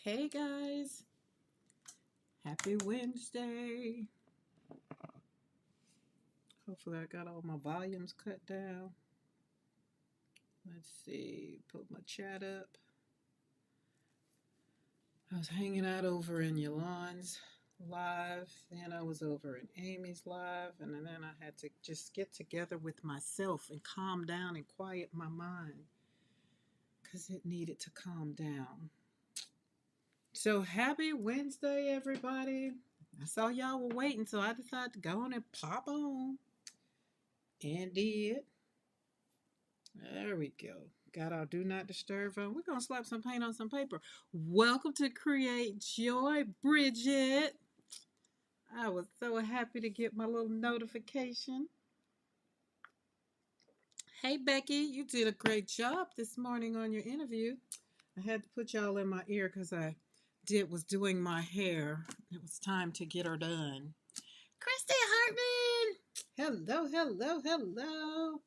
Hey guys, happy Wednesday. Hopefully, I got all my volumes cut down. Let's see, put my chat up. I was hanging out over in Yolan's live, then I was over in Amy's live, and then I had to just get together with myself and calm down and quiet my mind because it needed to calm down. So, happy Wednesday, everybody. I saw y'all were waiting, so I decided to go on and pop on. And did. There we go. Got our do not disturb on. We're going to slap some paint on some paper. Welcome to Create Joy, Bridget. I was so happy to get my little notification. Hey, Becky, you did a great job this morning on your interview. I had to put y'all in my ear because I was doing my hair. It was time to get her done. Christy Hartman. Hello, hello, hello.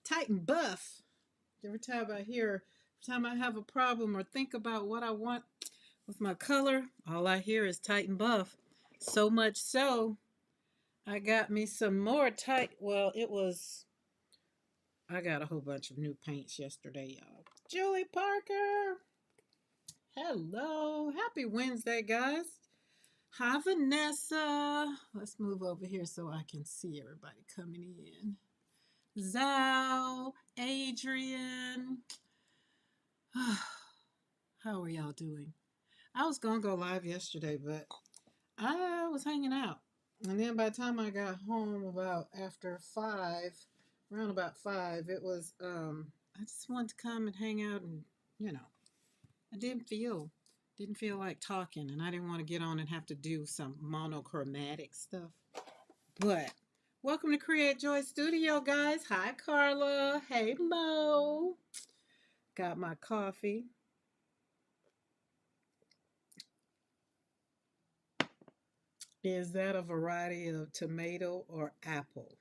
Titan Buff. Every time I have a problem or think about what I want with my color, all I hear is Titan Buff. So much so, I got me some more I got a whole bunch of new paints yesterday, y'all. Julie Parker. Hello. Happy Wednesday, guys. Hi, Vanessa. Let's move over here so I can see everybody coming in. Zal, Adrian. How are y'all doing? I was gonna go live yesterday, but I was hanging out. And then by the time I got home about after five, around about five, it was I just wanted to come and hang out and you know, I didn't feel like talking and I didn't want to get on and have to do some monochromatic stuff. But welcome to Create Joy Studio, guys. Hi Carla. Hey Mo. Got my coffee. Is that a variety of tomato or apple?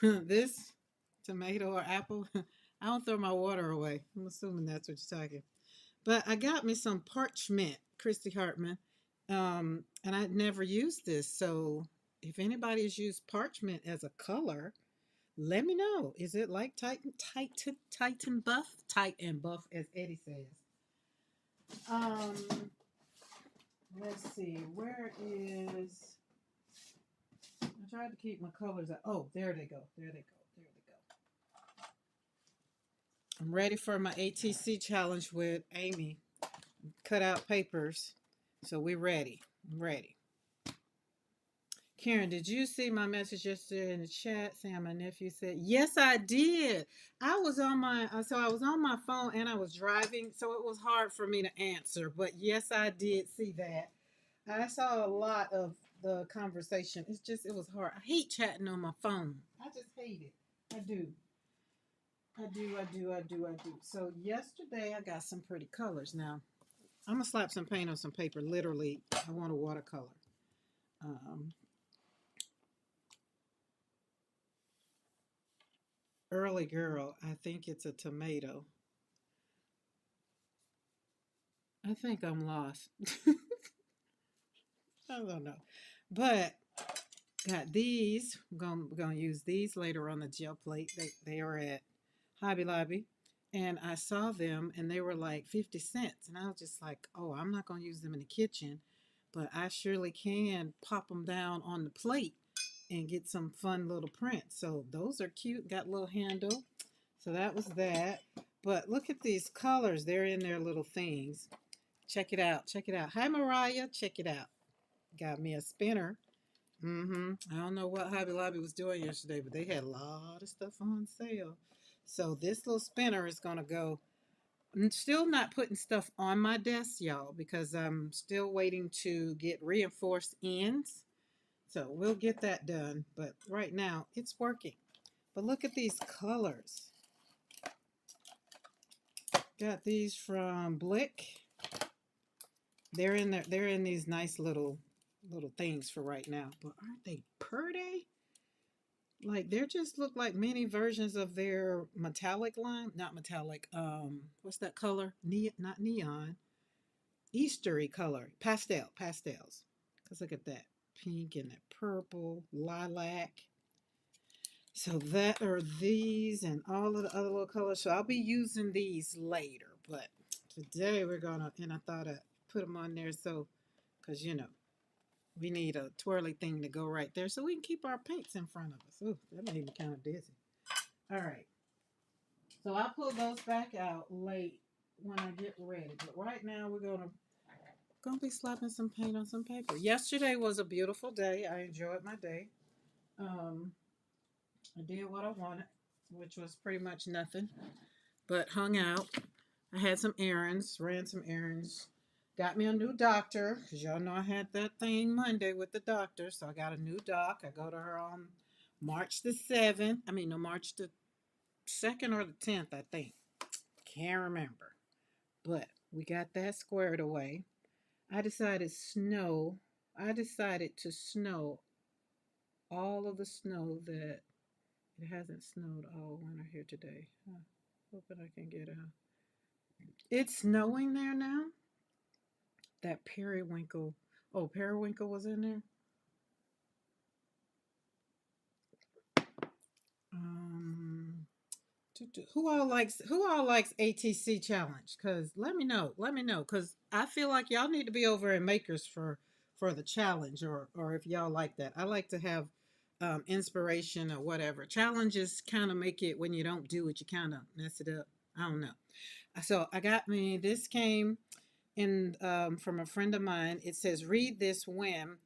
This tomato or apple? I don't throw my water away. I'm assuming that's what you're talking. But I got me some parchment, Christy Hartman, and I'd never used this. So if anybody's used parchment as a color, let me know. Is it like Titan Buff? Titan Buff, as Eddie says. Um, let's see. Where is? I tried to keep my colors out. Oh, there they go. There they go. There they go. I'm ready for my ATC challenge with Amy. Cut out papers. So we're ready. I'm ready. Karen, did you see my message yesterday in the chat saying my nephew said, yes, I did. I was on my phone and I was driving, so it was hard for me to answer. But yes, I did see that. I saw a lot of the conversation. It was hard. I hate chatting on my phone. I just hate it. I do. I do. So yesterday I got some pretty colors. Now I'm gonna slap some paint on some paper. Literally, I want a watercolor. Um, Early girl, I think it's a tomato. I think I'm lost. I don't know. But got these. We're gonna use these later on the gel plate. They are at Hobby Lobby. And I saw them and they were like 50 cents. And I was just like, oh, I'm not gonna use them in the kitchen, but I surely can pop them down on the plate and get some fun little prints. So those are cute. Got a little handle. So that was that. But look at these colors. They're in their little things. Check it out. Check it out. Hi, Mariah. Check it out. Got me a spinner. I don't know what Hobby Lobby was doing yesterday, but they had a lot of stuff on sale. So this little spinner is going to go. I'm still not putting stuff on my desk, y'all, because I'm still waiting to get reinforced ends. So we'll get that done. But right now, it's working. But look at these colors. Got these from Blick. They're in there. They're in these nice little things for right now. But aren't they pretty? Like they're just look like mini versions of their metallic line. Not metallic. What's that color? Not neon. Eastery color, pastels. Because look at that pink and that purple, lilac. So that are these and all of the other little colors. So I'll be using these later. But today we're going to, and I thought I'd put them on there so, because we need a twirly thing to go right there so we can keep our paints in front of us. Ooh, that made me kind of dizzy. All right. So I'll pull those back out late when I get ready. But right now we're gonna be slapping some paint on some paper. Yesterday was a beautiful day. I enjoyed my day. Um, I did what I wanted, which was pretty much nothing, but hung out. I had some errands, ran some errands, got me a new doctor because y'all know I had that thing Monday with the doctor. So I got a new doc. I go to her on March the 7th. I mean, no, March the 2nd or the 10th, I think. Can't remember. But we got that squared away. I decided snow. I decided to snow all of the snow that it hasn't snowed all winter here today. Hoping I can get out. It's snowing there now. That periwinkle. Oh, periwinkle was in there. Um, who all likes ATC challenge? Cause let me know. Cause I feel like y'all need to be over in Makers for the challenge, or if y'all like that. I like to have inspiration or whatever. Challenges kind of make it when you don't do it, you kind of mess it up. I don't know. So I got me. This came in from a friend of mine. It says read this when,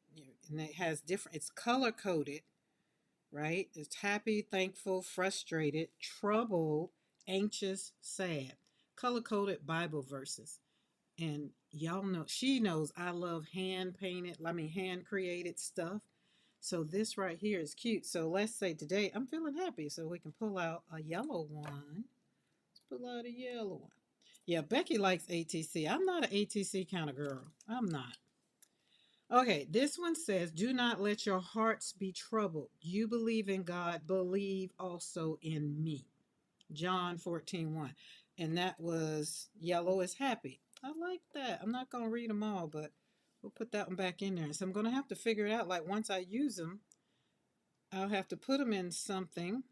and it has different. It's color coded, right? It's happy, thankful, frustrated, troubled, anxious, sad. Color coded Bible verses. And y'all know, she knows I love hand painted, hand created stuff. So this right here is cute. So let's say today I'm feeling happy. So we can pull out a yellow one. Let's pull out a yellow one. Yeah, Becky likes ATC. I'm not an ATC kind of girl. I'm not. Okay, this one says, do not let your hearts be troubled. You believe in God, believe also in me. John 14:1. And that was yellow is happy. I like that. I'm not going to read them all, but we'll put that one back in there. So I'm going to have to figure it out. Like once I use them, I'll have to put them in something,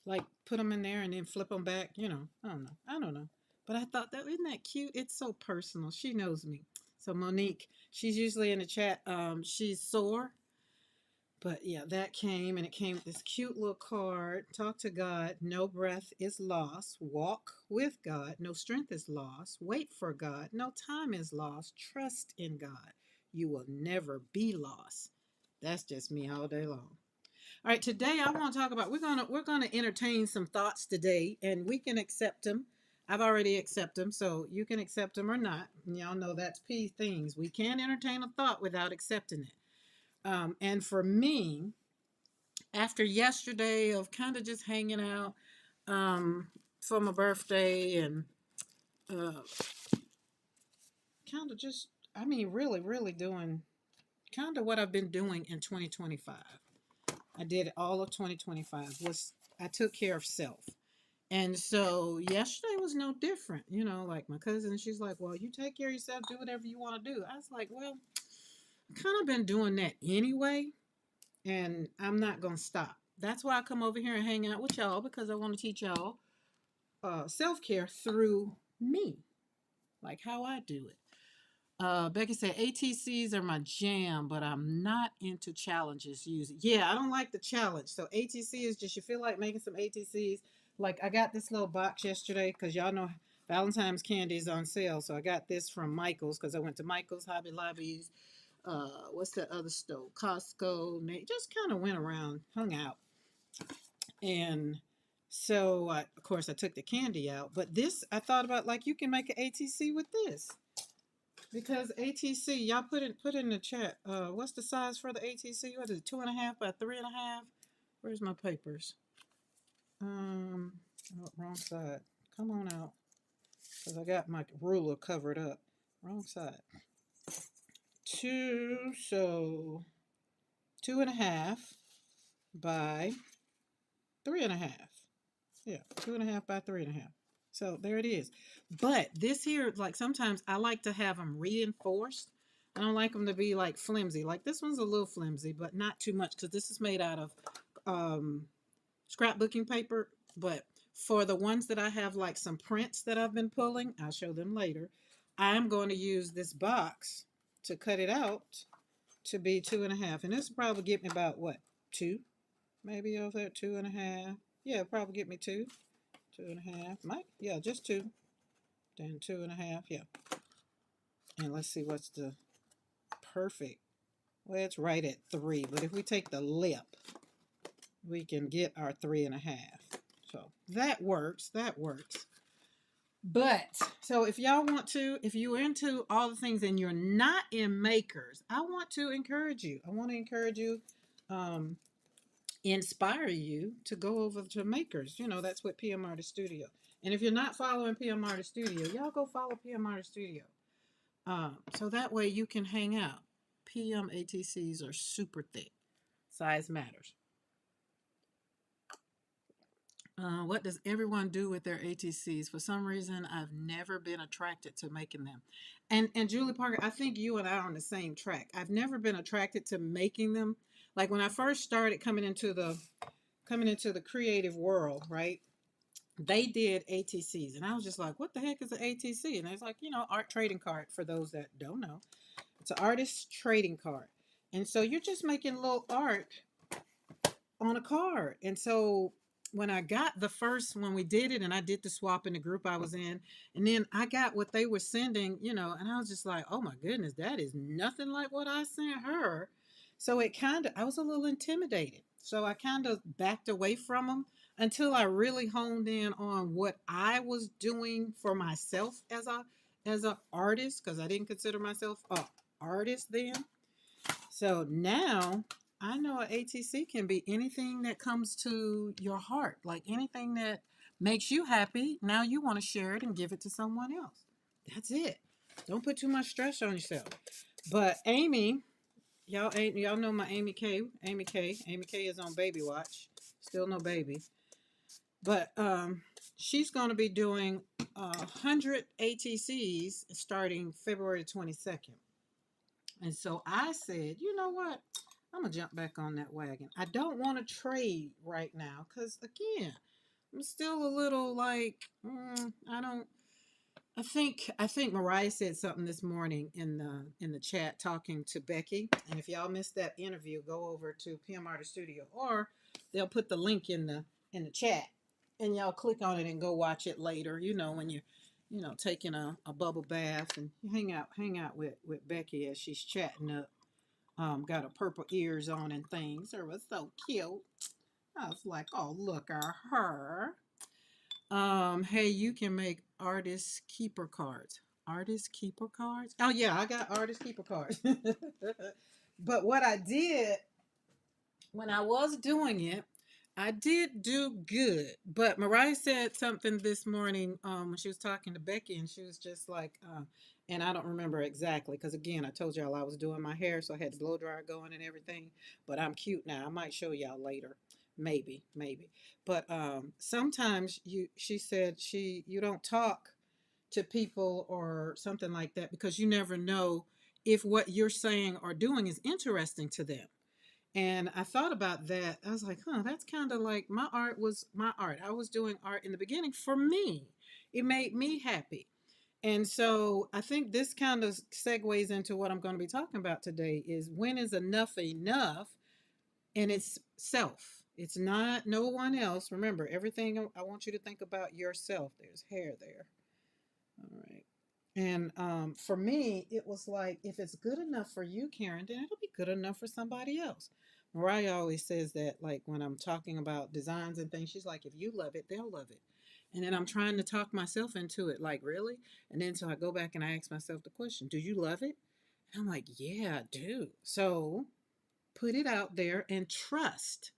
like put them in there and then flip them back. I don't know. I don't know. But I thought that isn't that cute? It's so personal. She knows me. So Monique, she's usually in the chat. She's sore. But yeah, that came and it came with this cute little card. Talk to God. No breath is lost. Walk with God. No strength is lost. Wait for God. No time is lost. Trust in God. You will never be lost. That's just me all day long. All right, today I want to talk about we're gonna entertain some thoughts today, and we can accept them. I've already accepted them, so you can accept them or not. And y'all know that's P things. We can't entertain a thought without accepting it. And for me, after yesterday of kind of just hanging out for my birthday and uh, kind of just, I mean, really, really doing kind of what I've been doing in 2025. I did all of 2025 was I took care of self. And so yesterday was no different. Like my cousin, she's like, well, you take care of yourself, do whatever you want to do. I was like, well, I kind of been doing that anyway, and I'm not going to stop. That's why I come over here and hang out with y'all because I want to teach y'all self care through me, like how I do it. Becky said ATCs are my jam, but I'm not into challenges using. Yeah, I don't like the challenge. So ATC is just you feel like making some ATCs. Like I got this little box yesterday because y'all know Valentine's candy is on sale. So I got this from Michael's because I went to Michael's, Hobby Lobby's, what's the other store? Costco. Just kind of went around, hung out. And so, of course, I took the candy out. But this, I thought about like you can make an ATC with this. Because ATC, y'all put in the chat. What's the size for the ATC? What is it? 2.5 by 3.5? Where's my papers? Oh, wrong side. Come on out, cause I got my ruler covered up. Wrong side. So 2.5 by 3.5. Yeah, 2.5 by 3.5. So there it is. But this here, like sometimes I like to have them reinforced. I don't like them to be like flimsy. Like this one's a little flimsy, but not too much because this is made out of um, scrapbooking paper. But for the ones that I have like some prints that I've been pulling, I'll show them later. I'm going to use this box to cut it out to be 2.5. And this will probably get me about what? Two? Maybe over there, 2.5. Yeah, probably get me two. 2.5. Might, yeah, just two. Then 2.5. Yeah. And let's see what's the perfect. Well, it's right at 3. But if we take the lip, we can get our 3.5. So that works. That works. But so if y'all want to, if you're into all the things and you're not in makers, I want to encourage you. I want to encourage you, um, inspire you to go over to makers. You know, that's what PM Artist Studio. And if you're not following PM Artist Studio, y'all go follow PM Artist Studio. So that way you can hang out. PM ATCs are super thick. Size matters. What does everyone do with their ATCs? For some reason, I've never been attracted to making them. And Julie Parker, I think you and I are on the same track. I've never been attracted to making them. Like when I first started coming into the creative world, right? They did ATCs, and I was just like, "What the heck is an ATC?" And it's like, art trading card for those that don't know. It's an artist trading card, and so you're just making little art on a card. And so when I got the first, when we did it and I did the swap in the group I was in, and then I got what they were sending, and I was just like, oh my goodness, that is nothing like what I sent her. So it kind of, I was a little intimidated. So I kind of backed away from them until I really honed in on what I was doing for myself as a artist, because I didn't consider myself a artist then. So now I know an ATC can be anything that comes to your heart, like anything that makes you happy. Now you want to share it and give it to someone else. That's it. Don't put too much stress on yourself. But Amy, y'all know my Amy K. Amy K. Amy K is on baby watch. Still no baby. But she's going to be doing 100 ATCs starting February 22nd. And so I said, you know what? I'm gonna jump back on that wagon. I don't want to trade right now because again, I'm still a little like I don't. I think Mariah said something this morning in the chat talking to Becky. And if y'all missed that interview, go over to PM Artist Studio, or they'll put the link in the chat, and y'all click on it and go watch it later. When you're taking a bubble bath and you hang out with Becky as she's chatting up. Got her purple ears on and things. It was so cute. I was like, oh, look at her. Hey, you can make artist keeper cards. Artist keeper cards? Oh yeah, I got artist keeper cards. But what I did when I was doing it, I did do good. But Mariah said something this morning when she was talking to Becky, and she was just like, and I don't remember exactly because again, I told y'all I was doing my hair, so I had the blow dryer going and everything. But I'm cute now. I might show y'all later, maybe, maybe. But sometimes she said you don't talk to people or something like that because you never know if what you're saying or doing is interesting to them. And I thought about that. I was like, that's kind of like my art was my art. I was doing art in the beginning for me. It made me happy. And so I think this kind of segues into what I'm going to be talking about today is when is enough enough? And it's self. It's not no one else. Remember, everything I want you to think about yourself. There's hair there. All right. And for me, it was like, if it's good enough for you, Karen, then it'll be good enough for somebody else. Mariah always says that, like when I'm talking about designs and things, she's like, if you love it, they'll love it. And then I'm trying to talk myself into it, like, really? And then so I go back and I ask myself the question, do you love it? And I'm like, yeah, I do. So put it out there and trust.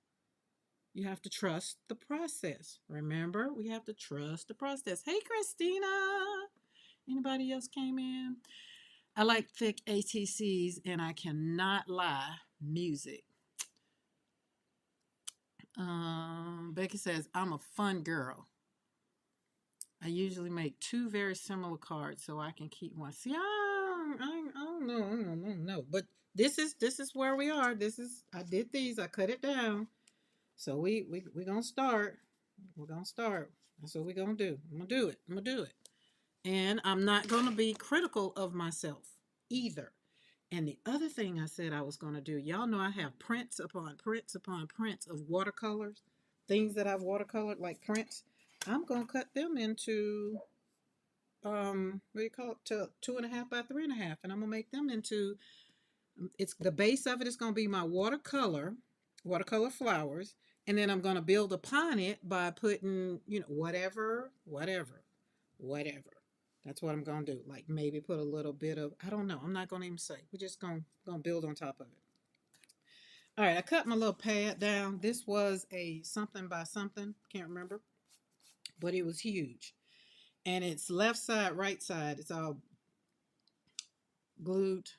You have to trust the process. Remember, we have to trust the process. Hey, Christina. Anybody else came in? I like thick ATCs, and I cannot lie, music. Becky says, I'm a fun girl. I usually make two very similar cards so I can keep one. See, I don't know, I don't know. But this is where we are. This is I did these. I cut it down. So we gonna start. We're gonna start. That's what we're gonna do. I'm gonna do it. I'm gonna do it. And I'm not gonna be critical of myself either. And the other thing I said I was gonna do, y'all know I have prints upon prints upon prints of watercolors, things that I've watercolored like prints. I'm gonna cut them into what do you call it, to 2.5 by 3.5, and I'm gonna make them into, it's the base of it is gonna be my watercolor flowers, and then I'm gonna build upon it by putting, whatever. That's what I'm gonna do. Like maybe put a little bit of, I don't know. I'm not gonna even say. We're just gonna build on top of it. All right, I cut my little pad down. This was a something by something, can't remember, but it was huge. And it's left side, right side. It's all glued,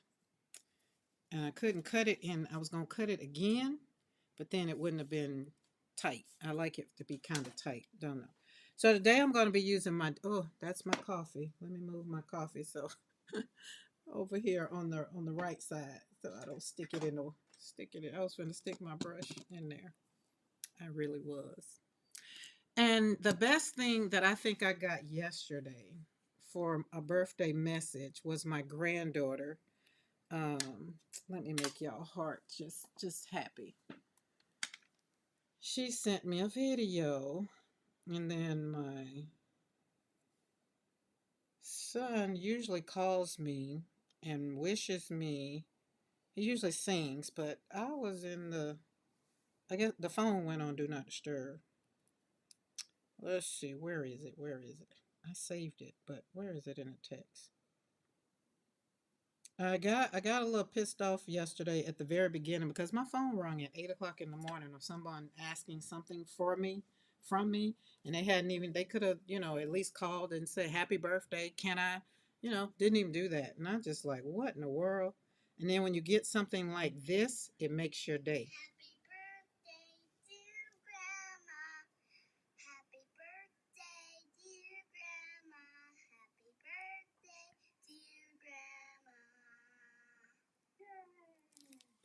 and I couldn't cut it in. I was gonna cut it again, but then it wouldn't have been tight. I like it to be kind of tight. Don't know. So today I'm going to be using my, oh, that's my coffee. Let me move my coffee so over here on the right side so I don't stick it in the stick it in. I was going to stick my brush in there. I really was. And the best thing that I think I got yesterday for a birthday message was my granddaughter. Um, Let me make y'all heart just happy. She sent me a video, and then my son usually calls me and wishes me. He usually sings, but I was in I guess the phone went on do not disturb. Let's see, where is it? Where is it? I saved it, but where is it in the text? I got a little pissed off yesterday at the very beginning because my phone rang at 8 o'clock in the morning of someone asking something for me from me, and they hadn't even, they could have, at least called and said happy birthday, can I, didn't even do that. And I'm just like, what in the world? And then when you get something like this, it makes your day. Happy birthday, dear grandma. Happy birthday, dear grandma. Happy birthday, dear grandma.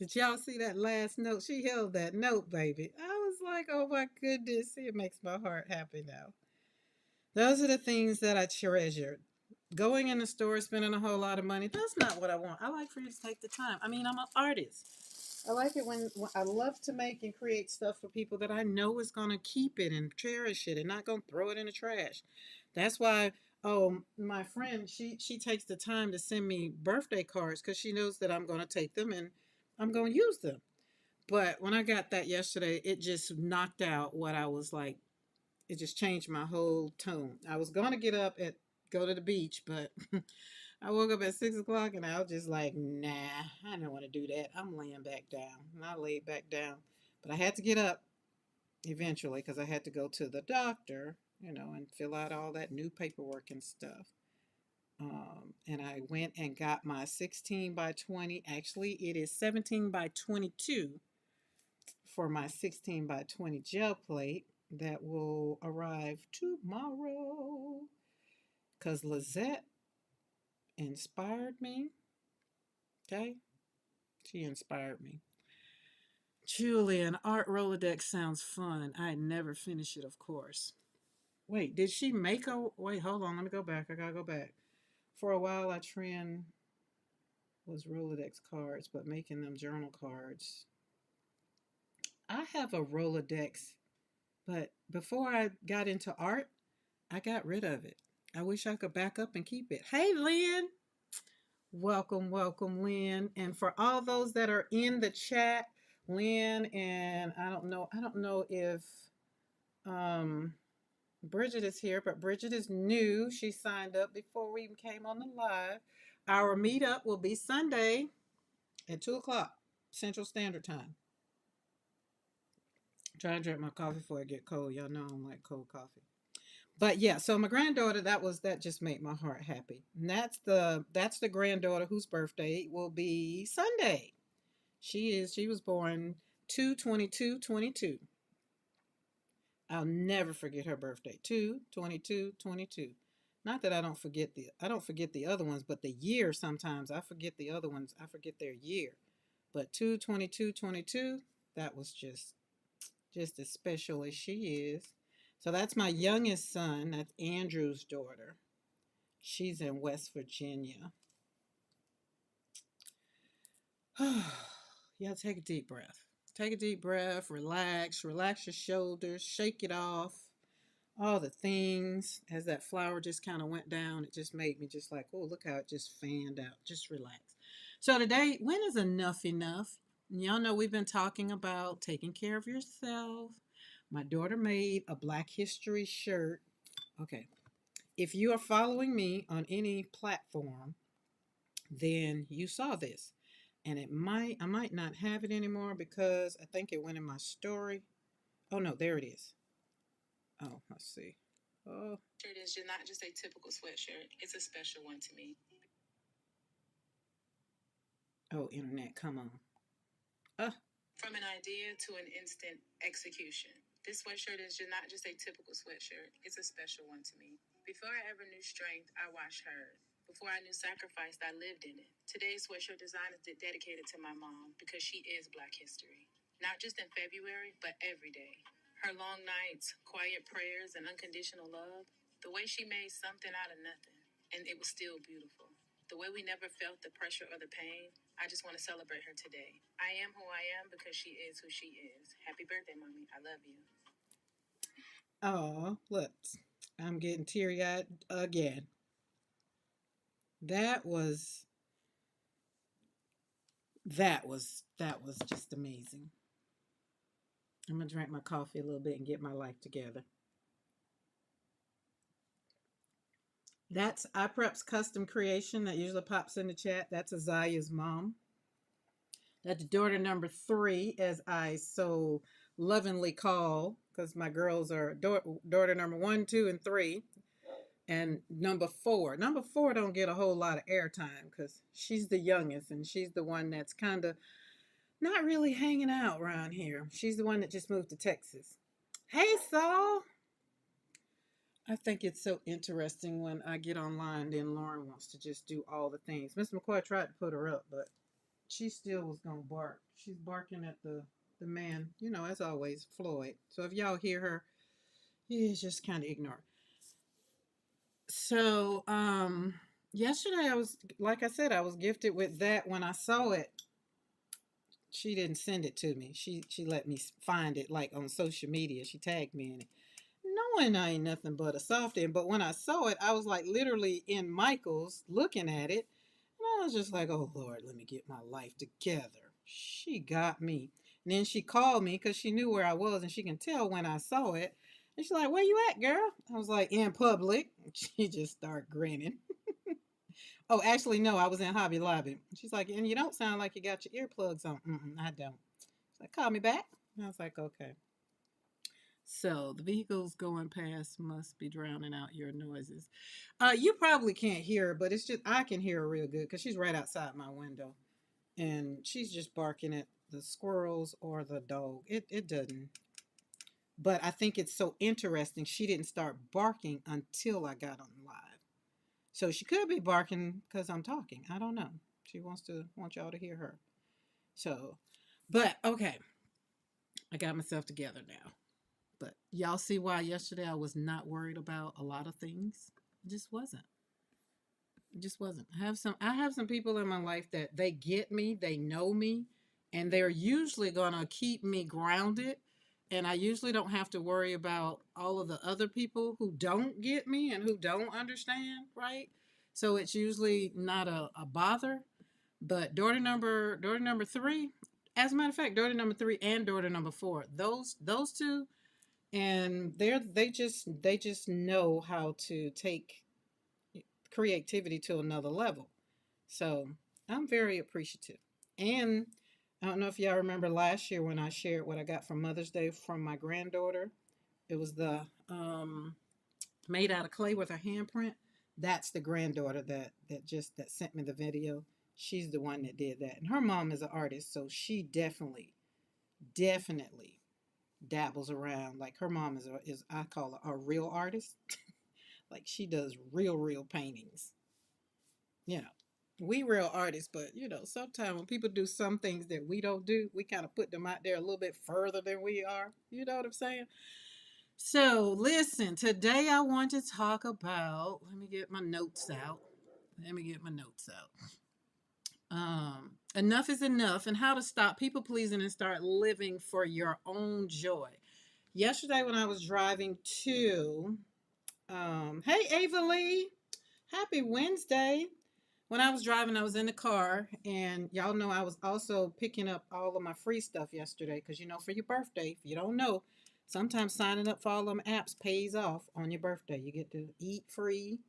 Did y'all see that last note? She held that note, baby. I was like, oh my goodness, it makes my heart happy now. Those are the things that I treasured. Going in the store, spending a whole lot of money, that's not what I want. I like for you to take the time. I mean, I'm an artist. I like it when I love to make and create stuff for people that I know is going to keep it and cherish it and not going to throw it in the trash. That's why, oh, my friend, she takes the time to send me birthday cards because she knows that I'm going to take them and I'm going to use them. But when I got that yesterday, it just knocked out what I was like. It just changed my whole tone. I was going to get up at go to the beach, but I woke up at 6 o'clock and I was just like, nah, I don't want to do that. I'm laying back down. And I laid back down. But I had to get up eventually because I had to go to the doctor, and fill out all that new paperwork and stuff. And I went and got my 16 by 20. Actually, it is 17 by 22 for my 16 by 20 gel plate that will arrive tomorrow because Lizette inspired me. Okay? She inspired me. Julian, Art Rolodex sounds fun. I never finish it, of course. Wait, did she make a. Wait, hold on. Let me go back. I gotta go back. For a while, I trend was Rolodex cards, but making them journal cards. I have a Rolodex, but before I got into art, I got rid of it. I wish I could back up and keep it. Hey, Lynn. Welcome, welcome, Lynn. And for all those that are in the chat, Lynn, and I don't know if um, Bridget is here, but Bridget is new. She signed up before we even came on the live. Our meetup will be Sunday at 2 o'clock Central Standard Time. I'm trying to drink my coffee before I get cold. Y'all know I don't like cold coffee. But yeah, so my granddaughter, that just made my heart happy. And that's the granddaughter whose birthday will be Sunday. She was born 2/22/22. I'll never forget her birthday. 2/22/22. Not that I don't forget the other ones, but the year sometimes I forget the other ones. I forget their year. But 2/22/22, that was just as special as she is. So that's my youngest son. That's Andrew's daughter. She's in West Virginia. Yeah, take a deep breath. Take a deep breath, relax your shoulders, shake it off. All the things. As that flower just kind of went down, it just made me just like, oh, look how it just fanned out. Just relax. So today, when is enough enough? Y'all know we've been talking about taking care of yourself. My daughter made a Black History shirt. Okay. If you are following me on any platform, then you saw this. And I might not have it anymore because I think it went in my story. Oh no, there it is. Oh, let's see. Oh, shirt is not just a typical sweatshirt. It's a special one to me. Oh, internet, come on. From an idea to an instant execution. This sweatshirt is not just a typical sweatshirt. It's a special one to me. Before I ever knew strength, I watched her. Before I knew sacrifice, I lived in it. Today's sweatshirt design is dedicated to my mom because she is Black history. Not just in February, but every day. Her long nights, quiet prayers, and unconditional love. The way she made something out of nothing. And it was still beautiful. The way we never felt the pressure or the pain. I just want to celebrate her today. I am who I am because she is who she is. Happy birthday, Mommy. I love you. Oh, look, I'm getting teary eyed again. That was that was just amazing. I'm gonna drink my coffee a little bit and get my life together. That's iPrep's custom creation that usually pops in the chat. That's Azaya's mom. That's daughter number 3, as I so lovingly call, because my girls are daughter number 1, 2, and 3, and number 4. Number 4 don't get a whole lot of airtime because she's the youngest and she's the one that's kind of not really hanging out around here. She's the one that just moved to Texas. Hey, Saul. I think it's so interesting when I get online, then Lauren wants to just do all the things. Miss McCoy tried to put her up, but she still was gonna bark. She's barking at the man, as always, Floyd. So if y'all hear her, you just kind of ignore. So yesterday I was, like I said, I was gifted with that. When I saw it, she didn't send it to me. She let me find it like on social media. She tagged me in it, knowing I ain't nothing but a softie. But when I saw it, I was like literally in Michael's looking at it. And I was just like, oh Lord, let me get my life together. She got me. And then she called me because she knew where I was and she can tell when I saw it. And she's like, where you at, girl? I was like, in public. She just started grinning. Oh, actually, no, I was in Hobby Lobby. She's like, and you don't sound like you got your earplugs on. I don't. She's like, call me back. And I was like, okay. So the vehicles going past must be drowning out your noises. You probably can't hear her, but it's just I can hear her real good because she's right outside my window, and she's just barking at the squirrels or the dog. It doesn't. But I think it's so interesting. She didn't start barking until I got on live. So she could be barking because I'm talking. I don't know. She want y'all to hear her. So, but okay, I got myself together now. But y'all see why yesterday I was not worried about a lot of things. It just wasn't. It just wasn't. I have some people in my life that they get me, they know me, and they're usually gonna keep me grounded. And I usually don't have to worry about all of the other people who don't get me and who don't understand, right? So it's usually not a bother. But daughter number 3, as a matter of fact, daughter number 3 and daughter number 4, those two, and they just know how to take creativity to another level. So I'm very appreciative. And I don't know if y'all remember last year when I shared what I got for Mother's Day from my granddaughter. It was the made out of clay with her handprint. That's the granddaughter that sent me the video. She's the one that did that, and her mom is an artist, so she definitely dabbles around. Like her mom is I call her a real artist. Like she does real paintings. You know, we real artists, but sometimes when people do some things that we don't do, we kind of put them out there a little bit further than we are. You know what I'm saying? So listen, today I want to talk about. Let me get my notes out. Let me get my notes out. Enough is enough, and how to stop people pleasing and start living for your own joy. Yesterday, when I was driving to, hey Ava Lee, happy Wednesday. When I was driving, I was in the car, and y'all know I was also picking up all of my free stuff yesterday because for your birthday, if you don't know, sometimes signing up for all them apps pays off on your birthday. You get to eat free,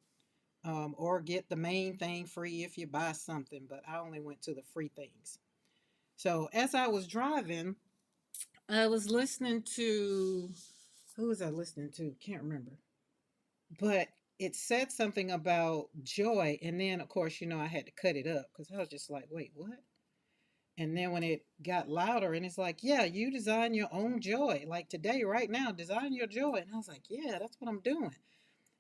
or get the main thing free if you buy something, but I only went to the free things. So as I was driving, I was listening to, who was I listening to? Can't remember. But it said something about joy. And then, of course, I had to cut it up because I was just like, wait, what? And then when it got louder, and it's like, yeah, you design your own joy. Like today, right now, design your joy. And I was like, yeah, that's what I'm doing.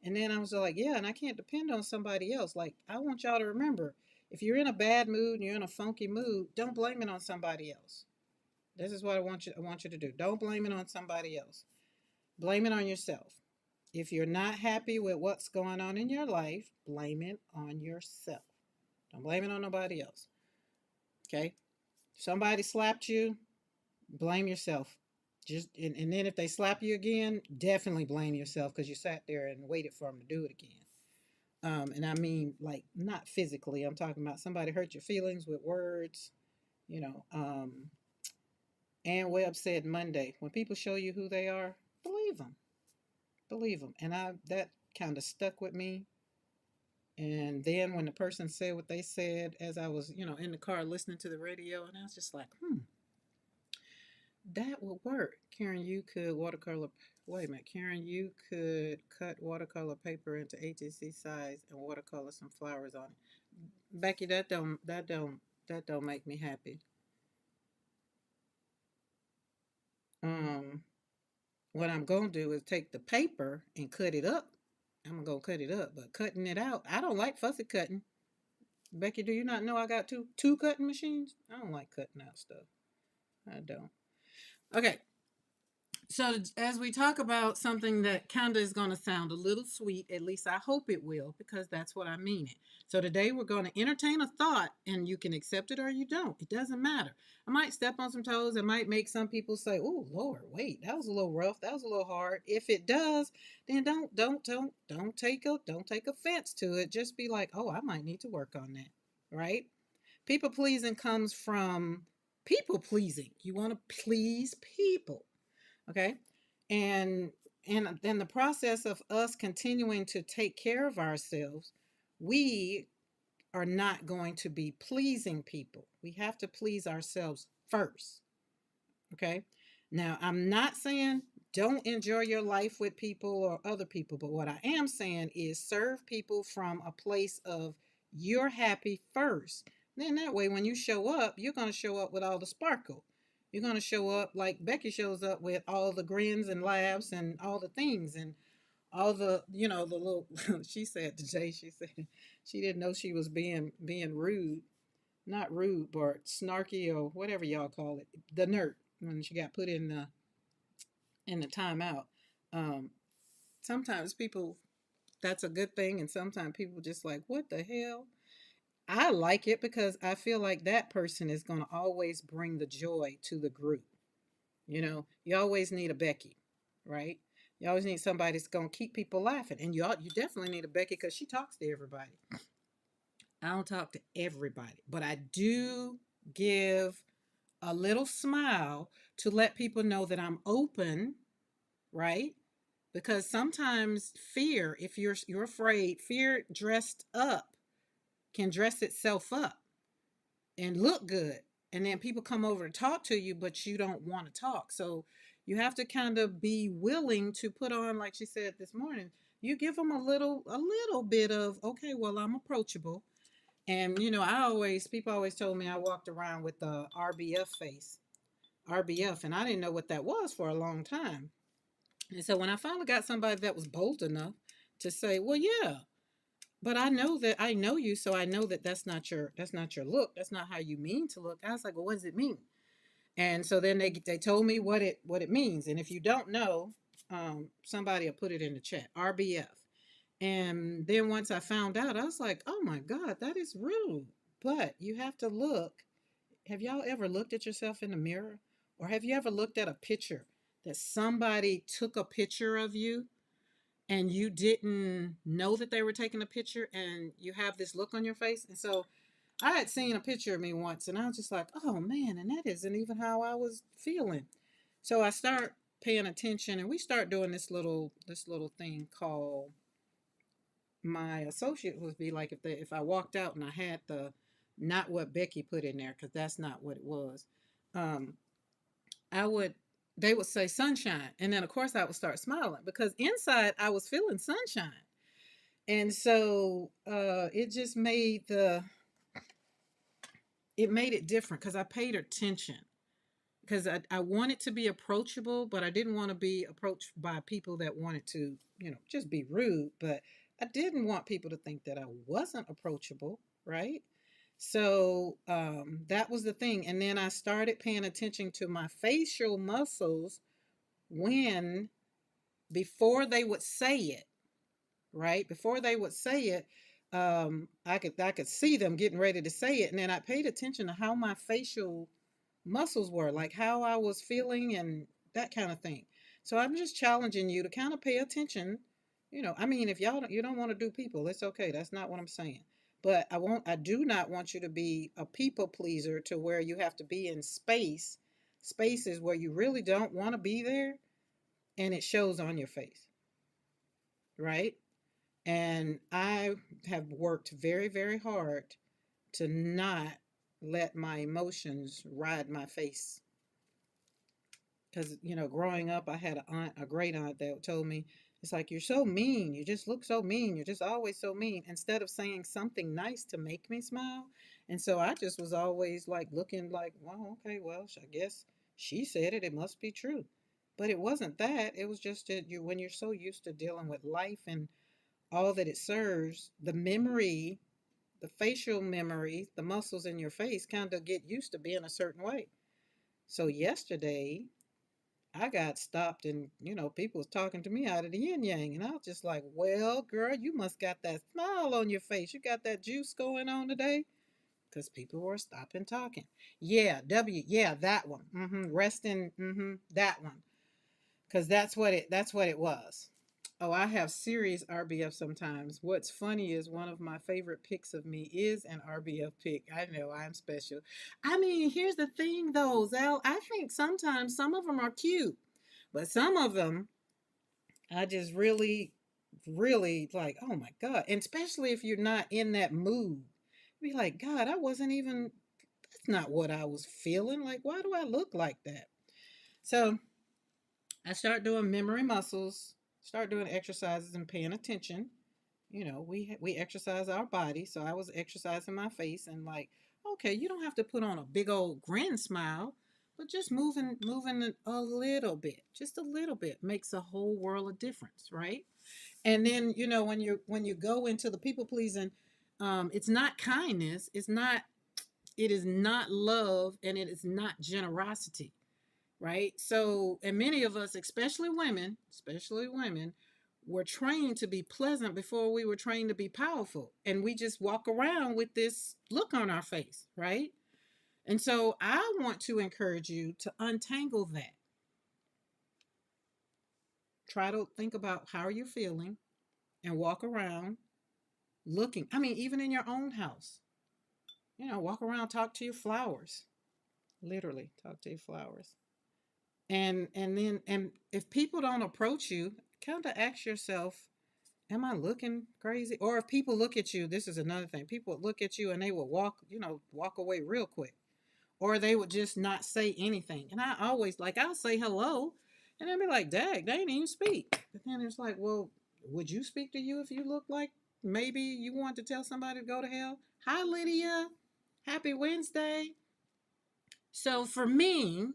And then I was like, yeah, and I can't depend on somebody else. Like, I want y'all to remember, if you're in a bad mood and you're in a funky mood, don't blame it on somebody else. This is what I want you to do. Don't blame it on somebody else. Blame it on yourself. If you're not happy with what's going on in your life, blame it on yourself. Don't blame it on nobody else. Okay? Somebody slapped you, blame yourself. And then if they slap you again, definitely blame yourself because you sat there and waited for them to do it again. And I mean, like, not physically. I'm talking about somebody hurt your feelings with words. You know, Ann Webb said Monday, when people show you who they are, believe them. Believe them. And that kind of stuck with me. And then when the person said what they said, as I was, in the car listening to the radio, and I was just like, that would work. Karen, you could watercolor. Wait a minute, Karen, you could cut watercolor paper into ATC size and watercolor some flowers on it. Becky, that don't make me happy. Um, what I'm gonna do is take the paper and cut it up. I'm gonna go cut it up, but cutting it out, I don't like fussy cutting. Becky, do you not know I got two cutting machines? I don't like cutting out stuff. I don't. Okay, so as we talk about something that kind of is going to sound a little sweet, at least I hope it will, because that's what I mean it. So today we're going to entertain a thought, and you can accept it or you don't. It doesn't matter. I might step on some toes. It might make some people say, "Oh Lord, wait, that was a little rough. That was a little hard." If it does, then don't take offense to it. Just be like, "Oh, I might need to work on that." Right? People pleasing comes from people pleasing. You want to please people. Okay. And and then the process of us continuing to take care of ourselves, we are not going to be pleasing people. We have to please ourselves first. Okay. Now, I'm not saying don't enjoy your life with people or other people, but what I am saying is serve people from a place of you're happy first. Then that way, when you show up, you're going to show up with all the sparkle. You're going to show up like Becky shows up with all the grins and laughs and all the things and all the little. She said today, she said she didn't know she was being rude, not rude, but snarky or whatever y'all call it, the nerd when she got put in the timeout. Um, Sometimes people, that's a good thing, and sometimes people just like, what the hell? I like it because I feel like that person is going to always bring the joy to the group. You always need a Becky, right? You always need somebody that's going to keep people laughing, and you definitely need a Becky because she talks to everybody. I don't talk to everybody, but I do give a little smile to let people know that I'm open, right? Because sometimes fear, if you're afraid, fear dressed up can dress itself up and look good. And then people come over to talk to you, but you don't want to talk. So you have to kind of be willing to put on, like she said this morning, you give them a little bit of, okay, well, I'm approachable. And people always told me I walked around with the RBF face. RBF, and I didn't know what that was for a long time. And so when I finally got somebody that was bold enough to say, "Well, yeah, but I know that I know you, so I know that that's not your look. That's not how you mean to look." I was like, "Well, what does it mean?" And so then they told me what it means. And if you don't know, somebody will put it in the chat. RBF. And then once I found out, I was like, "Oh my God, that is rude." But you have to look. Have y'all ever looked at yourself in the mirror? Or have you ever looked at a picture that somebody took a picture of you and you didn't know that they were taking a picture and you have this look on your face? And so I had seen a picture of me once and I was just like, "Oh man, and that isn't even how I was feeling." So I start paying attention and we start doing this little thing called, my associate would be like, if I walked out and I had the, not what Becky put in there, because that's not what it was. Um, I would they would say sunshine, and then of course I would start smiling because inside I was feeling sunshine. And so it just made it different because I paid attention, because I wanted to be approachable, but I didn't want to be approached by people that wanted to, just be rude. But I didn't want people to think that I wasn't approachable, right? So that was the thing. And then I started paying attention to my facial muscles when, before they would say it, right? Before they would say it, I could see them getting ready to say it, and then I paid attention to how my facial muscles were, like how I was feeling and that kind of thing. So I'm just challenging you to kind of pay attention. I mean, if you don't want to do people, it's okay. That's not what I'm saying. But I do not want you to be a people pleaser to where you have to be in spaces where you really don't want to be there, and it shows on your face, right? And I have worked very, very hard to not let my emotions ride my face. Because, growing up, I had a great aunt that told me, it's like, "You're so mean. You just look so mean. You're just always so mean," instead of saying something nice to make me smile. And so I just was always like looking like, "Well, okay, well, I guess she said it. It must be true." But it wasn't that. It was just that when you're so used to dealing with life and all that it serves, the memory, the facial memory, the muscles in your face kind of get used to being a certain way. So yesterday, I got stopped and, people was talking to me out of the yin yang. And I was just like, "Well, girl, you must got that smile on your face. You got that juice going on today." Because people were stopping talking. Yeah, yeah, that one. Resting, that one. Because that's what it was. Oh, I have serious RBF sometimes. What's funny is one of my favorite pics of me is an RBF pic. I know I'm special. I mean, here's the thing though, Zell. I think sometimes some of them are cute, but some of them I just really, really like, "Oh my God." And especially if you're not in that mood. Be like, "God, I wasn't even, that's not what I was feeling. Like, why do I look like that?" So I start doing memory muscles, start doing exercises and paying attention. We exercise our body, so I was exercising my face and like, okay, you don't have to put on a big old grin smile, but just moving it a little bit, just a little bit makes a whole world of difference, right? And then when you go into the people pleasing, it's not kindness, it is not love, and it is not generosity, right? So, and many of us, especially women, were trained to be pleasant before we were trained to be powerful. And we just walk around with this look on our face, right? And so I want to encourage you to untangle that. Try to think about how you're feeling and walk around looking. I mean, even in your own house, walk around, talk to your flowers. Literally, talk to your flowers. And if people don't approach you, kind of ask yourself, "Am I looking crazy?" Or if people look at you, this is another thing. People look at you and they will walk away real quick. Or they would just not say anything. And I always like, I'll say hello and they'll be like, "Dag, they ain't even speak." But then it's like, well, would you speak to you if you look like maybe you want to tell somebody to go to hell? Hi, Lydia. Happy Wednesday. So for me,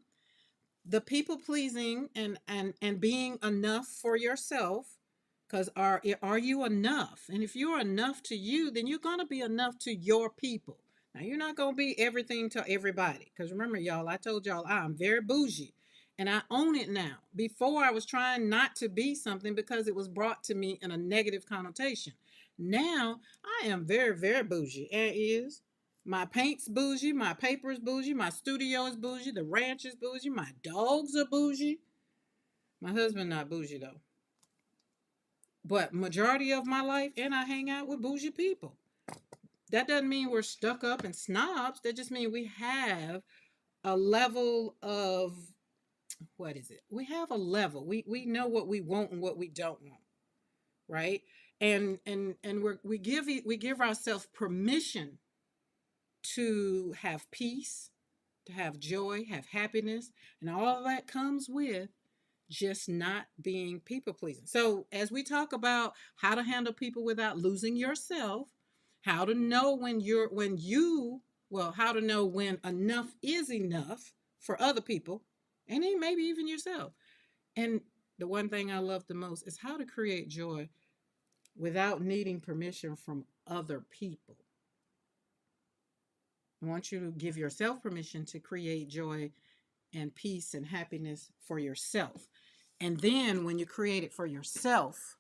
the people pleasing and being enough for yourself, because are you enough? And if you're enough to you, then you're going to be enough to your people. Now you're not going to be everything to everybody, because remember, y'all, I told y'all I'm very bougie, and I own it now. Before, I was trying not to be something because it was brought to me in a negative connotation. Now I am very, very bougie. And is my paint's bougie, my paper is bougie, my studio is bougie, the ranch is bougie, my dogs are bougie. My husband not bougie though. But majority of my life, and I hang out with bougie people. That doesn't mean we're stuck up and snobs. That just means we have a level of, what is it? We have a level. We know what we want and what we don't want, right? And we give ourselves permission to have peace, to have joy, have happiness, and all of that comes with just not being people pleasing. So, as we talk about how to handle people without losing yourself, how to know how to know when enough is enough for other people, and then maybe even yourself. And the one thing I love the most is how to create joy without needing permission from other people. I want you to give yourself permission to create joy and peace and happiness for yourself. And then when you create it for yourself,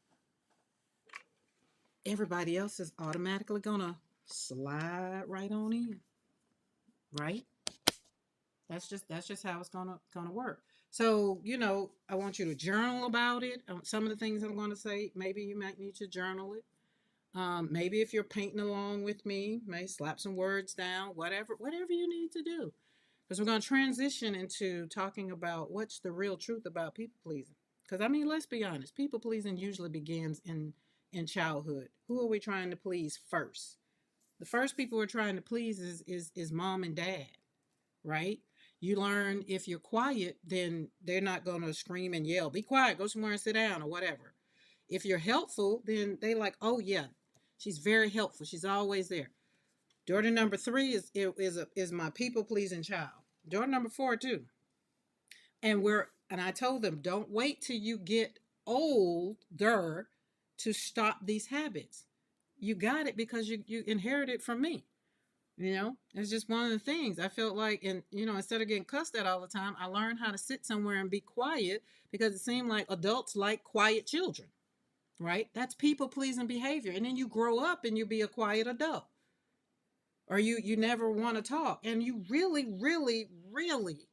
everybody else is automatically gonna slide right on in, right? That's just how it's gonna work. So I want you to journal about it. Some of the things I'm going to say, maybe you might need to journal it. Maybe if you're painting along with me, may slap some words down, whatever you need to do. Because we're going to transition into talking about what's the real truth about people pleasing. Because I mean, let's be honest, people pleasing usually begins in childhood. Who are we trying to please first? The first people we're trying to please is mom and dad, right? You learn if you're quiet, then they're not going to scream and yell, be quiet, go somewhere and sit down or whatever. If you're helpful, then they like, oh yeah, she's very helpful. She's always there. Daughter number three is my people pleasing child. Daughter number four too. And I told them, don't wait till you get older to stop these habits. You got it because you inherited from me. It's just one of the things I felt like, and instead of getting cussed at all the time, I learned how to sit somewhere and be quiet because it seemed like adults like quiet children, right? That's people pleasing behavior. And then you grow up and you be a quiet adult, or you never want to talk, and you really, really, really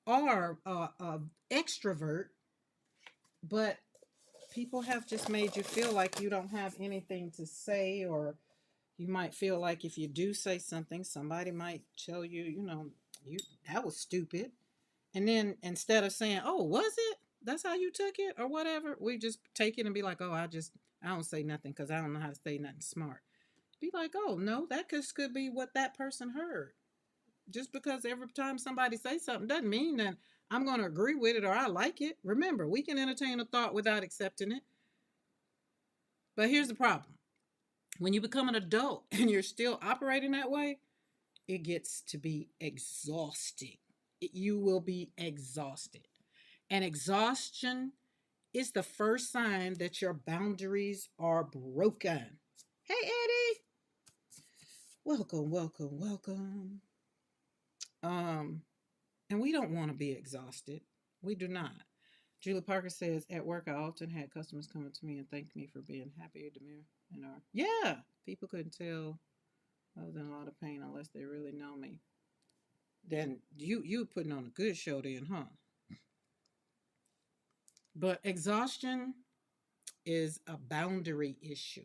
are a extrovert, but people have just made you feel like you don't have anything to say, or you might feel like if you do say something, somebody might tell you, you that was stupid. And then instead of saying, "Oh, was it? That's how you took it," or whatever, we just take it and be like, "Oh, I don't say nothing because I don't know how to say nothing smart." Be like, "Oh no, that could be what that person heard." Just because every time somebody says something doesn't mean that I'm going to agree with it or I like it. Remember, we can entertain a thought without accepting it. But here's the problem: when you become an adult and you're still operating that way, it gets to be exhausting. You will be exhausted. And exhaustion is the first sign that your boundaries are broken. Hey, Eddie. Welcome, welcome, welcome. Um, and we don't want to be exhausted. We do not. Julie Parker says, at work, I often had customers coming to me and thank me for being happy, demure, and are. Yeah, people couldn't tell I was in a lot of pain unless they really know me. Then you putting on a good show then, huh? But exhaustion is a boundary issue,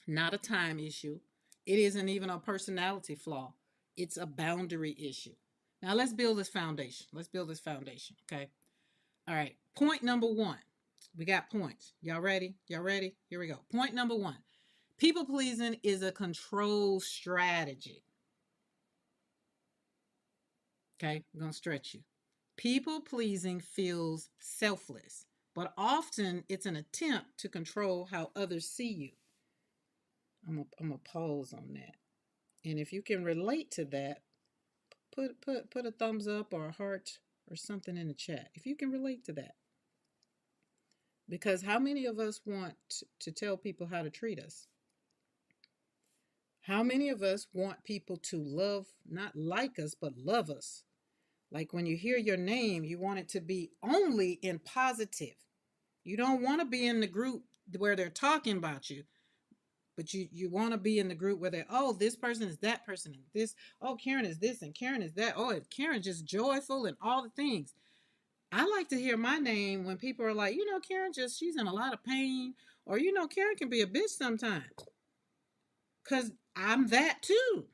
not a time issue. It isn't even a personality flaw. It's a boundary issue. Now let's build this foundation. Let's build this foundation, okay? All right. Point number one. We got points. Y'all ready? Y'all ready? Here we go. Point number one. People pleasing is a control strategy. Okay, I'm going to stretch you. People pleasing feels selfless, but often it's an attempt to control how others see you. I'm going to pause on that. And if you can relate to that, Put a thumbs up or a heart or something in the chat if you can relate to that. Because how many of us want to tell people how to treat us? How many of us want people to love, not like us, but love us? Like when you hear your name, you want it to be only in positive. You don't want to be in the group where they're talking about you, but you want to be in the group where they, oh, this person is that person, and this, oh, Karen is this, and Karen is that. Oh, Karen just joyful and all the things. I like to hear my name when people are like, Karen just, she's in a lot of pain, or, Karen can be a bitch sometimes. Because I'm that too.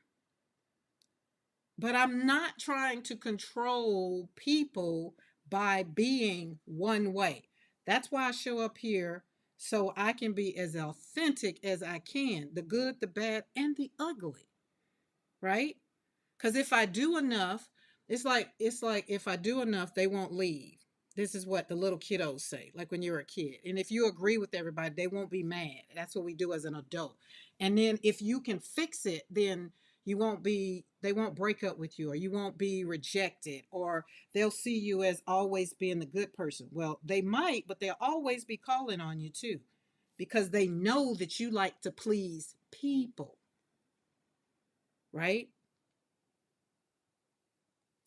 But I'm not trying to control people by being one way. That's why I show up here so I can be as authentic as I can, the good, the bad, and the ugly, right? Because if I do enough, it's like if I do enough, they won't leave. This is what the little kiddos say, like when you're a kid. And if you agree with everybody, they won't be mad. That's what we do as an adult. And then if you can fix it, then they won't break up with you, or you won't be rejected, or they'll see you as always being the good person. Well, they might, but they'll always be calling on you too, because they know that you like to please people, right?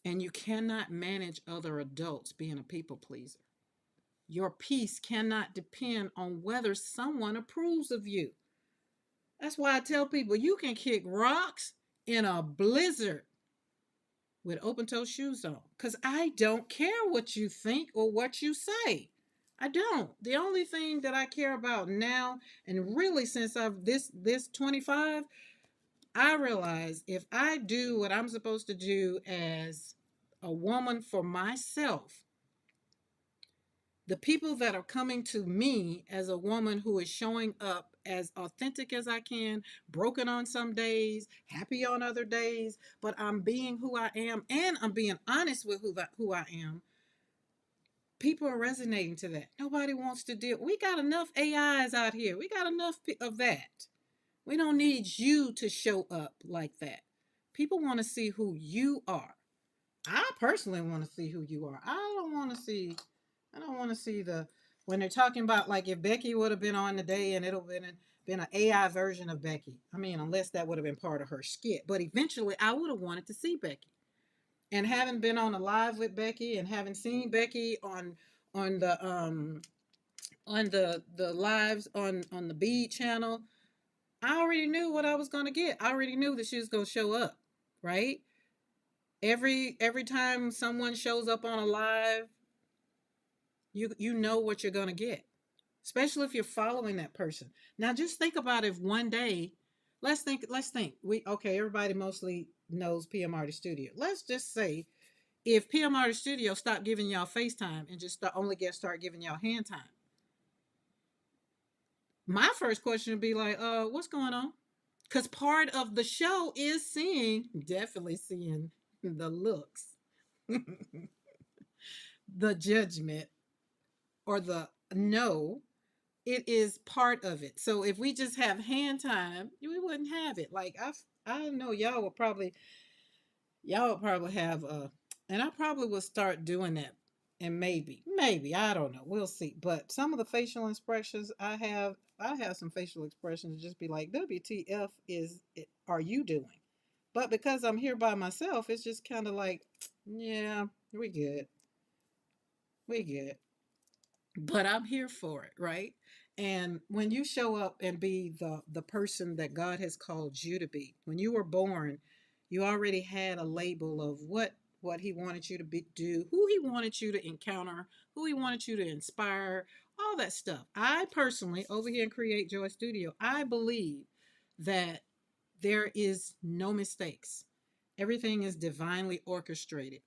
And you cannot manage other adults being a people pleaser. Your peace cannot depend on whether someone approves of you. That's why I tell people you can kick rocks in a blizzard with open toe shoes on, because I don't care what you think or what you say. I don't. The only thing that I care about now, and really since I've this 25, I realize if I do what I'm supposed to do as a woman for myself, the people that are coming to me as a woman who is showing up as authentic as I can, broken on some days, happy on other days, but I'm being who I am and I'm being honest with who I am. People are resonating to that. Nobody wants to deal. We got enough AIs out here. We got enough of that. We don't need you to show up like that. People want to see who you are. I personally want to see who you are. I don't want to see the when they're talking about like if Becky would have been on today and it'll been an AI version of Becky. I mean, unless that would have been part of her skit. But eventually I would have wanted to see Becky. And having been on a live with Becky and having seen Becky on the lives on the B channel, I already knew what I was gonna get. I already knew that she was gonna show up, right? Every time someone shows up on a live, you know what you're gonna get, especially if you're following that person. Now just think about if one day, let's think we okay, everybody mostly knows PM Artist Studio. Let's just say if PM Artist Studio stopped giving y'all FaceTime and just only start giving y'all hand time, my first question would be like, what's going on? Because part of the show is definitely seeing the looks, the judgment, or the no. It is part of it. So if we just have hand time, we wouldn't have it. Like I know y'all would probably have and I probably will start doing that. And maybe I don't know. We'll see. But some of the facial expressions I have some facial expressions just be like, WTF are you doing? But because I'm here by myself, it's just kind of like, yeah, we good. We good. But I'm here for it, right? And when you show up and be the person that God has called you to be, when you were born, you already had a label of what he wanted you to do, who he wanted you to encounter, who he wanted you to inspire, all that stuff. I personally, over here in Create Joy Studio, I believe that there is no mistakes. Everything is divinely orchestrated.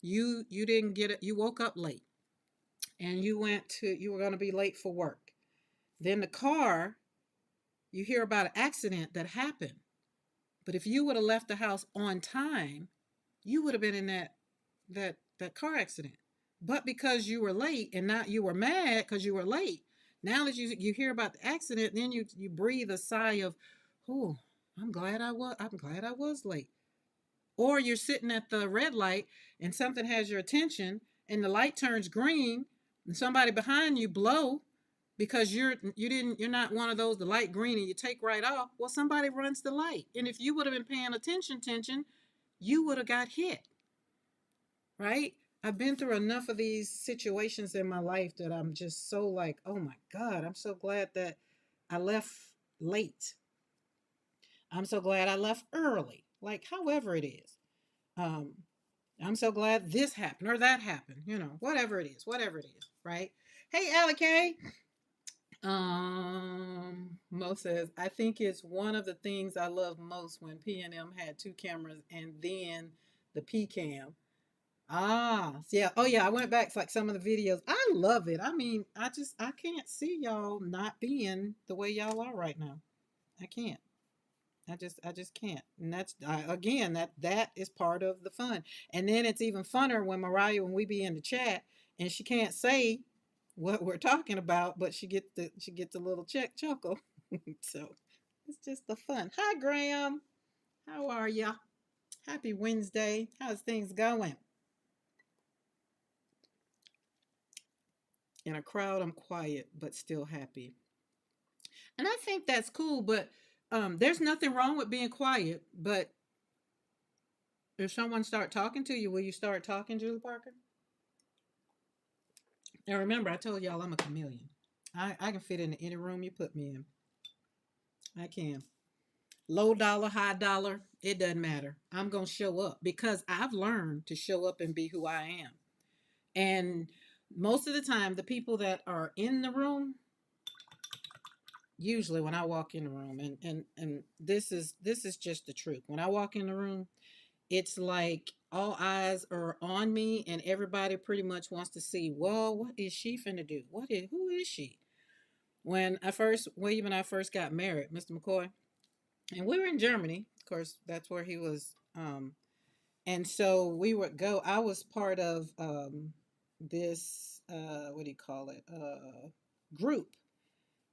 You didn't get it. You woke up late and you were going to be late for work. Then the car, you hear about an accident that happened. But if you would have left the house on time, you would have been in that car accident. But because you were late and not you were mad because you were late, now that you hear about the accident, then you breathe a sigh of, oh, I'm glad I was late. Or you're sitting at the red light and something has your attention and the light turns green and somebody behind you blow because you're not one of those the light green and you take right off. Well, somebody runs the light. And if you would have been paying attention, you would have got hit, right? I've been through enough of these situations in my life that I'm just so like, oh my God, I'm so glad that I left late. I'm so glad I left early. Like, however it is. Um, I'm so glad this happened or that happened, whatever it is, right? Hey, Alec. Mo says, I think it's one of the things I love most when P&M had two cameras and then the P cam. Ah, yeah. Oh, yeah. I went back to like some of the videos. I love it. I mean, I can't see y'all not being the way y'all are right now. I can't. I just can't. And that's again that is part of the fun. And then it's even funner when Mariah, when we be in the chat and she can't say what we're talking about, but she gets a little chuckle. So it's just the fun. Hi, Graham. How are ya? Happy Wednesday. How's things going? In a crowd, I'm quiet but still happy. And I think that's cool, but there's nothing wrong with being quiet. But if someone start talking to you, will you start talking, Julie Parker? And remember, I told y'all I'm a chameleon. I can fit into any room you put me in. I can. Low dollar, high dollar, it doesn't matter. I'm going to show up because I've learned to show up and be who I am. And most of the time, the people that are in the room, usually when I walk in the room, and this is just the truth. When I walk in the room, it's like all eyes are on me, and everybody pretty much wants to see, well, what is she finna do? Who is she? When William and I first got married, Mr. McCoy, and we were in Germany. Of course, that's where he was. And so we would go. I was part of this, what do you call it? Group.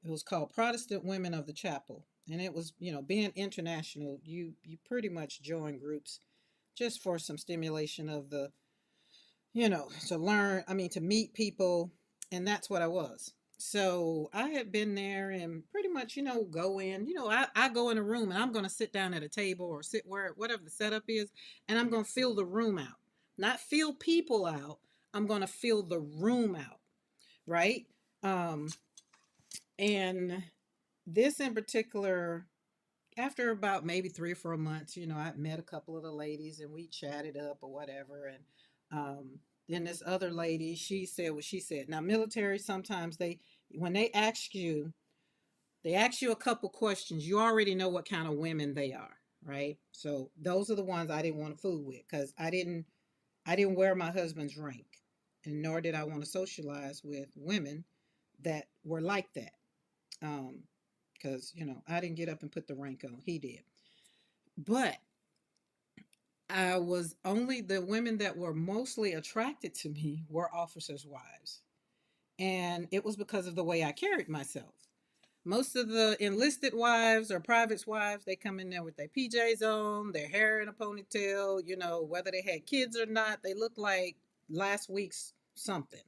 It was called Protestant Women of the Chapel. And it was, being international, you pretty much join groups just for some stimulation of the, to learn, I mean, to meet people. And that's what I was. So I had been there and pretty much, go in, I go in a room and I'm going to sit down at a table or sit where, whatever the setup is, and I'm going to fill the room out. Not fill people out. I'm going to fill the room out. Right. Um, and this in particular, after about maybe 3 or 4 months, I met a couple of the ladies and we chatted up or whatever. And then this other lady, she said what she said. Now, military, sometimes when they ask you a couple questions, you already know what kind of women they are, right? So those are the ones I didn't want to fool with because I didn't wear my husband's rank, and nor did I want to socialize with women that were like that. Because I didn't get up and put the rank on; he did. But I was only the women that were mostly attracted to me were officers' wives, and it was because of the way I carried myself. Most of the enlisted wives or privates' wives, they come in there with their PJs on, their hair in a ponytail, whether they had kids or not, they look like last week's something.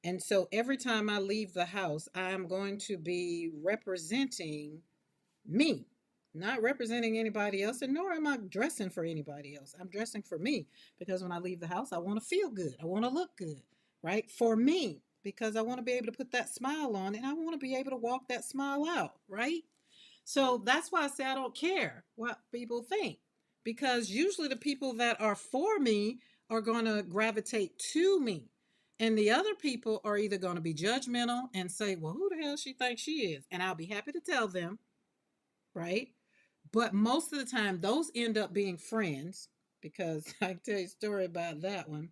And so every time I leave the house, I'm going to be representing me, not representing anybody else, and nor am I dressing for anybody else. I'm dressing for me because when I leave the house, I want to feel good. I want to look good, right? For me, because I want to be able to put that smile on and I want to be able to walk that smile out, right? So that's why I say I don't care what people think because usually the people that are for me are going to gravitate to me. And the other people are either going to be judgmental and say, well, who the hell she thinks she is? And I'll be happy to tell them, right? But most of the time, those end up being friends because I can tell you a story about that one.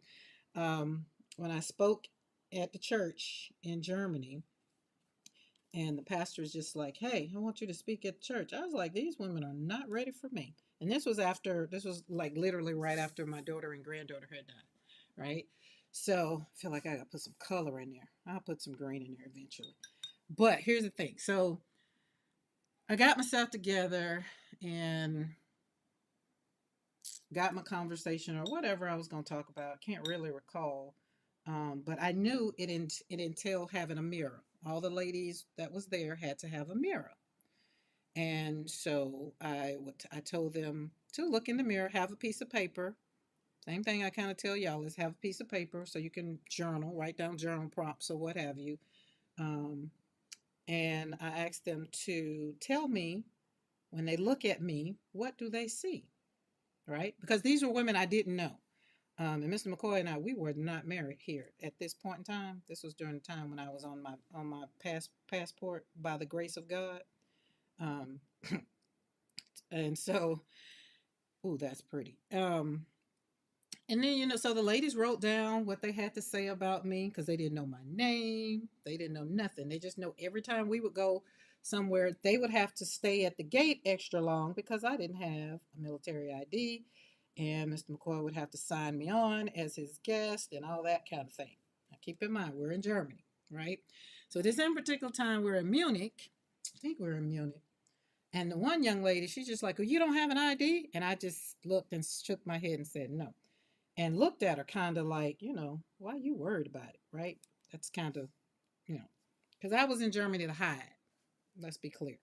When I spoke at the church in Germany, and the pastor was just like, hey, I want you to speak at church. I was like, these women are not ready for me. And this was like literally right after my daughter and granddaughter had died, right? So I feel like I got to put some color in there. I'll put some green in there eventually. But here's the thing. So I got myself together and got my conversation or whatever I was going to talk about. Can't really recall. But I knew it entailed having a mirror. All the ladies that was there had to have a mirror. And so I told them to look in the mirror, have a piece of paper. Same thing I kind of tell y'all is have a piece of paper so you can journal, write down journal prompts or what have you. Um, and I asked them to tell me when they look at me, what do they see? Right? Because these were women I didn't know. And Mr. McCoy and I, we were not married here at this point in time. This was during the time when I was on my passport by the grace of God. Um, and so, ooh, that's pretty. And then, so the ladies wrote down what they had to say about me because they didn't know my name. They didn't know nothing. They just know every time we would go somewhere, they would have to stay at the gate extra long because I didn't have a military ID. And Mr. McCoy would have to sign me on as his guest and all that kind of thing. Now, keep in mind, we're in Germany, right? So, this in particular time, we're in Munich. I think we're in Munich. And the one young lady, she's just like, "Oh, you don't have an ID?" And I just looked and shook my head and said, "No." And looked at her kind of like, why are you worried about it, right? That's kind of, because I was in Germany to hide. Let's be clear.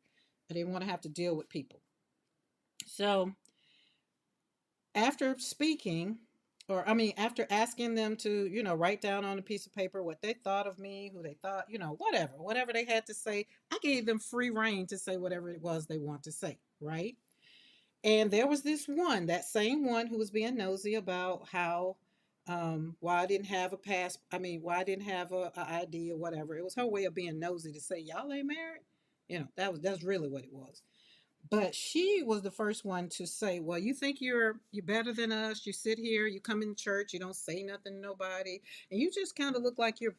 I didn't want to have to deal with people. So after speaking, or I mean, after asking them to, write down on a piece of paper what they thought of me, who they thought, whatever they had to say, I gave them free reign to say whatever it was they want to say, right? And there was this one, that same one who was being nosy about how why I didn't have a pass. I mean, why I didn't have a ID or whatever. It was her way of being nosy to say y'all ain't married. That's really what it was. But she was the first one to say, "Well, you think you're better than us. You sit here, you come in church, you don't say nothing to nobody, and you just kind of look like you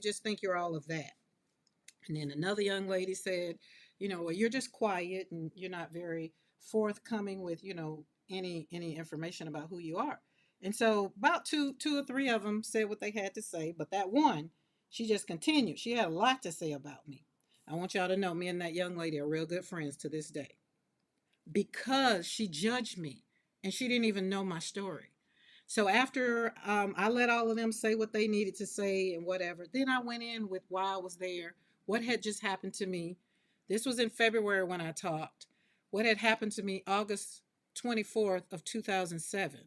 just think you're all of that." And then another young lady said, "Well, you're just quiet and you're not very forthcoming with, any information about who you are." And so about two or three of them said what they had to say, but that one, she just continued. She had a lot to say about me. I want y'all to know me and that young lady are real good friends to this day because she judged me and she didn't even know my story. So after I let all of them say what they needed to say and whatever, then I went in with why I was there, what had just happened to me. This was in February when I talked. What had happened to me August 24th of 2007.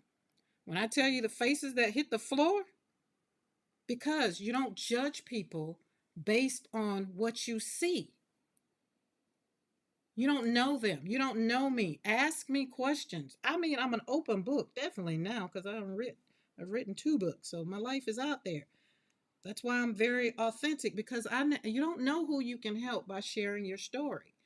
When I tell you the faces that hit the floor, because you don't judge people based on what you see. You don't know them. You don't know me. Ask me questions. I mean, I'm an open book, definitely now, because I've written 2 books, so my life is out there. That's why I'm very authentic because you don't know who you can help by sharing your story.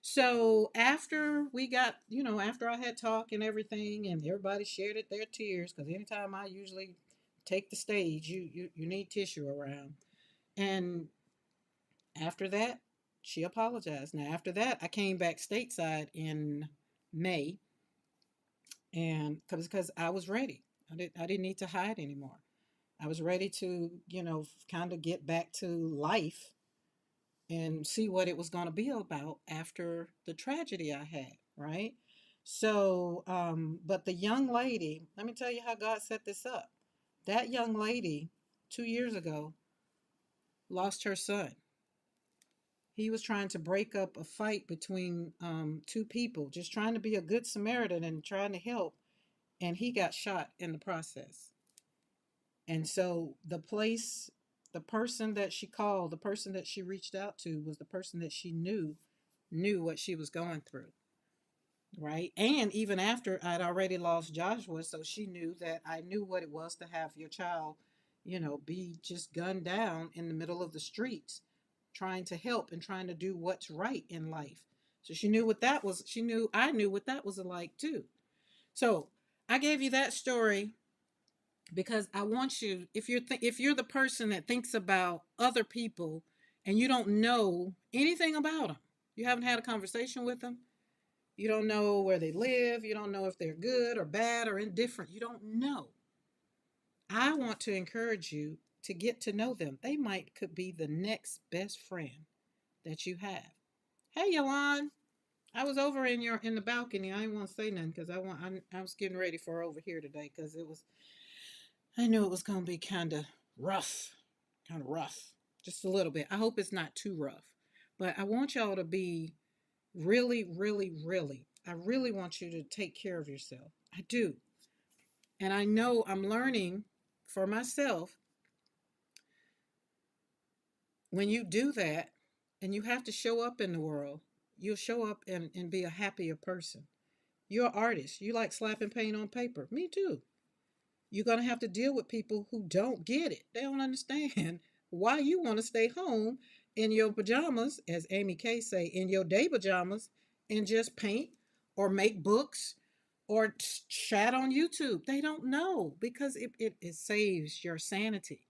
So after we got, after I had talk and everything, and everybody shared it, their tears, because anytime I usually take the stage, you need tissue around. And after that, she apologized. Now, after that, I came back stateside in May, and because I was ready, I didn't need to hide anymore. I was ready to, kind of get back to life and see what it was going to be about after the tragedy I had, right? So, but the young lady, let me tell you how God set this up. That young lady, 2 years ago, lost her son. He was trying to break up a fight between two people, just trying to be a good Samaritan and trying to help, and he got shot in the process. And so the person that she called, the person that she reached out to was the person that she knew what she was going through, right? And even after I'd already lost Joshua, so she knew that I knew what it was to have your child, be just gunned down in the middle of the streets, trying to help and trying to do what's right in life. So she knew what that was. She knew I knew what that was like too. So I gave you that story because I want you, if you're the person that thinks about other people and you don't know anything about them, you haven't had a conversation with them, you don't know where they live, you don't know if they're good or bad or indifferent, you don't know. I want to encourage you to get to know them. They could be the next best friend that you have. Hey, Yolande, I was over in the balcony. I didn't want to say nothing because I was getting ready for over here today because I knew it was gonna be kind of rough, just a little bit. I hope it's not too rough, but I want y'all to be really, really, really. I really want you to take care of yourself. I do, and I know I'm learning for myself when you do that, and you have to show up in the world. You'll show up and be a happier person. You're an artist. You like slapping paint on paper. Me too. You're going to have to deal with people who don't get it. They don't understand why you want to stay home in your pajamas, as Amy Kay say, in your day pajamas, and just paint or make books or chat on YouTube. They don't know because it saves your sanity,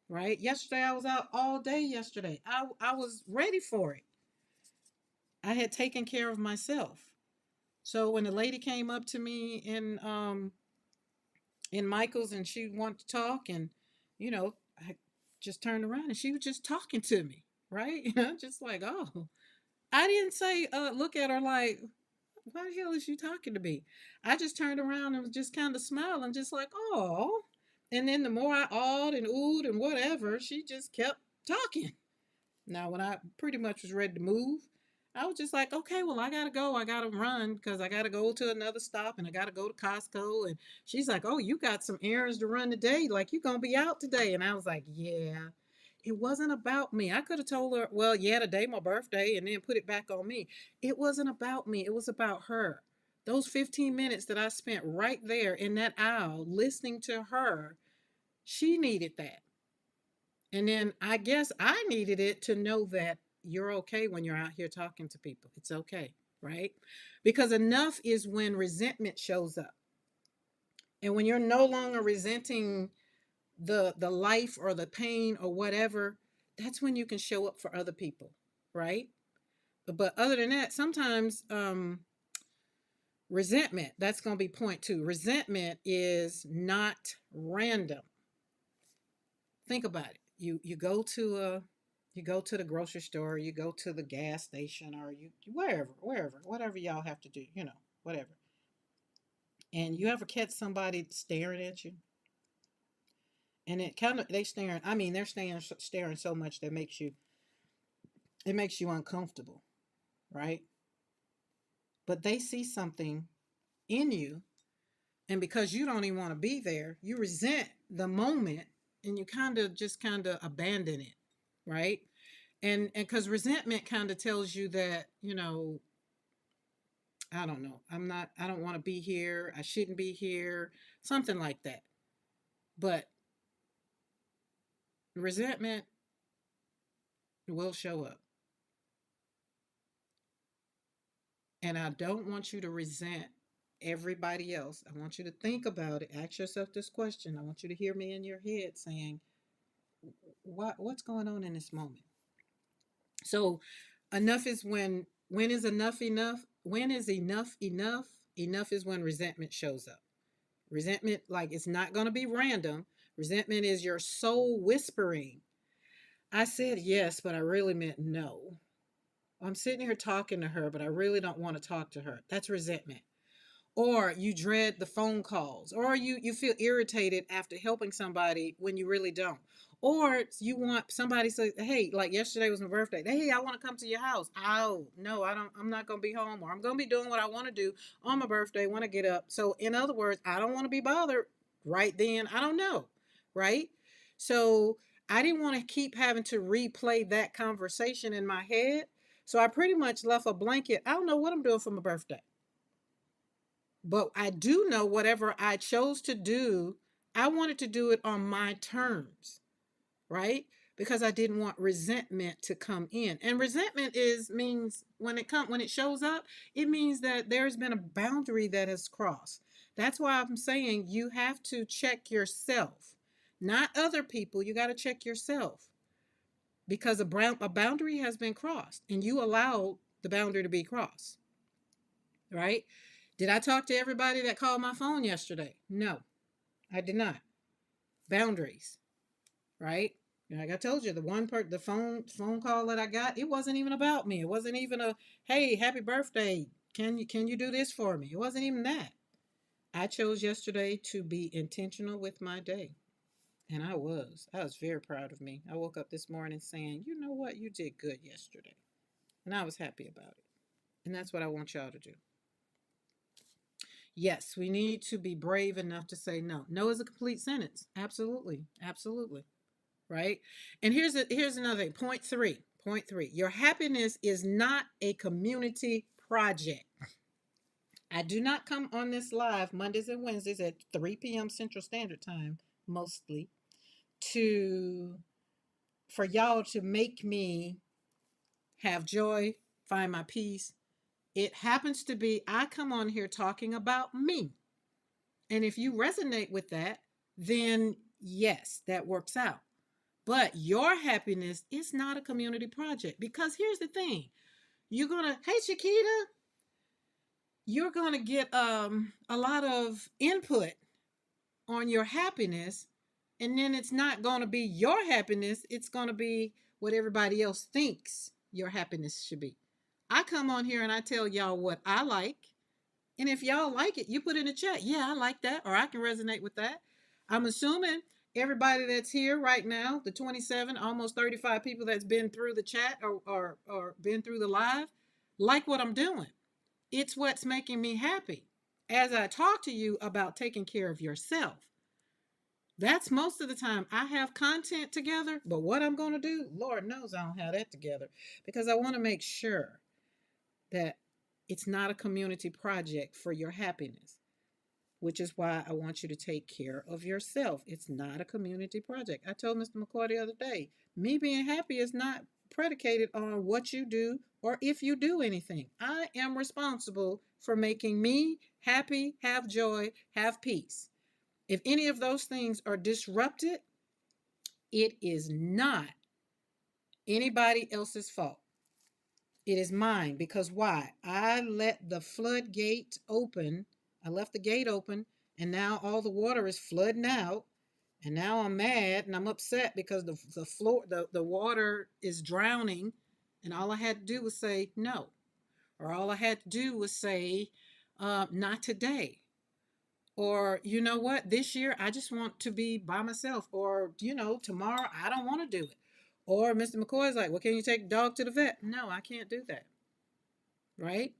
right? Yesterday, I was out all day yesterday. I was ready for it. I had taken care of myself. So when the lady came up to me in Michael's and she wanted to talk, and I just turned around and she was just talking to me, right? Just like, oh, I didn't say look at her like, why the hell is she talking to me? I just turned around and was just kind of smiling, just like, oh. And then the more I awed and oohed and whatever, she just kept talking. Now, when I pretty much was ready to move, I was just like, okay, well, I gotta go. I gotta run because I gotta go to another stop and I gotta go to Costco. And she's like, oh, you got some errands to run today. Like, you gonna be out today. And I was like, yeah. It wasn't about me. I could have told her, well, yeah, today my birthday, and then put it back on me. It wasn't about me. It was about her. Those 15 minutes that I spent right there in that aisle listening to her, she needed that. And then I guess I needed it to know that you're okay when you're out here talking to people. It's okay, right? Because enough is when resentment shows up. And when you're no longer resenting the life or the pain or whatever, that's when you can show up for other people, right? But other than that, sometimes resentment, that's going to be point two. Resentment is not random. Think about it. You go to the grocery store, you go to the gas station, or you whatever y'all have to do, whatever. And you ever catch somebody staring at you, and it kind of they staring. I mean, they're staring so much that makes you uncomfortable, right? But they see something in you, and because you don't even want to be there, you resent the moment, and you kind of abandon it, right? And because resentment kind of tells you that I don't know, I don't want to be here, I shouldn't be here, something like that. But resentment will show up, and I don't want you to resent everybody else. I want you to think about it, ask yourself this question. I want you to hear me in your head saying, what's going on in this moment? So enough is when is enough enough? When is enough enough? Enough is when resentment shows up. Resentment, like, it's not going to be random. Resentment is your soul whispering, I said yes, but I really meant no. I'm sitting here talking to her, but I really don't want to talk to her. That's resentment. Or you dread the phone calls, or you feel irritated after helping somebody when you really don't. Or you want somebody to say, hey, like yesterday was my birthday, hey, I want to come to your house. Oh no, I don't, I'm not going to be home, or I'm going to be doing what I want to do on my birthday when I get up. So in other words, I don't want to be bothered right then. I don't know, right? So I didn't want to keep having to replay that conversation in my head, so I pretty much left a blanket. I don't know what I'm doing for my birthday, but I do know whatever I chose to do, I wanted to do it on my terms, right? Because I didn't want resentment to come in. And resentment is means when it shows up, it means that there's been a boundary that has crossed. That's why I'm saying you have to check yourself, not other people. You got to check yourself because a boundary has been crossed and you allowed the boundary to be crossed, right? Did I talk to everybody that called my phone yesterday? No, I did not. Boundaries, right? Like I told you, the phone call that I got, it wasn't even about me. It wasn't even a, hey, happy birthday. Can you do this for me? It wasn't even that. I chose yesterday to be intentional with my day. And I was. I was very proud of me. I woke up this morning saying, you know what? You did good yesterday. And I was happy about it. And that's what I want y'all to do. Yes, we need to be brave enough to say no. No is a complete sentence. Absolutely. Absolutely. Right? And here's another thing. Point three. Point three. Your happiness is not a community project. I do not come on this live Mondays and Wednesdays at 3 p.m. Central Standard Time, mostly, to for y'all to make me have joy, find my peace. It happens to be I come on here talking about me. And if you resonate with that, then yes, that works out. But your happiness is not a community project because here's the thing. Hey Chiquita, you're gonna get a lot of input on your happiness, and then it's not gonna be your happiness, it's gonna be what everybody else thinks your happiness should be. I come on here and I tell y'all what I like. And if y'all like it, you put in the chat, yeah, I like that, or I can resonate with that. I'm assuming everybody that's here right now, the 27, almost 35 people that's been through the chat or been through the live, like what I'm doing. It's what's making me happy. As I talk to you about taking care of yourself, that's most of the time I have content together, but what I'm going to do, Lord knows I don't have that together because I want to make sure that it's not a community project for your happiness, which is why I want you to take care of yourself. It's not a community project. I told Mr. McCoy the other day, me being happy is not predicated on what you do or if you do anything. I am responsible for making me happy, have joy, have peace. If any of those things are disrupted, it is not anybody else's fault. It is mine because why? I let the floodgate open. I left the gate open, and now all the water is flooding out. And now I'm mad and I'm upset because the water is drowning. And all I had to do was say no. Or all I had to do was say, not today. Or, you know what, this year I just want to be by myself. Or, tomorrow I don't want to do it. Or Mr. McCoy is like, well, can you take the dog to the vet? No, I can't do that. Right?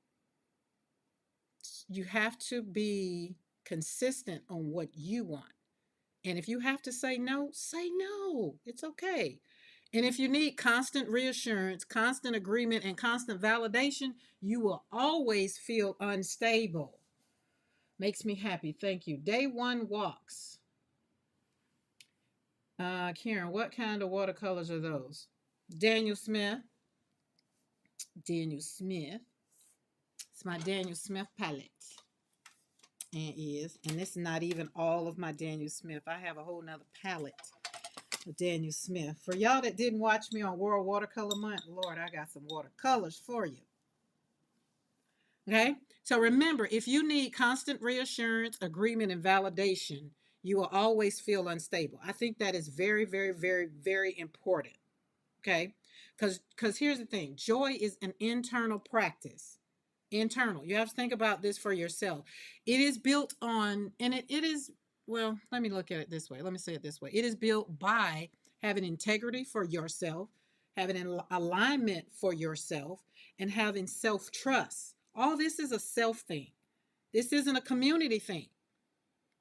You have to be consistent on what you want. And if you have to say no, say no. It's okay. And if you need constant reassurance, constant agreement, and constant validation, you will always feel unstable. Makes me happy. Thank you. Day one walks. Karen, what kind of watercolors are those? Daniel Smith. Daniel Smith. It's my Daniel Smith palette. And this is not even all of my Daniel Smith. I have a whole nother palette of Daniel Smith. For y'all that didn't watch me on World Watercolor Month, Lord, I got some watercolors for you. Okay? So remember, if you need constant reassurance, agreement, and validation, you will always feel unstable. I think that is very, very, very, very important. Okay? Because here's the thing, joy is an internal practice. Internal. You have to think about this for yourself. It is built on, and it is, well, let me look at it this way. Let me say it this way. It is built by having integrity for yourself, having an alignment for yourself, and having self trust. All this is a self thing. This isn't a community thing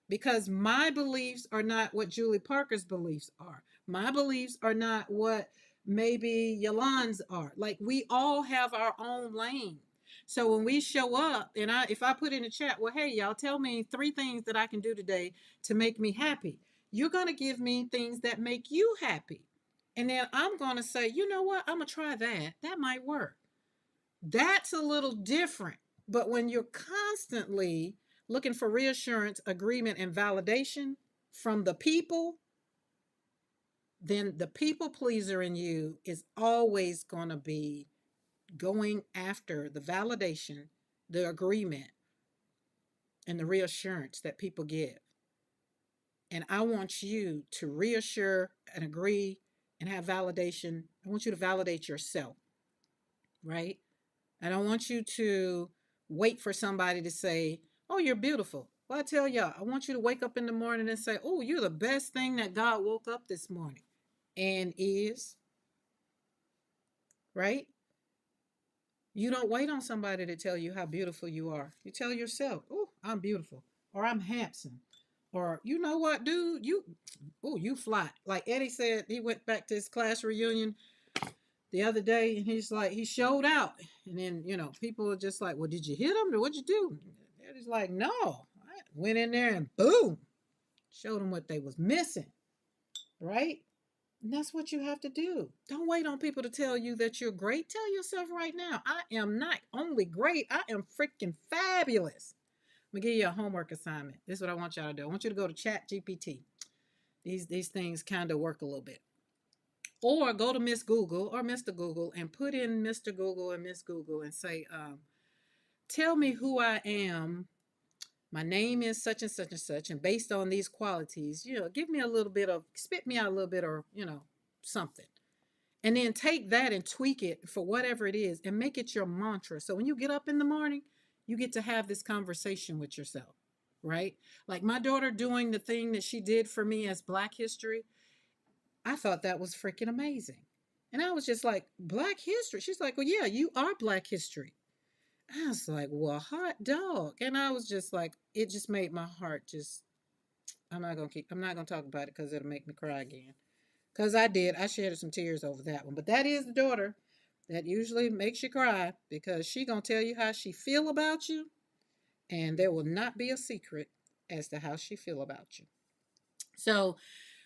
because my beliefs are not what Julie Parker's beliefs are. My beliefs are not what maybe Yolande's are. Like we all have our own lane. So when we show up and if I put in the chat, well, hey, y'all tell me 3 things that I can do today to make me happy. You're going to give me things that make you happy. And then I'm going to say, you know what? I'm going to try that. That might work. That's a little different. But when you're constantly looking for reassurance, agreement, and validation from the people, then the people pleaser in you is always going to be going after the validation, the agreement, and the reassurance that people give. And I want you to reassure and agree and have validation. I want you to validate yourself, right? I don't want you to wait for somebody to say, "Oh, you're beautiful." Well, I tell y'all, I want you to wake up in the morning and say, "Oh, you're the best thing that God woke up this morning and is," right? You don't wait on somebody to tell you how beautiful you are. You tell yourself, "Oh, I'm beautiful," or "I'm handsome," or "You know what, dude? You fly." Like Eddie said, he went back to his class reunion the other day, and he's like, he showed out, and then people are just like, "Well, did you hit him, or what'd you do?" And he's like, "No, I went in there and boom, showed them what they was missing." Right? And that's what you have to do. Don't wait on people to tell you that you're great. Tell yourself right now, I am not only great, I am freaking fabulous. I'm gonna give you a homework assignment. This is what I want y'all to do. I want you to go to Chat GPT. These things kind of work a little bit. Or go to Miss Google or Mr. Google and put in Mr. Google and Miss Google and say, tell me who I am. My name is such and such and such, and based on these qualities, give me a little bit of, spit me out a little bit, or something. And then take that and tweak it for whatever it is and make it your mantra. So when you get up in the morning, you get to have this conversation with yourself, right? Like my daughter doing the thing that she did for me as Black History, I thought that was freaking amazing. And I was just like, Black History? She's like, well, yeah, you are Black History. I was like, well, hot dog. And I was just like, it just made my heart just, I'm not gonna talk about it because it'll make me cry again. Because I did. I shed some tears over that one. But that is the daughter that usually makes you cry because she gonna tell you how she feel about you, and there will not be a secret as to how she feel about you. So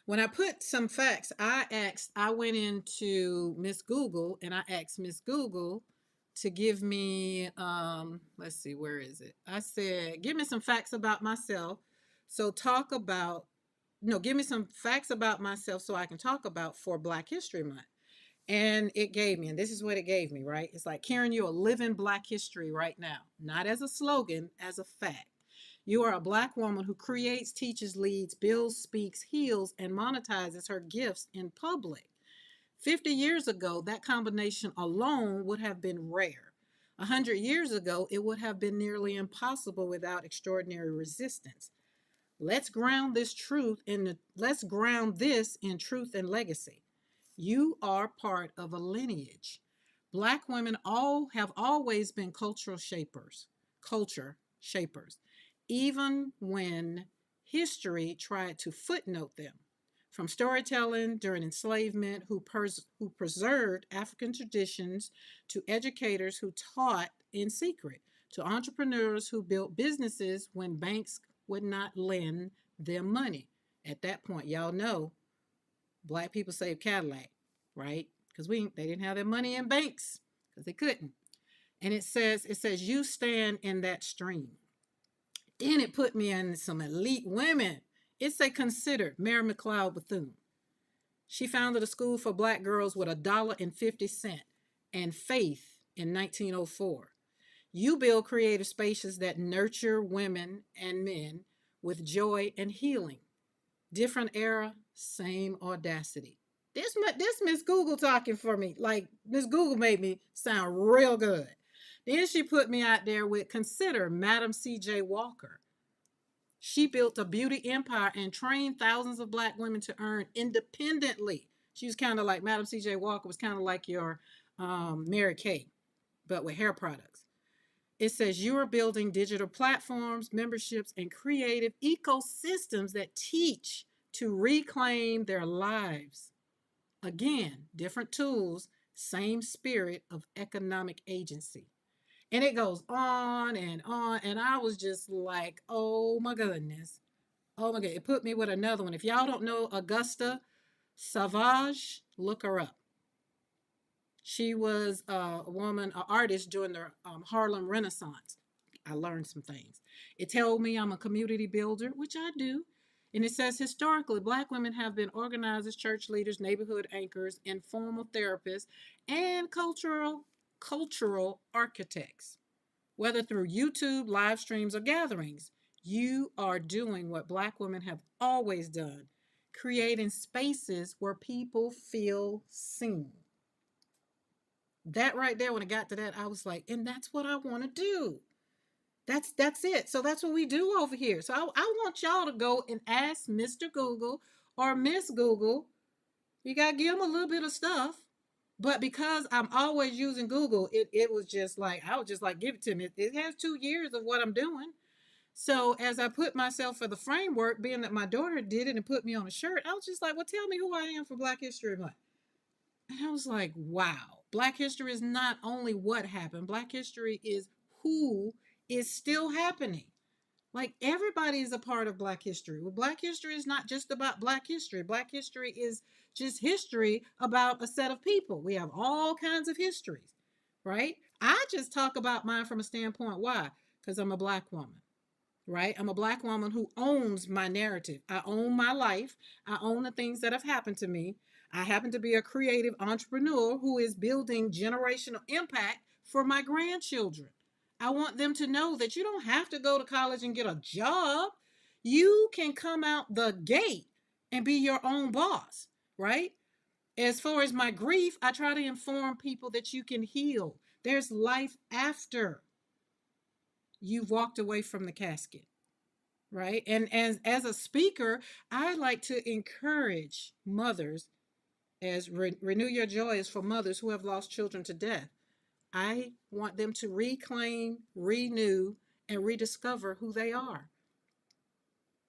when I put some facts, I went into Miss Google and I asked Miss Google to give me, let's see, where is it? I said, give me some facts about myself. So talk about, no, give me some facts about myself so I can talk about for Black History Month. And it gave me, and this is what it gave me, right? It's like, Karen, you're a living Black history right now, not as a slogan, as a fact. You are a Black woman who creates, teaches, leads, builds, speaks, heals, and monetizes her gifts in public. 50 years ago, that combination alone would have been rare. 100 years ago, it would have been nearly impossible without extraordinary resistance. Let's ground this in truth and legacy. You are part of a lineage. Black women all have always been culture shapers, even when history tried to footnote them. From storytelling during enslavement, who preserved African traditions, to educators who taught in secret, to entrepreneurs who built businesses when banks would not lend them money. At that point, y'all know Black people saved Cadillac, right? Because they didn't have their money in banks because they couldn't. And it says you stand in that stream. Then it put me in some elite women. It say consider Mary McLeod Bethune. She founded a school for Black girls with $1.50 and faith in 1904. You build creative spaces that nurture women and men with joy and healing. Different era, same audacity. This Miss Google talking for me. Like Miss Google made me sound real good. Then she put me out there with consider Madam C.J. Walker. She built a beauty empire and trained thousands of Black women to earn independently. She was kind of like Madam C.J. Walker was kind of like your Mary Kay, but with hair products. It says you are building digital platforms, memberships, and creative ecosystems that teach to reclaim their lives. Again, different tools, same spirit of economic agency. And it goes on and on. And I was just like, oh my goodness. Oh my God. It put me with another one. If y'all don't know Augusta Savage, look her up. She was a woman, an artist during the Harlem Renaissance. I learned some things. It told me I'm a community builder, which I do. And it says historically, Black women have been organizers, church leaders, neighborhood anchors, informal therapists, and cultural architects. Whether through YouTube, live streams, or gatherings, you are doing what Black women have always done, creating spaces where people feel seen. That right there, when I got to that, I was like, and that's what I want to do. That's it. So that's what we do over here. So I want y'all to go and ask Mr. Google or Miss Google. You gotta give them a little bit of stuff. But because I'm always using Google, it was just like, I was just like, give it to me. It has 2 years of what I'm doing. So as I put myself for the framework, being that my daughter did it and put me on a shirt, I was just like, well, tell me who I am for Black History Month. And I was like, wow, Black history is not only what happened, Black history is who is still happening. Like, everybody is a part of Black history. Well, Black history is not just about Black history. Black history is just history about a set of people. We have all kinds of histories, right? I just talk about mine from a standpoint. Why? Because I'm a Black woman, right? I'm a Black woman who owns my narrative. I own my life. I own the things that have happened to me. I happen to be a creative entrepreneur who is building generational impact for my grandchildren. I want them to know that you don't have to go to college and get a job. You can come out the gate and be your own boss, right? As far as my grief, I try to inform people that you can heal. There's life after you've walked away from the casket, right? And as a speaker, I like to encourage mothers, as Renew Your Joy is for mothers who have lost children to death. I want them to reclaim, renew, and rediscover who they are.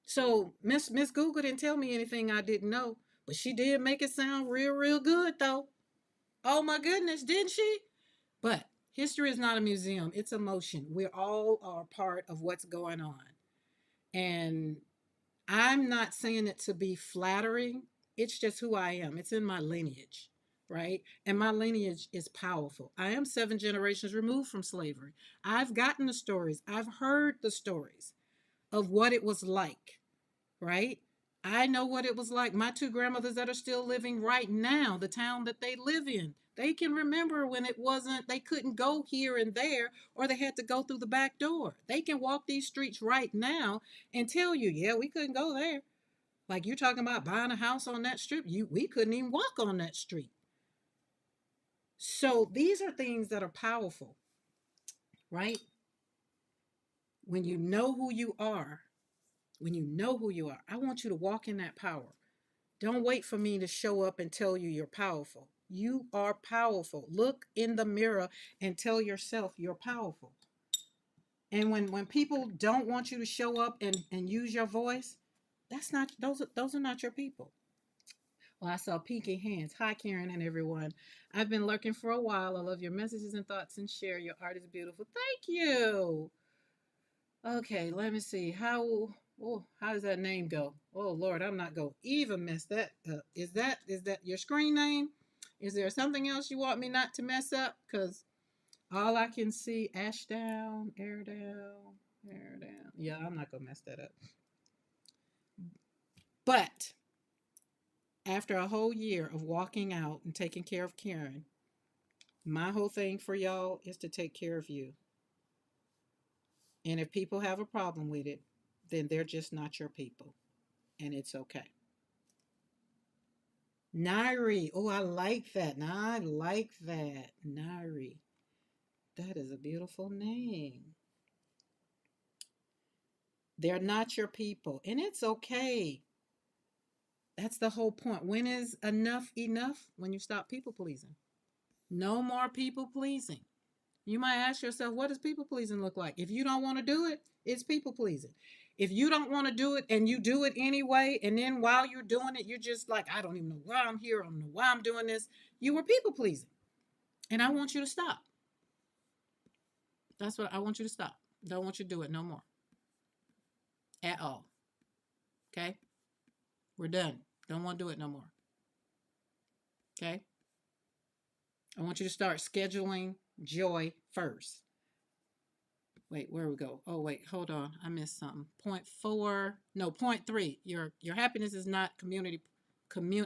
So Miss Google didn't tell me anything I didn't know, but she did make it sound real good though. Oh my goodness, didn't she? But history is not a museum, it's emotion. We all are part of what's going on. And I'm not saying it to be flattering. It's just who I am. It's in my lineage, right? And my lineage is powerful. I am 7 generations removed from slavery. I've gotten the stories, I've heard the stories of what it was like, right? I know what it was like. My two grandmothers that are still living right now, the town that they live in, they can remember when it wasn't, they couldn't go here and there, or they had to go through the back door. They can walk these streets right now and tell you, yeah, we couldn't go there. Like, you're talking about buying a house on that strip. We couldn't even walk on that street. So these are things that are powerful, right? When you know who you are, when you know who you are, I want you to walk in that power. Don't wait for me to show up and tell you you're powerful. You are powerful. Look in the mirror and tell yourself you're powerful. And when people don't want you to show up and use your voice, that's not those are not your people. Well, I saw peeking hands. Hi, Karen and everyone. I've been lurking for a while. I love your messages and thoughts and share. Your art is beautiful. Thank you. Okay, let me see. How does that name go? Oh Lord, I'm not going to even mess that up. Is that your screen name? Is there something else you want me not to mess up? Because all I can see, ash down, air down, air down. Yeah, I'm not gonna mess that up. But after a whole year of walking out and taking care of Karen, my whole thing for y'all is to take care of you. And if people have a problem with it, then they're just not your people. And it's okay. Nairi. Oh, I like that. I like that. Nairi. That is a beautiful name. They're not your people. And it's okay. That's the whole point. When is enough enough? When you stop people pleasing. No more people pleasing. You might ask yourself, what does people pleasing look like? If you don't want to do it, it's people pleasing. If you don't want to do it and you do it anyway, and then while you're doing it, you're just like, I don't even know why I'm here. I don't know why I'm doing this. You were people pleasing. And I want you to stop. That's what I want you to stop. Don't want you to do it no more. At all. Okay? We're done. Don't want to do it no more. Okay? I want you to start scheduling joy first. Wait, where we go? Oh, wait, hold on. I missed something. Point four. No, point three. Your happiness is not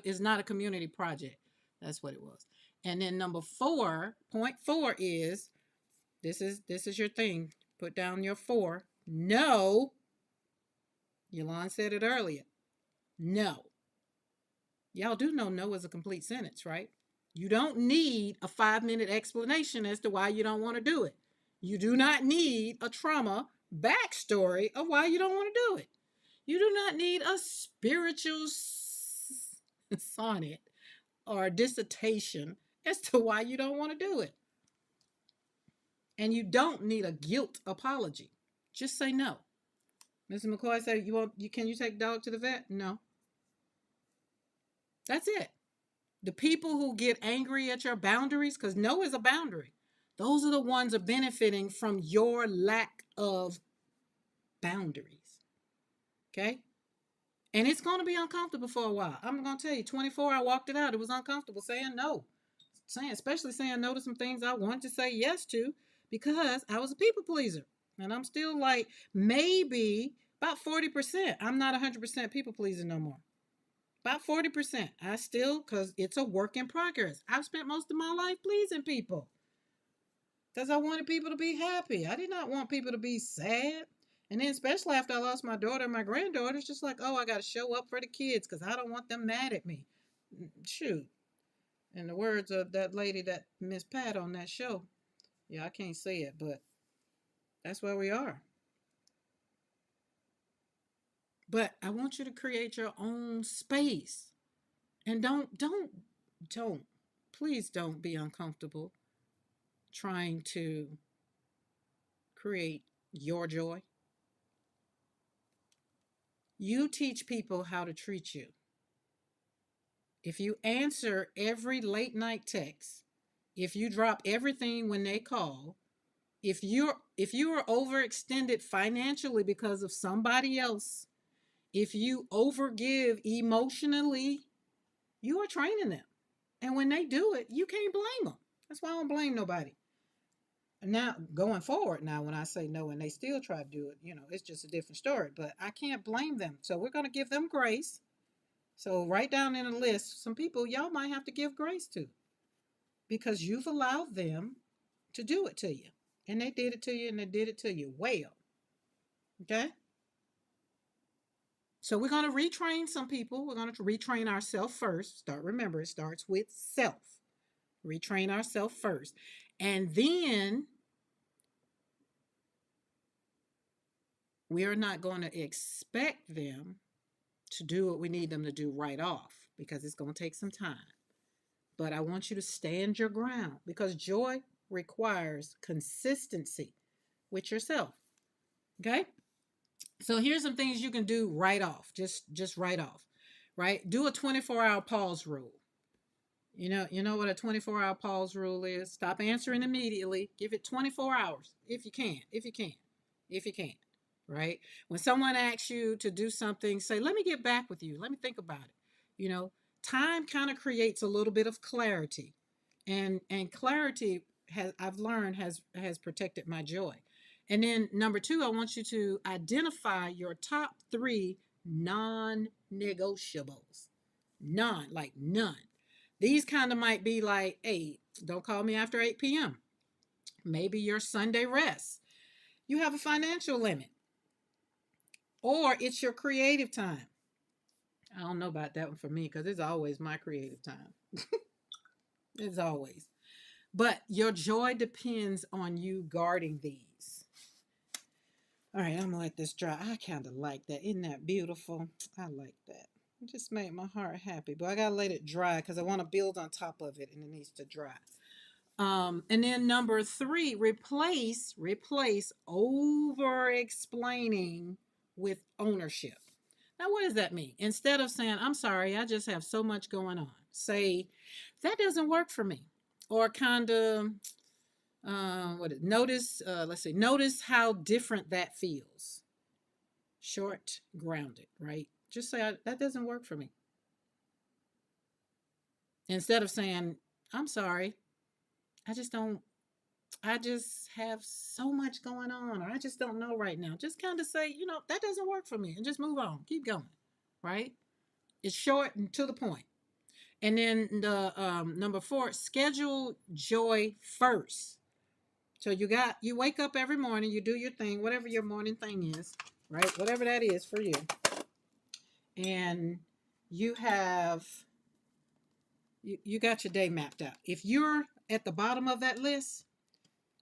is not a community project. That's what it was. And then number four, point four is this is your thing. Put down your four. No. Yolanda said it earlier. No. Y'all do know no is a complete sentence, right? You don't need a 5-minute explanation as to why you don't want to do it. You do not need a trauma backstory of why you don't want to do it. You do not need a spiritual sonnet or a dissertation as to why you don't want to do it. And you don't need a guilt apology. Just say no. Mr. McCoy said, can you take dog to the vet? No. That's it. The people who get angry at your boundaries, because no is a boundary, those are the ones that are benefiting from your lack of boundaries. Okay? And it's going to be uncomfortable for a while. I'm going to tell you, 24, I walked it out. It was uncomfortable saying no. Especially saying no to some things I wanted to say yes to because I was a people pleaser. And I'm still like, maybe about 40%. I'm not 100% people pleasing no more. About 40%. I still, because it's a work in progress. I've spent most of my life pleasing people because I wanted people to be happy. I did not want people to be sad. And then, especially after I lost my daughter and my granddaughter, it's just like, oh, I got to show up for the kids because I don't want them mad at me. Shoot. In the words of that lady, that Miss Pat on that show, yeah, I can't say it, but that's where we are. But I want you to create your own space. And don't, please don't be uncomfortable trying to create your joy. You teach people how to treat you. If you answer every late night text, if you drop everything when they call, if you are overextended financially because of somebody else, if you overgive emotionally, you are training them. And when they do it, you can't blame them. That's why I don't blame nobody. Now, going forward, now when I say no and they still try to do it, it's just a different story. But I can't blame them. So we're going to give them grace. So write down in a list some people y'all might have to give grace to because you've allowed them to do it to you. And they did it to you and they did it to you well. Okay? So we're going to retrain some people. We're going to retrain ourselves first. Remember, it starts with self. Retrain ourselves first. And then we are not going to expect them to do what we need them to do right off because it's going to take some time. But I want you to stand your ground because joy requires consistency with yourself. Okay? So here's some things you can do right off. Just right off. Right? Do a 24-hour pause rule. You know what a 24-hour pause rule is? Stop answering immediately. Give it 24 hours if you can. If you can. If you can. Right? When someone asks you to do something, say, "Let me get back with you. Let me think about it." Time kind of creates a little bit of clarity. And clarity I've learned has protected my joy. And then number 2, I want you to identify your top 3 non-negotiables. None, like none. These kind of might be like, hey, don't call me after 8 p.m. Maybe your Sunday rest. You have a financial limit. Or it's your creative time. I don't know about that one for me because it's always my creative time. It's always. But your joy depends on you guarding these. All right, I'm going to let this dry. I kind of like that. Isn't that beautiful? I like that. It just made my heart happy. But I got to let it dry because I want to build on top of it and it needs to dry. And then number 3, replace over explaining with ownership. Now, what does that mean? Instead of saying, "I'm sorry, I just have so much going on," say, "That doesn't work for me." Or kind of, notice how different that feels. Short, grounded, right? Just say, "That doesn't work for me." Instead of saying, "I'm sorry, I just don't I just have so much going on," or "I just don't know right now." Just kind of say, "That doesn't work for me," and just move on. Keep going, right? It's short and to the point. And then the number 4, schedule joy first. So you wake up every morning, you do your thing, whatever your morning thing is, right? Whatever that is for you. And you have You got your day mapped out. If you're at the bottom of that list,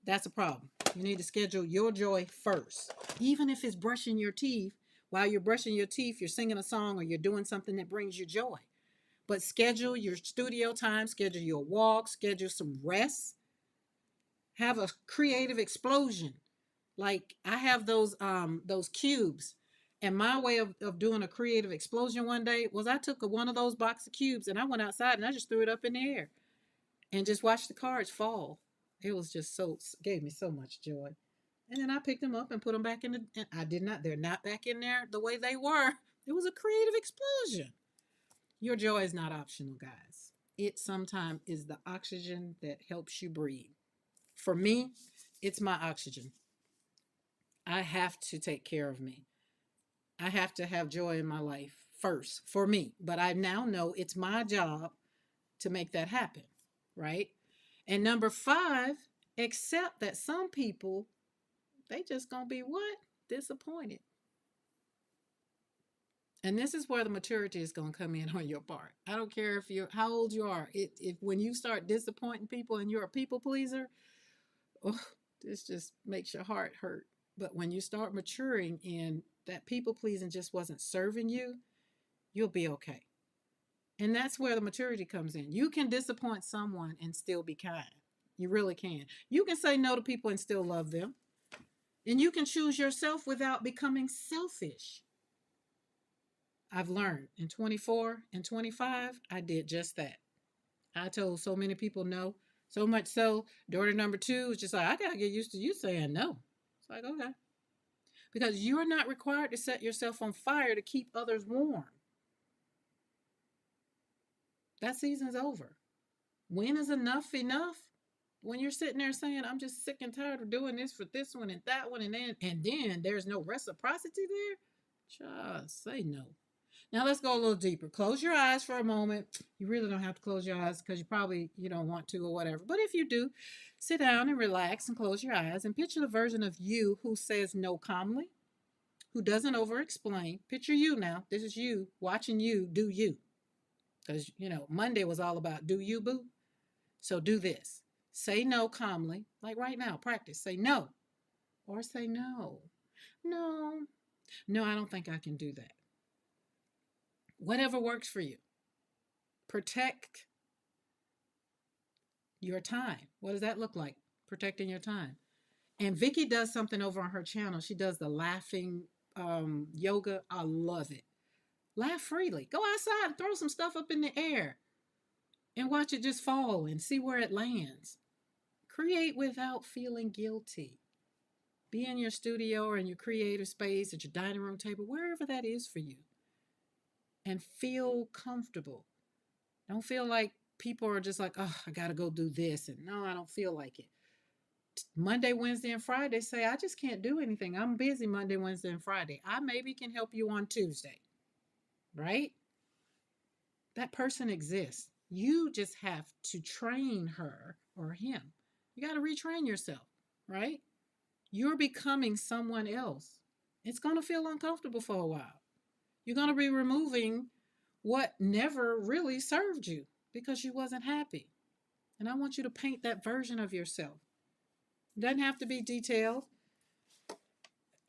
that's a problem. You need to schedule your joy first. Even if it's brushing your teeth, while you're brushing your teeth, you're singing a song or you're doing something that brings you joy. But schedule your studio time, schedule your walk, schedule some rest, have a creative explosion. Like I have those cubes. And my way of doing a creative explosion one day was I took one of those box of cubes and I went outside and I just threw it up in the air and just watched the cards fall. It was just so gave me so much joy. And then I picked them up and put them back in the. And I did not. They're not back in there the way they were. It was a creative explosion. Your joy is not optional, guys. It sometimes is the oxygen that helps you breathe. For me, it's my oxygen. I have to take care of me. I have to have joy in my life first for me. But I now know it's my job to make that happen, right? And number five, accept that some people, they just gonna be what? Disappointed. And this is where the maturity is gonna come in on your part. I don't care if you're how old you are. If when you start disappointing people and you're a people pleaser, oh, this just makes your heart hurt. But when you start maturing and that people pleasing just wasn't serving you, you'll be okay. And that's where the maturity comes in. You can disappoint someone and still be kind. You really can. You can say no to people and still love them. And you can choose yourself without becoming selfish. I've learned in 24 and 25, I did just that. I told so many people no, so much so, daughter number two was just like, I got to get used to you saying no. It's like, okay. Because you're not required to set yourself on fire to keep others warm. That season's over. When is enough enough? When you're sitting there saying, I'm just sick and tired of doing this for this one and that one, and then there's no reciprocity there, just say no. Now let's go a little deeper. Close your eyes for a moment. You really don't have to close your eyes because you don't want to or whatever. But if you do, sit down and relax and close your eyes and picture the version of you who says no calmly, who doesn't over explain. Picture you now. This is you watching you do you. Because, Monday was all about do you, boo? So do this. Say no calmly, like right now, practice. Say no or say no. No, no, I don't think I can do that. Whatever works for you. Protect your time. What does that look like? Protecting your time. And Vicky does something over on her channel. She does the laughing yoga. I love it. Laugh freely. Go outside and throw some stuff up in the air and watch it just fall and see where it lands. Create without feeling guilty. Be in your studio or in your creative space, at your dining room table, wherever that is for you, and feel comfortable. Don't feel like people are just like, oh, I got to go do this. And no, I don't feel like it. Monday, Wednesday, and Friday say, I just can't do anything. I'm busy Monday, Wednesday, and Friday. I maybe can help you on Tuesday, right? That person exists. You just have to train her or him. You got to retrain yourself, right? You're becoming someone else. It's going to feel uncomfortable for a while. You're going to be removing what never really served you because you wasn't happy. And I want you to paint that version of yourself. It doesn't have to be detailed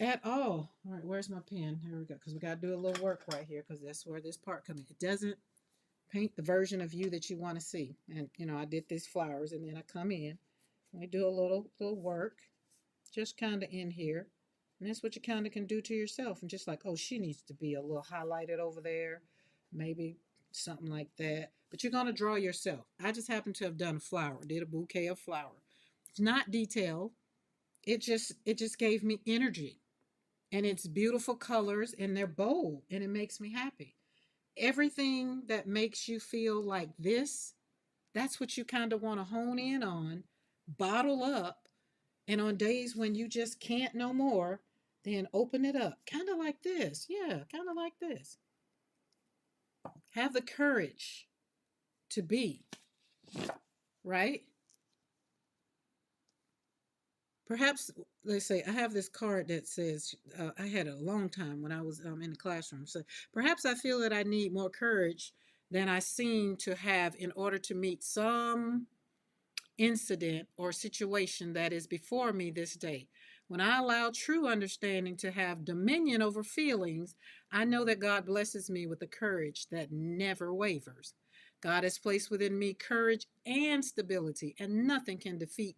at all. All right, where's my pen? Here we go. Because we got to do a little work right here because that's where this part comes in. It doesn't paint the version of you that you want to see. And, I did these flowers and then I come in. I do a little work just kind of in here. And that's what you kind of can do to yourself. And just like, oh, she needs to be a little highlighted over there. Maybe something like that. But you're going to draw yourself. I just happen to have done a flower, did a bouquet of flower. It's not detailed. It just gave me energy. And it's beautiful colors and they're bold and it makes me happy. Everything that makes you feel like this, that's what you kind of want to hone in on, bottle up, and on days when you just can't no more, then open it up. Kind of like this. Yeah, kind of like this. Have the courage to be, right? Perhaps, let's say, I have this card that says, I had a long time when I was in the classroom. So perhaps I feel that I need more courage than I seem to have in order to meet some incident or situation that is before me this day. When I allow true understanding to have dominion over feelings, I know that God blesses me with a courage that never wavers. God has placed within me courage and stability, and nothing can defeat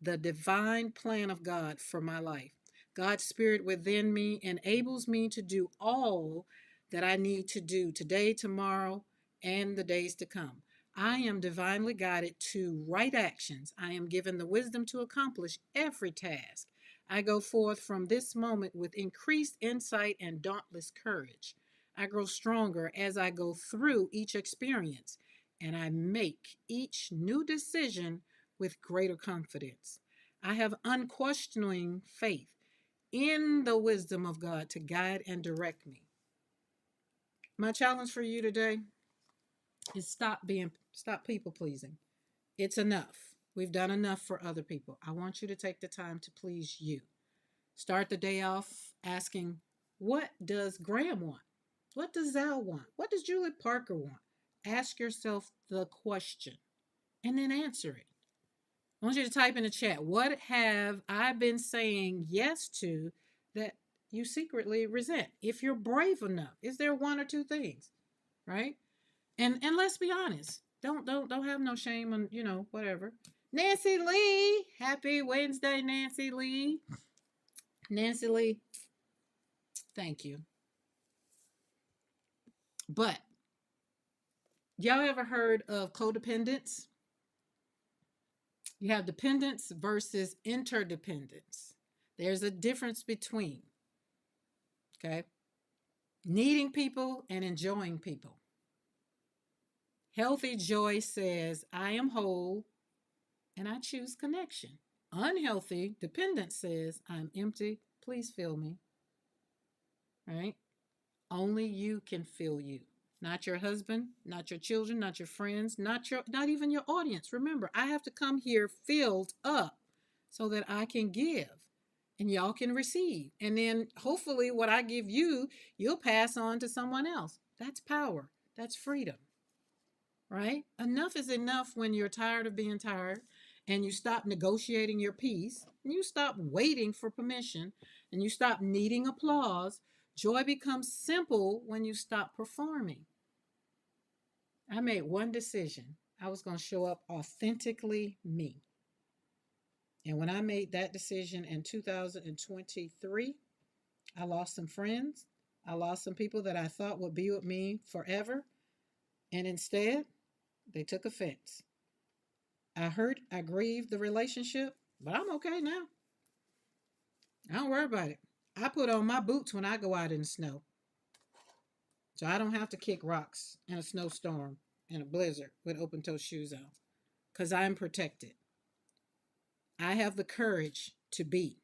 the divine plan of God for my life. God's spirit within me enables me to do all that I need to do today, tomorrow, and the days to come. I am divinely guided to right actions. I am given the wisdom to accomplish every task. I go forth from this moment with increased insight and dauntless courage. I grow stronger as I go through each experience, and I make each new decision with greater confidence. I have unquestioning faith in the wisdom of God to guide and direct me. My challenge for you today is stop people pleasing. It's enough. We've done enough for other people. I want you to take the time to please you. Start the day off asking, what does Graham want? What does Zal want? What does Julie Parker want? Ask yourself the question and then answer it. I want you to type in the chat, what have I been saying yes to that you secretly resent? If you're brave enough, is there one or two things, right? And let's be honest. Don't have no shame on, whatever. Nancy Lee, happy Wednesday, Nancy Lee. Nancy Lee, thank you. But y'all ever heard of codependence? You have dependence versus interdependence. There's a difference between, okay? Needing people and enjoying people. Healthy joy says, I am whole and I choose connection. Unhealthy dependence says, I'm empty, please fill me. Right? Only you can fill you. Not your husband, not your children, not your friends, not even your audience. Remember, I have to come here filled up so that I can give and y'all can receive. And then hopefully what I give you, you'll pass on to someone else. That's power. That's freedom. Right? Enough is enough when you're tired of being tired and you stop negotiating your peace and you stop waiting for permission and you stop needing applause. Joy becomes simple when you stop performing. I made one decision. I was going to show up authentically me. And when I made that decision in 2023, I lost some friends. I lost some people that I thought would be with me forever. And instead, they took offense. I hurt, I grieved the relationship, but I'm okay now. I don't worry about it. I put on my boots when I go out in the snow. So I don't have to kick rocks in a snowstorm and a blizzard with open toe shoes on because I'm protected. I have the courage to be.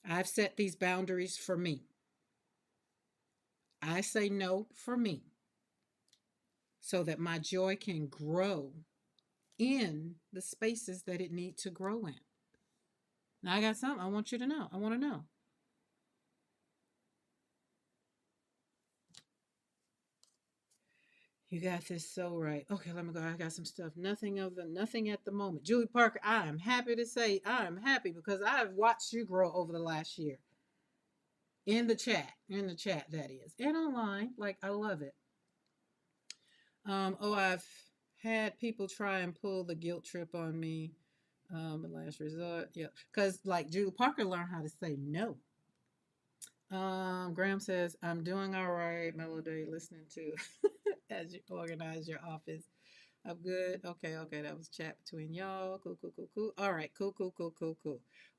I've set these boundaries for me. I say no for me so that my joy can grow in the spaces that it needs to grow in. Now I got something I want you to know. I want to know. You got this so right. Okay, let me go. I got some stuff. Nothing at the moment. Julie Parker, I am happy to say I am happy because I've watched you grow over the last year. In the chat, that is. And online. Like, I love it. I've had people try and pull the guilt trip on me. The last resort. Yeah. Because like Julie Parker learned how to say no. Graham says, I'm doing all right, Melody, listening to as you organize your office. I'm good. Okay. That was chat between y'all. Cool. All right, cool.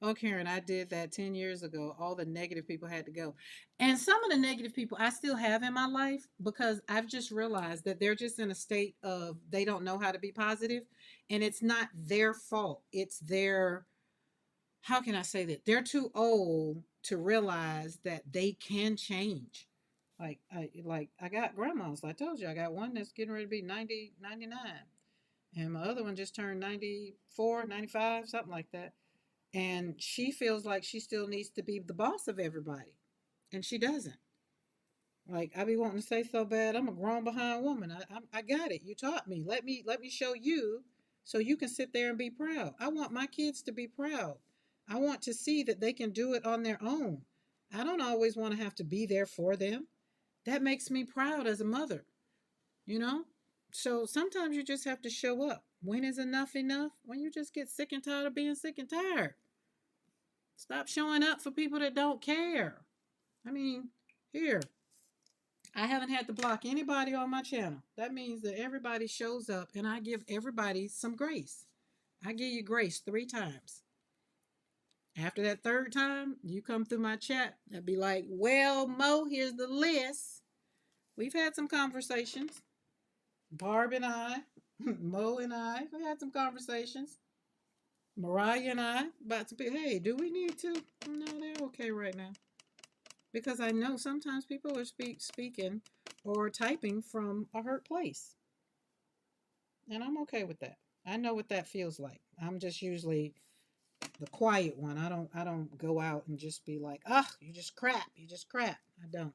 Oh, Karen, I did that 10 years ago. All the negative people had to go. And some of the negative people I still have in my life because I've just realized that they're just in a state of they don't know how to be positive. And it's not their fault. It's their, how can I say that? They're too old to realize that they can change. Like I got grandmas. I told you I got one that's getting ready to be 90, 99. And my other one just turned 94, 95, something like that. And she feels like she still needs to be the boss of everybody. And she doesn't. Like I be wanting to say so bad. I'm a grown behind woman. I got it. You taught me. Let me show you, so you can sit there and be proud. I want my kids to be proud. I want to see that they can do it on their own. I don't always want to have to be there for them. That makes me proud as a mother. You know. So sometimes you just have to show up. When is enough enough? When you just get sick and tired of being sick and tired. Stop showing up for people that don't care. I mean, here, I haven't had to block anybody on my channel. That means that everybody shows up and I give everybody some grace. I give you grace 3 times. After that third time, you come through my chat. I'd be like, well, Mo, here's the list. We've had some conversations. Barb and I, Mo and I, we had some conversations. Mariah and I, about to be, hey, do we need to? No, they're okay right now. Because I know sometimes people are speaking or typing from a hurt place. And I'm okay with that. I know what that feels like. I'm just usually the quiet one. I don't go out and just be like, "Ah, you just crap. You just crap." I don't.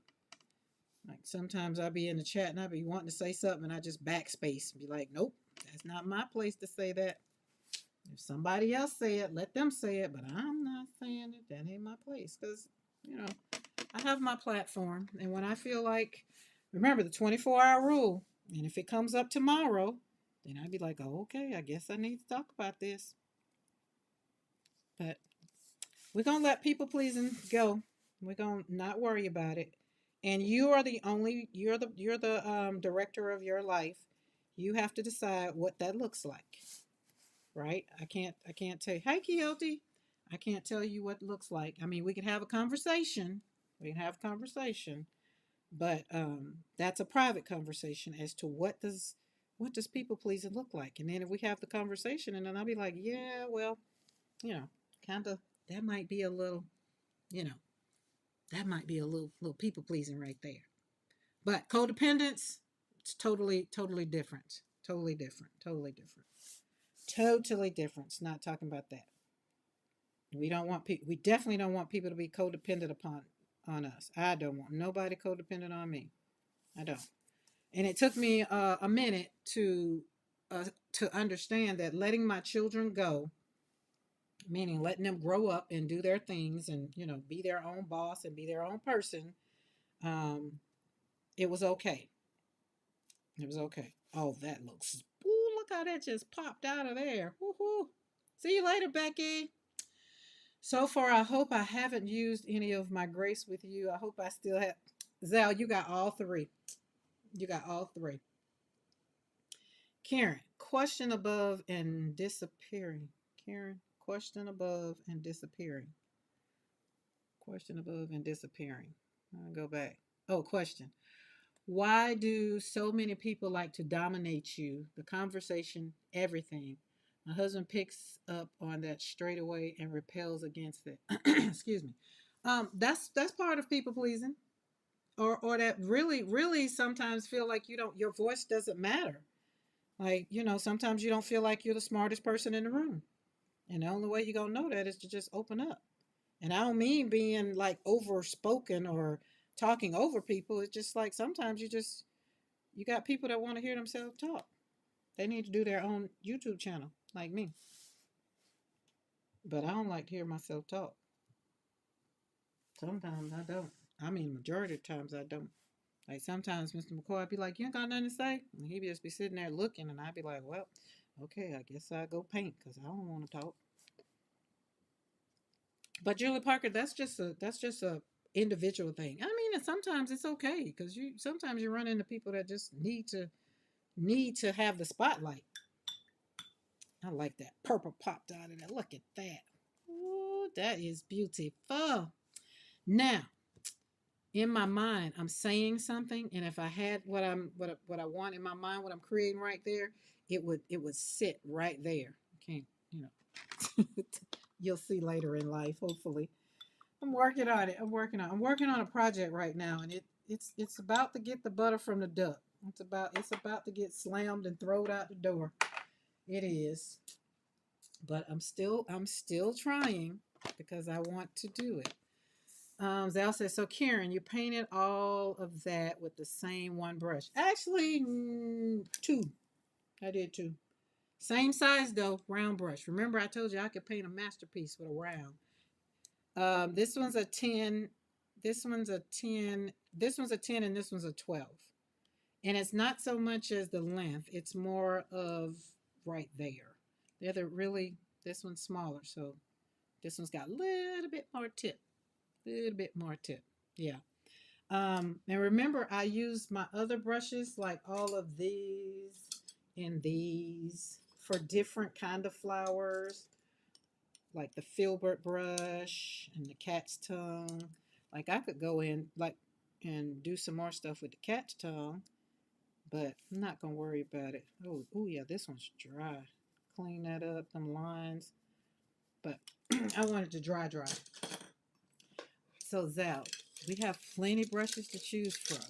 Like sometimes I'll be in the chat and I'll be wanting to say something and I just backspace and be like, "Nope, that's not my place to say that. If somebody else say it, let them say it, but I'm not saying it. That ain't my place." Cuz, you know, I have my platform and when I feel like, remember the 24-hour rule, and if it comes up tomorrow, then I'd be like, oh, okay, I guess I need to talk about this. But we're going to let people pleasing go. We're going to not worry about it. And you are the only, you're the director of your life. You have to decide what that looks like, right? I can't tell you, hey, Quixote, I can't tell you what it looks like. I mean, we can have a conversation. We can have a conversation, but that's a private conversation as to what does people pleasing look like. And then if we have the conversation, and then I'll be like, yeah, well, you know, kind of that might be a little, you know, that might be a little people pleasing right there. But codependence, it's totally different. Totally different. Totally different. Totally different. It's not talking about that. We don't want people. We definitely don't want people to be codependent upon on us. I don't want nobody codependent on me. I don't. And it took me a minute to understand that letting my children go, meaning letting them grow up and do their things and be their own boss and be their own person, um, it was okay. It was okay. Oh, that looks. Ooh, look how that just popped out of there. Woohoo! See you later, Becky. So far, I hope I haven't used any of my grace with you. I hope I still have. Zal, you got all three. You got all three. Karen, question above and disappearing. Karen, question above and disappearing. Question above and disappearing. I'll go back. Oh, question. Why do so many people like to dominate you? The conversation, everything. My husband picks up on that straight away and repels against it. Excuse me. That's part of people pleasing, or that really sometimes feel like your voice doesn't matter. Like, sometimes you don't feel like you're the smartest person in the room. And the only way you're going to know that is to just open up. And I don't mean being like overspoken or talking over people. It's just like sometimes you got people that want to hear themselves talk. They need to do their own YouTube channel, like me. But I don't like to hear myself talk. Sometimes I don't. I mean, majority of the times I don't. Like sometimes Mr. McCoy would be like, "You ain't got nothing to say," and he'd just be sitting there looking, and I'd be like, "Well, okay, I guess I go paint because I don't want to talk." But Julie Parker, that's just a individual thing. I mean, and sometimes it's okay because sometimes you run into people that just need to have the spotlight. I like that purple popped out of there. Look at that. Ooh, that is beautiful. Now, in my mind, I'm saying something, and if I had what I want in my mind, what I'm creating right there, it would sit right there. Okay, you'll see later in life, hopefully. I'm working on it. I'm working on a project right now, and it's about to get the butter from the duck. It's about to get slammed and thrown out the door. It is, but I'm still trying because I want to do it. Zal says, so Karen, you painted all of that with the same one brush. Actually, two. I did two. Same size though, round brush. Remember, I told you I could paint a masterpiece with a round. This one's a 10. This one's a 10. This one's a 10, and this one's a 12. And it's not so much as the length, it's more of right there. The other really, this one's smaller, so this one's got a little bit more tip. A little bit more tip. Yeah. And remember, I used my other brushes, like all of these and these, for different kind of flowers, like the filbert brush and the cat's tongue. Like I could go in like and do some more stuff with the cat's tongue, but I'm not gonna worry about it. Oh yeah, this one's dry. Clean that up, them lines. But I wanted to dry. So Zal, we have plenty brushes to choose from.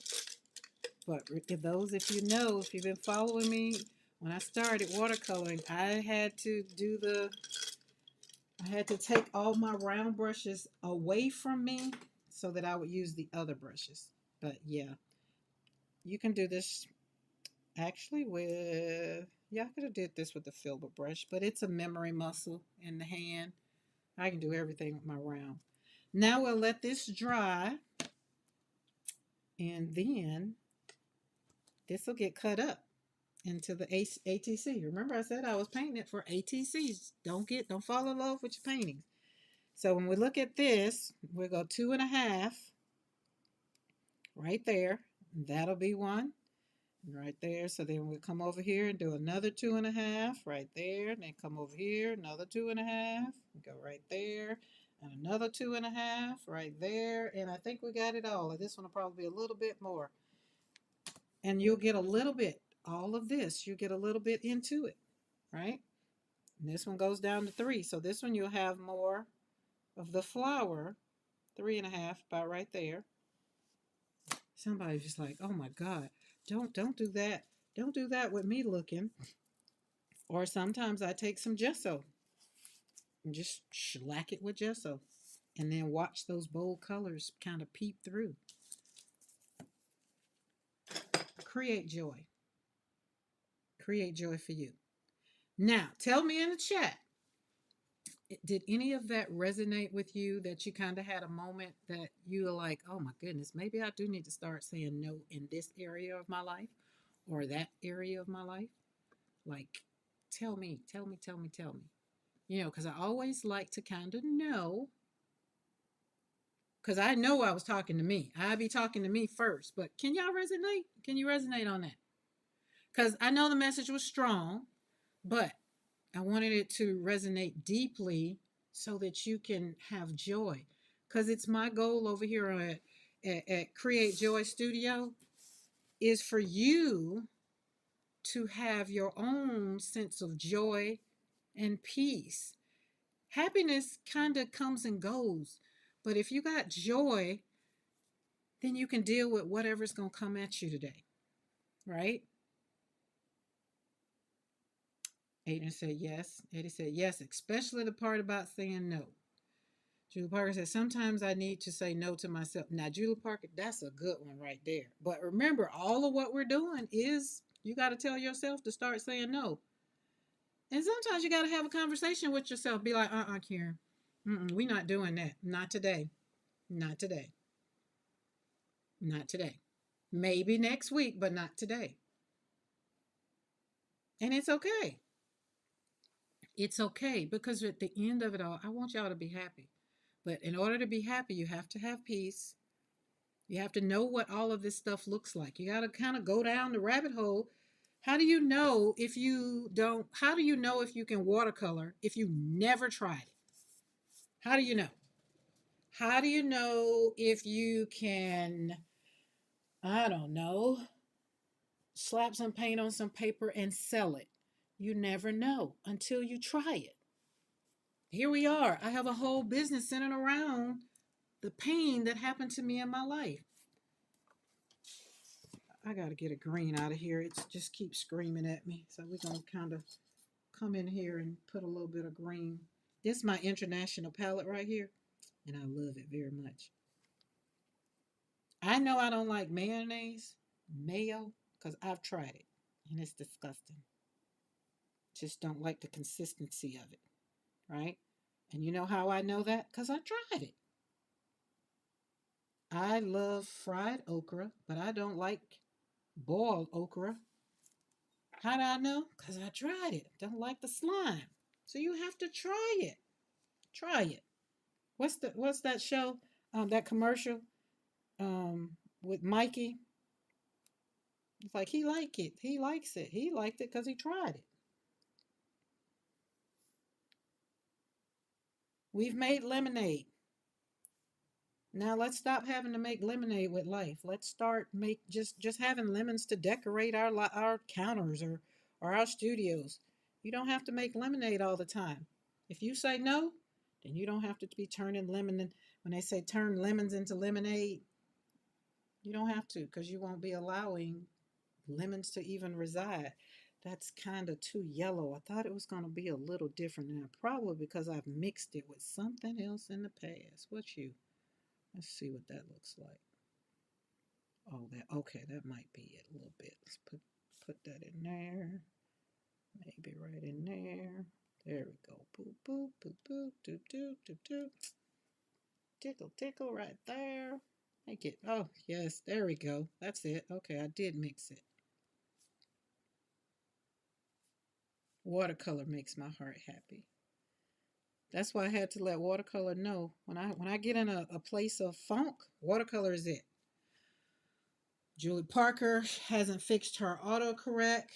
But if you know, if you've been following me, when I started watercoloring, I had to take all my round brushes away from me so that I would use the other brushes. But yeah, you can do this actually with, yeah, I could have did this with the filbert brush, but it's a memory muscle in the hand. I can do everything with my round. Now we'll let this dry, and then this will get cut up into the ATC. Remember, I said I was painting it for ATCs. Don't fall in love with your paintings. So when we look at this, we'll go 2.5 right there. That'll be one right there. So then we'll come over here and do another 2.5 right there. And then come over here, another 2.5. Go right there. And another 2.5 right there. And I think we got it all. This one will probably be a little bit more. And you'll get a little bit, all of this, you get a little bit into it, right? And this one goes down to 3. So this one you'll have more of the flower, 3.5, about right there. Somebody's just like, oh my God, don't do that. Don't do that with me looking. Or sometimes I take some gesso and just shellac it with gesso. And then watch those bold colors kind of peep through. Create joy. Create joy for you. Now, tell me in the chat, did any of that resonate with you, that you kind of had a moment that you were like, oh my goodness, maybe I do need to start saying no in this area of my life or that area of my life? Like, tell me. You know, because I always like to kind of know, because I know I was talking to me. I'd be talking to me first, but can y'all resonate? Can you resonate on that? Because I know the message was strong, but I wanted it to resonate deeply so that you can have joy. Because it's my goal over here at Create Joy Studio is for you to have your own sense of joy and peace. Happiness kind of comes and goes, but if you got joy, then you can deal with whatever's going to come at you today, right? Aiden said yes. Eddie said yes, especially the part about saying no. Julie Parker said, sometimes I need to say no to myself. Now, Julie Parker, that's a good one right there. But remember, all of what we're doing is you got to tell yourself to start saying no. And sometimes you got to have a conversation with yourself. Be like, Karen, we're not doing that. Not today. Not today. Not today. Maybe next week, but not today. And it's okay. It's okay, because at the end of it all, I want y'all to be happy. But in order to be happy, you have to have peace. You have to know what all of this stuff looks like. You got to kind of go down the rabbit hole. How do you know if you don't? How do you know if you can watercolor if you never tried it? How do you know? How do you know if you can, I don't know, slap some paint on some paper and sell it? You never know until you try it. Here we are. I have a whole business centered around the pain that happened to me in my life. I got to get a green out of here. It just keeps screaming at me. So we're going to kind of come in here and put a little bit of green. This is my international palette right here, and I love it very much. I know I don't like mayonnaise, mayo, because I've tried it and it's disgusting. Just don't like the consistency of it, right? And you know how I know that? Because I tried it. I love fried okra, but I don't like boiled okra. How do I know? Because I tried it. Don't like the slime. So you have to try it. Try it. What's that show? That commercial with Mikey. It's like he like it. He likes it. He liked it because he tried it. We've made lemonade. Now let's stop having to make lemonade with life. Let's start make just having lemons to decorate our counters or our studios. You don't have to make lemonade all the time. If you say no, then you don't have to be turning lemon. When they say turn lemons into lemonade, you don't have to because you won't be allowing lemons to even reside. That's kind of too yellow. I thought it was going to be a little different now, probably because I've mixed it with something else in the past. What you? Let's see what that looks like. Oh, that okay. That might be it a little bit. Let's put that in there. Maybe right in there. There we go. Boop boop boop boop doop doop doop doop. Tickle tickle right there. Make it. Oh yes, there we go. That's it. Okay, I did mix it. Watercolor makes my heart happy. That's why I had to let watercolor know when I get in a place of funk, watercolor is it. Julie Parker hasn't fixed her autocorrect.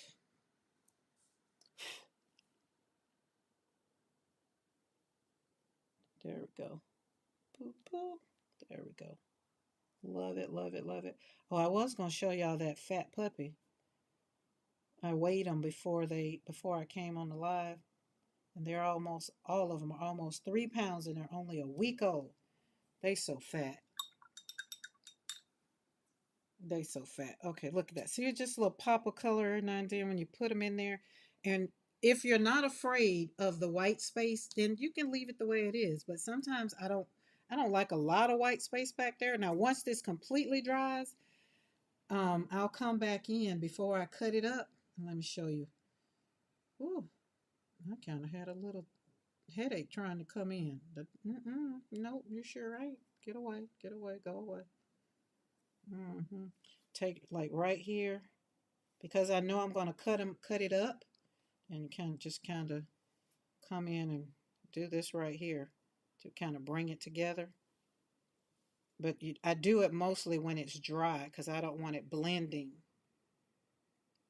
There we go. Boop, boop. There we go. Love it, love it, love it. Oh, I was gonna show y'all that fat puppy. I weighed them before I came on the live, and they're almost all of them are almost 3 pounds, and they're only a week old. They so fat. They so fat. Okay, look at that. See, it's just a little pop of color every now and then when you put them in there. And if you're not afraid of the white space, then you can leave it the way it is. But sometimes I don't like a lot of white space back there. Now, once this completely dries, I'll come back in before I cut it up. Let me show you. Ooh, I kind of had a little headache trying to come in. Nope, you're sure right. Get away, go away. Take like right here because I know I'm gonna cut it up, and kind of come in and do this right here to kind of bring it together. But I do it mostly when it's dry because I don't want it blending.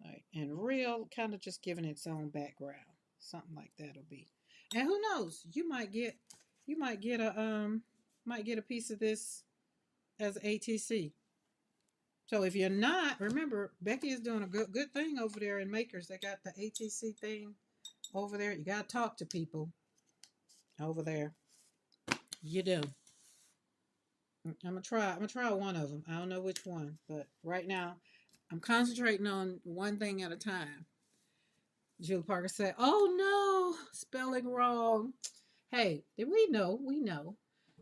Right, and real kind of just giving its own background, something like that'll be. And who knows, you might get a piece of this as ATC. So if you're not, remember Becky is doing a good thing over there in Makers. They got the ATC thing over there. You gotta talk to people over there. You do. I'm gonna try one of them. I don't know which one, but right now I'm concentrating on one thing at a time. Julie Parker said, "Oh no, spelling wrong." Hey, did we know? We know.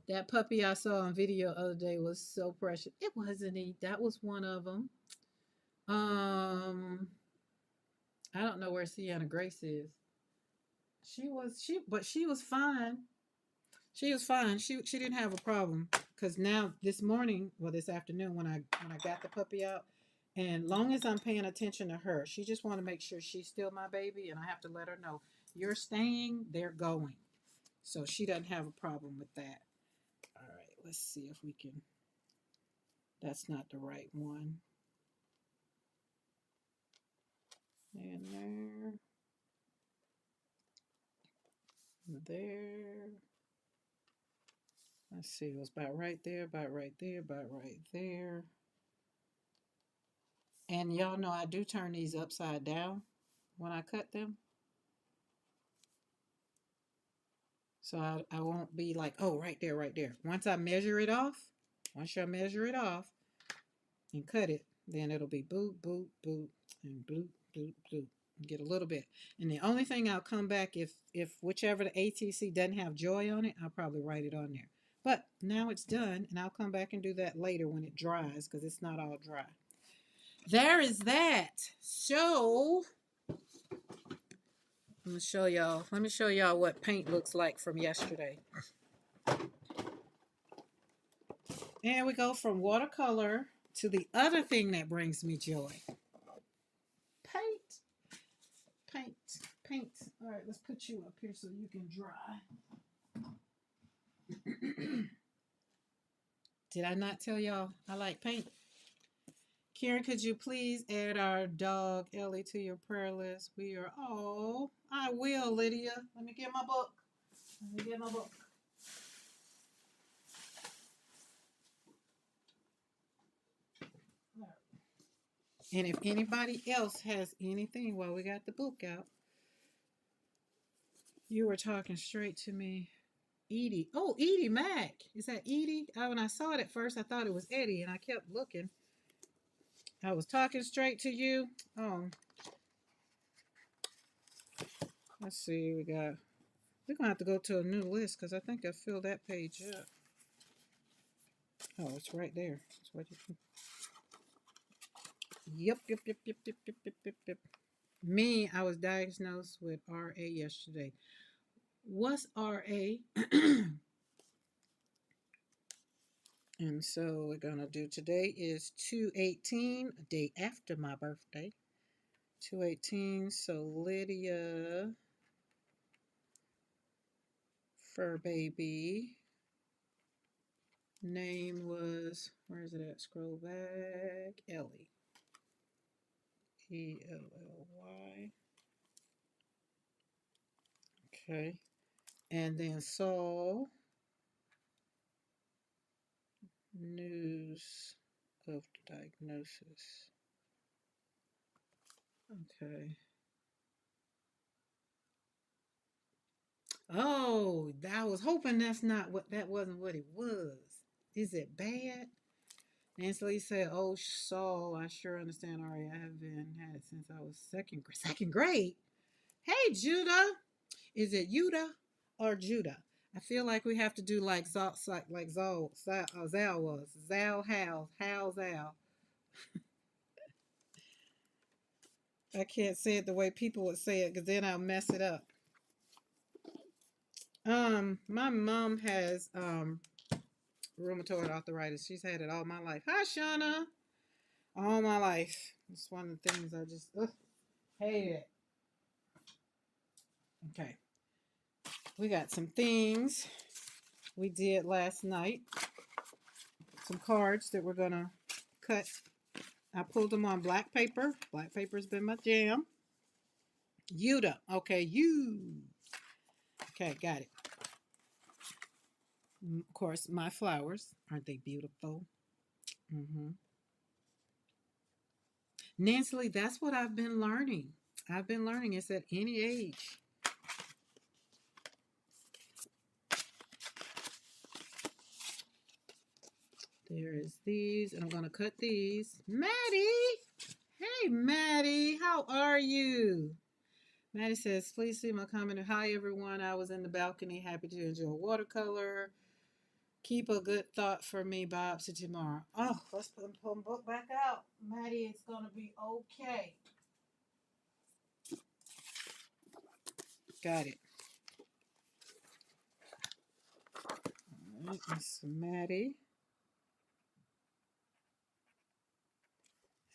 That puppy I saw on video the other day was so precious. It wasn't he. That was one of them. Um, I don't know where Sienna Grace is. But she was fine. She was fine. She didn't have a problem because now this morning, well, this afternoon when I got the puppy out, and long as I'm paying attention to her, she just want to make sure she's still my baby, and I have to let her know you're staying, they're going. So she doesn't have a problem with that. All right, let's see if we can. That's not the right one. And there. Let's see, it was about right there, about right there, about right there. And y'all know I do turn these upside down when I cut them. So I won't be like, oh, right there, right there. Once I measure it off and cut it, then it'll be boop, boop, boop, and boop, boop, boop. Get a little bit. And the only thing I'll come back if whichever the ATC doesn't have joy on it, I'll probably write it on there. But now it's done, and I'll come back and do that later when it dries because it's not all dry. There is that. So, I'm gonna show y'all. Let me show y'all what paint looks like from yesterday. And we go from watercolor to the other thing that brings me joy. Paint. Paint. Paint. All right, let's put you up here so you can dry. Did I not tell y'all I like paint? Karen, could you please add our dog Ellie to your prayer list? We are all. I will, Lydia. Let me get my book. Let me get my book. And if anybody else has anything while we got the book out, you were talking straight to me. Edie. Oh, Edie Mack. Is that Edie? When I saw it at first, I thought it was Eddie, and I kept looking. I was talking straight to you. Oh. Let's see. We're going to have to go to a new list because I think I filled that page up. Oh, it's right there. That's what you... Yep. Me, I was diagnosed with RA yesterday. What's RA? And so we're going to do today is 2/18, a day after my birthday. 2/18. So Lydia, fur baby. Name was, where is it at? Scroll back. Ellie. Elly. Okay. And then Saul. News of the diagnosis. Okay. Oh, I was hoping that wasn't what it was. Is it bad? Nancy Lee said, "Oh, Saul, I sure understand. Ari, I have been had it since I was second grade." Hey, Judah, is it Judah or Judah? I feel like we have to do like Zal was. Hal, Zal. I can't say it the way people would say it because then I'll mess it up. My mom has rheumatoid arthritis. She's had it all my life. Hi, Shauna. All my life. It's one of the things I just hate it. Okay. We got some things we did last night. Some cards that we're gonna cut. I pulled them on black paper. Black paper's been my jam. Yuda. Okay, you. Okay, got it. Of course, my flowers. Aren't they beautiful? Mm-hmm. Nancy Lee, that's what I've been learning. I've been learning it's at any age. There is these, and I'm going to cut these. Maddie! Hey, Maddie, how are you? Maddie says, please see my comment. Hi, everyone. I was in the balcony, happy to enjoy watercolor. Keep a good thought for me, Bob, to tomorrow. Oh, let's put the book back out. Maddie, it's going to be okay. Got it. All right, Miss Maddie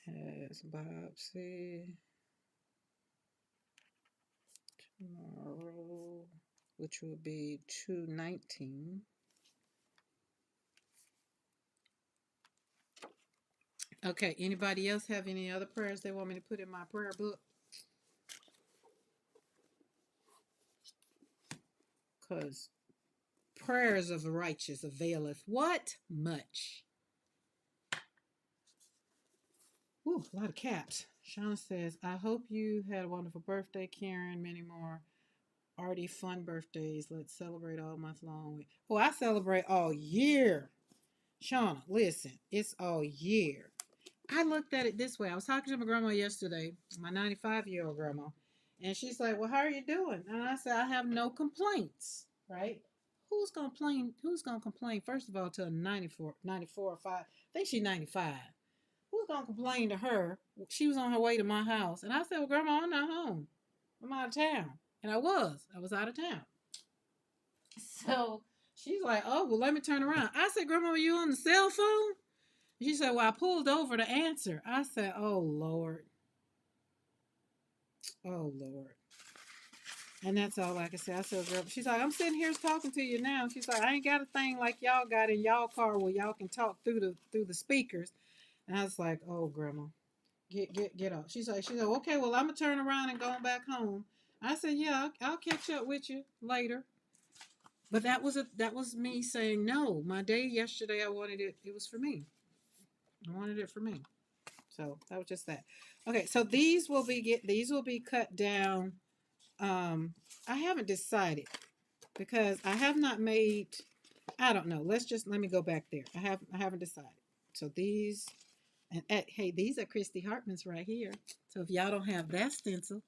has Bobsy tomorrow, which will be 2/19. Okay, anybody else have any other prayers they want me to put in my prayer book? Because prayers of the righteous availeth what? Much. Ooh, a lot of caps. Shauna says, I hope you had a wonderful birthday, Karen. Many more arty fun birthdays. Let's celebrate all month long. Oh, I celebrate all year. Shauna, listen, it's all year. I looked at it this way. I was talking to my grandma yesterday, my 95-year-old grandma, and she's like, well, how are you doing? And I said, I have no complaints, right? Who's gonna complain? First of all, to a 94 or 5. I think she's 95. Who's gonna complain to her? She was on her way to my house, and I said, "Well, Grandma, I'm not home. I'm out of town." And I was out of town. So she's like, "Oh, well, let me turn around." I said, "Grandma, were you on the cell phone?" She said, "Well, I pulled over to answer." I said, "Oh Lord, oh Lord." And that's all I can say. I said, "Girl," she's like, "I'm sitting here talking to you now." She's like, "I ain't got a thing like y'all got in y'all car where y'all can talk through the speakers." And I was like, "Oh, Grandma, get off." She's like, "Okay, well, I'm gonna turn around and go back home." I said, "Yeah, I'll catch up with you later." But that was me saying no. My day yesterday, I wanted it. It was for me. I wanted it for me. So that was just that. Okay, so these will be cut down. Um, I haven't decided because I have not made. I don't know. Let me go back there. I haven't decided. So these and hey, these are Christy Hartman's right here. So if y'all don't have that stencil,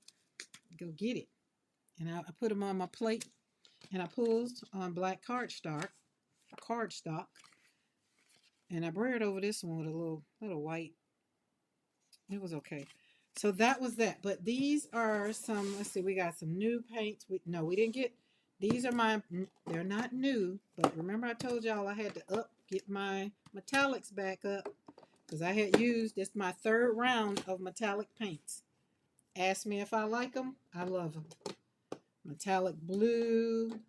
go get it. And I put them on my plate, and I pulled on black cardstock, and I braided over this one with a little white. It was okay. So that was that. But these are some. Let's see. We got some new paints. We didn't get. These are my. They're not new, but remember I told y'all I had to get my metallics back up because I had used. It's my third round of metallic paints. Ask me if I like them. I love them. Metallic blue,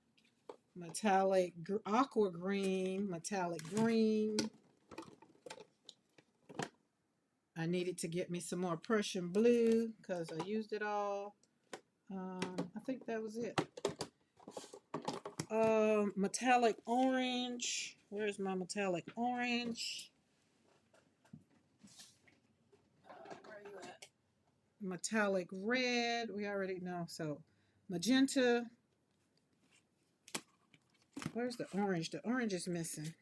metallic aqua green, metallic green. I needed to get me some more Prussian blue because I used it all. I think that was it. Metallic orange. Where's my metallic orange? Where are you at? Metallic red. We already know. So magenta. Where's the orange? The orange is missing.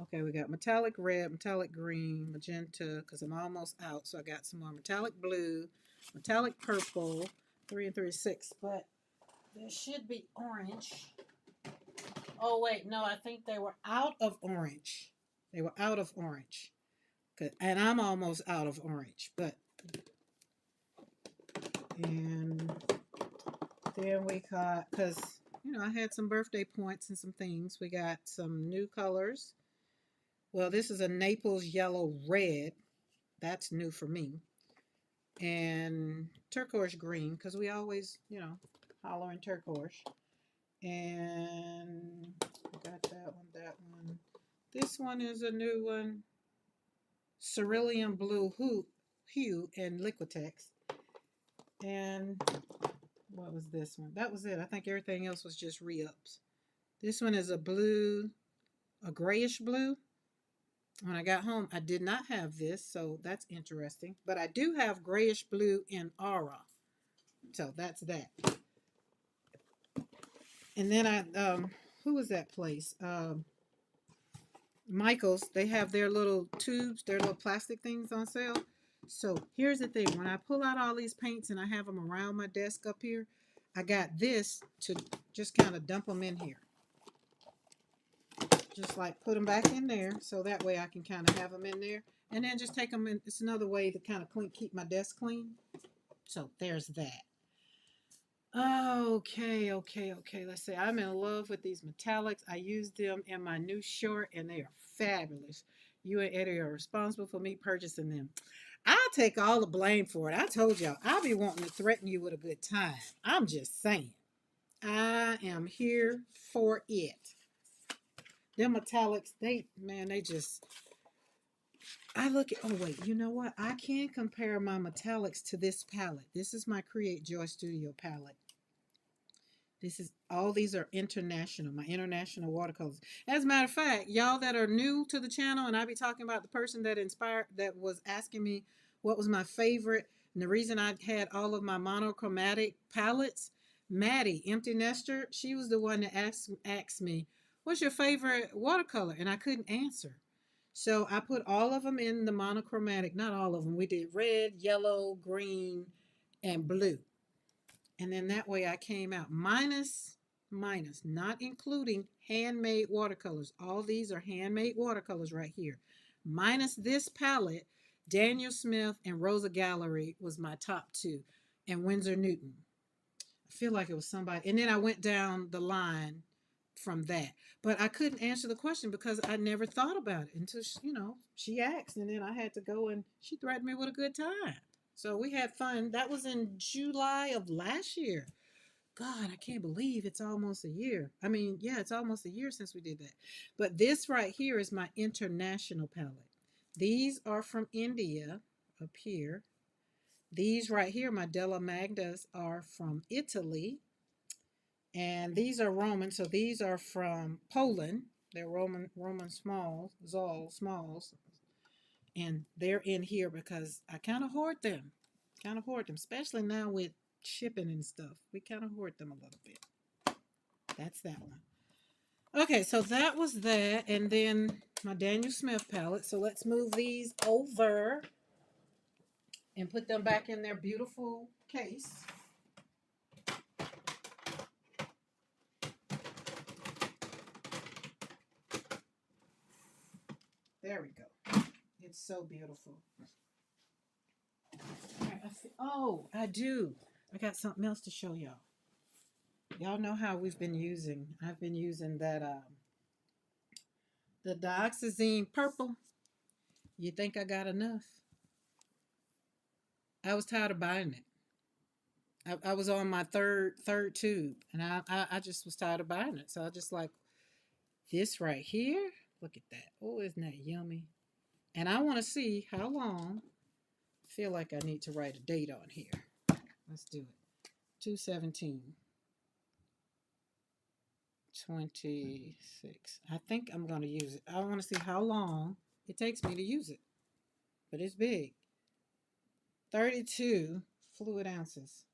Okay, we got metallic red, metallic green, magenta, because I'm almost out. So I got some more metallic blue, metallic purple, 3 and 3 is 6. But there should be orange. Oh, wait, no, I think they were out of orange. They were out of orange. And I'm almost out of orange. And then we got, because, I had some birthday points and some things. We got some new colors. Well, this is a Naples yellow red. That's new for me. And turquoise green, because we always, holler in turquoise. And got that one. This one is a new one. Cerulean blue hue and Liquitex. And what was this one? That was it. I think everything else was just re-ups. This one is a grayish blue. When I got home, I did not have this, so that's interesting. But I do have grayish blue in Aura. So that's that. And then who was that place? Michael's. They have their little tubes, their little plastic things on sale. So here's the thing: when I pull out all these paints and I have them around my desk up here, I got this to just kind of dump them in here. Just like put them back in there, so that way I can kind of have them in there, and then just take them in. It's another way to kind of keep my desk clean. So there's that. Okay. Let's see. I'm in love with these metallics. I use them in my new short, and they are fabulous. You and Eddie are responsible for me purchasing them. I'll take all the blame for it. I told y'all, I'll be wanting to threaten you with a good time. I'm just saying. I am here for it. Them metallics, they just. I look at, oh wait, you know what? I can compare my metallics to this palette. This is my Create Joy Studio palette. All these are international, my international watercolors. As a matter of fact, y'all that are new to the channel, and I be talking about the person that was asking me what was my favorite, and the reason I had all of my monochromatic palettes, Maddie, Empty Nester, she was the one that asked me, what's your favorite watercolor? And I couldn't answer. So I put all of them in the monochromatic, not all of them. We did red, yellow, green, and blue. And then that way I came out minus minus, not including handmade watercolors. All these are handmade watercolors right here. Minus this palette, Daniel Smith and Rosa Gallery was my top two, and Winsor Newton. I feel like it was somebody. And then I went down the line from that. But I couldn't answer the question because I never thought about it until, she asked. And then I had to go, and she threatened me with a good time. So we had fun. That was in July of last year. God, I can't believe it's almost a year. I mean, yeah, it's almost a year since we did that. But this right here is my international palette. These are from India up here. These right here, my Della Magdas, are from Italy. And these are Roman, so these are from Poland. They're Roman smalls, Zoll smalls. And they're in here because I kind of hoard them. Kind of hoard them, especially now with shipping and stuff. We kind of hoard them a little bit. That's that one. Okay, so that was that. And then my Daniel Smith palette. So let's move these over and put them back in their beautiful case. There we go. It's so beautiful. Oh, I do. I got something else to show y'all. Y'all know how I've been using that the dioxazine purple. You think I got enough? I was tired of buying it. I was on my third tube, and I just was tired of buying it. So I just like this right here. Look at that. Oh, isn't that yummy? And I want to see how long. I feel like I need to write a date on here. Let's do it. 2/17. 26. I think I'm going to use it. I want to see how long it takes me to use it. But it's big. 32 fluid ounces.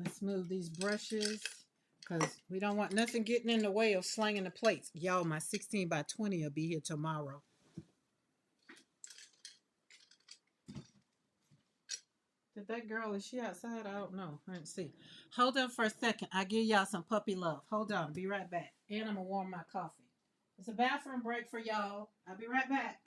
Let's move these brushes because we don't want nothing getting in the way of slanging the plates. Y'all, my 16 by 20 will be here tomorrow. Did that girl, is she outside? I don't know. I didn't see. Hold on for a second. I'll give y'all some puppy love. Hold on. Be right back. And I'm going to warm my coffee. It's a bathroom break for y'all. I'll be right back.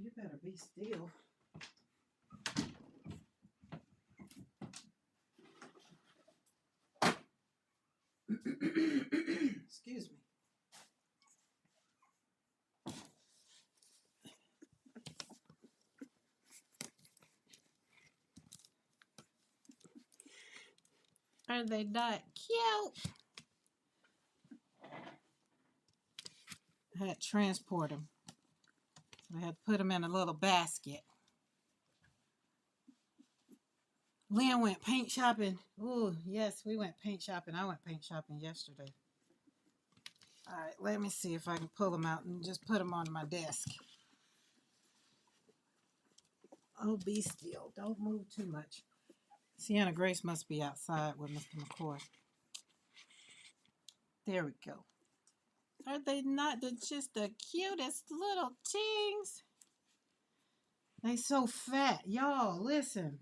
You better be still. Excuse me. Are they not cute? I had to transport them. So I had to put them in a little basket. Lynn went paint shopping. Oh, yes, we went paint shopping. I went paint shopping yesterday. All right, let me see if I can pull them out and just put them on my desk. Oh, be still. Don't move too much. Sienna Grace must be outside with Mr. McCoy. There we go. Are they not just the cutest little things? They so fat. Y'all, listen.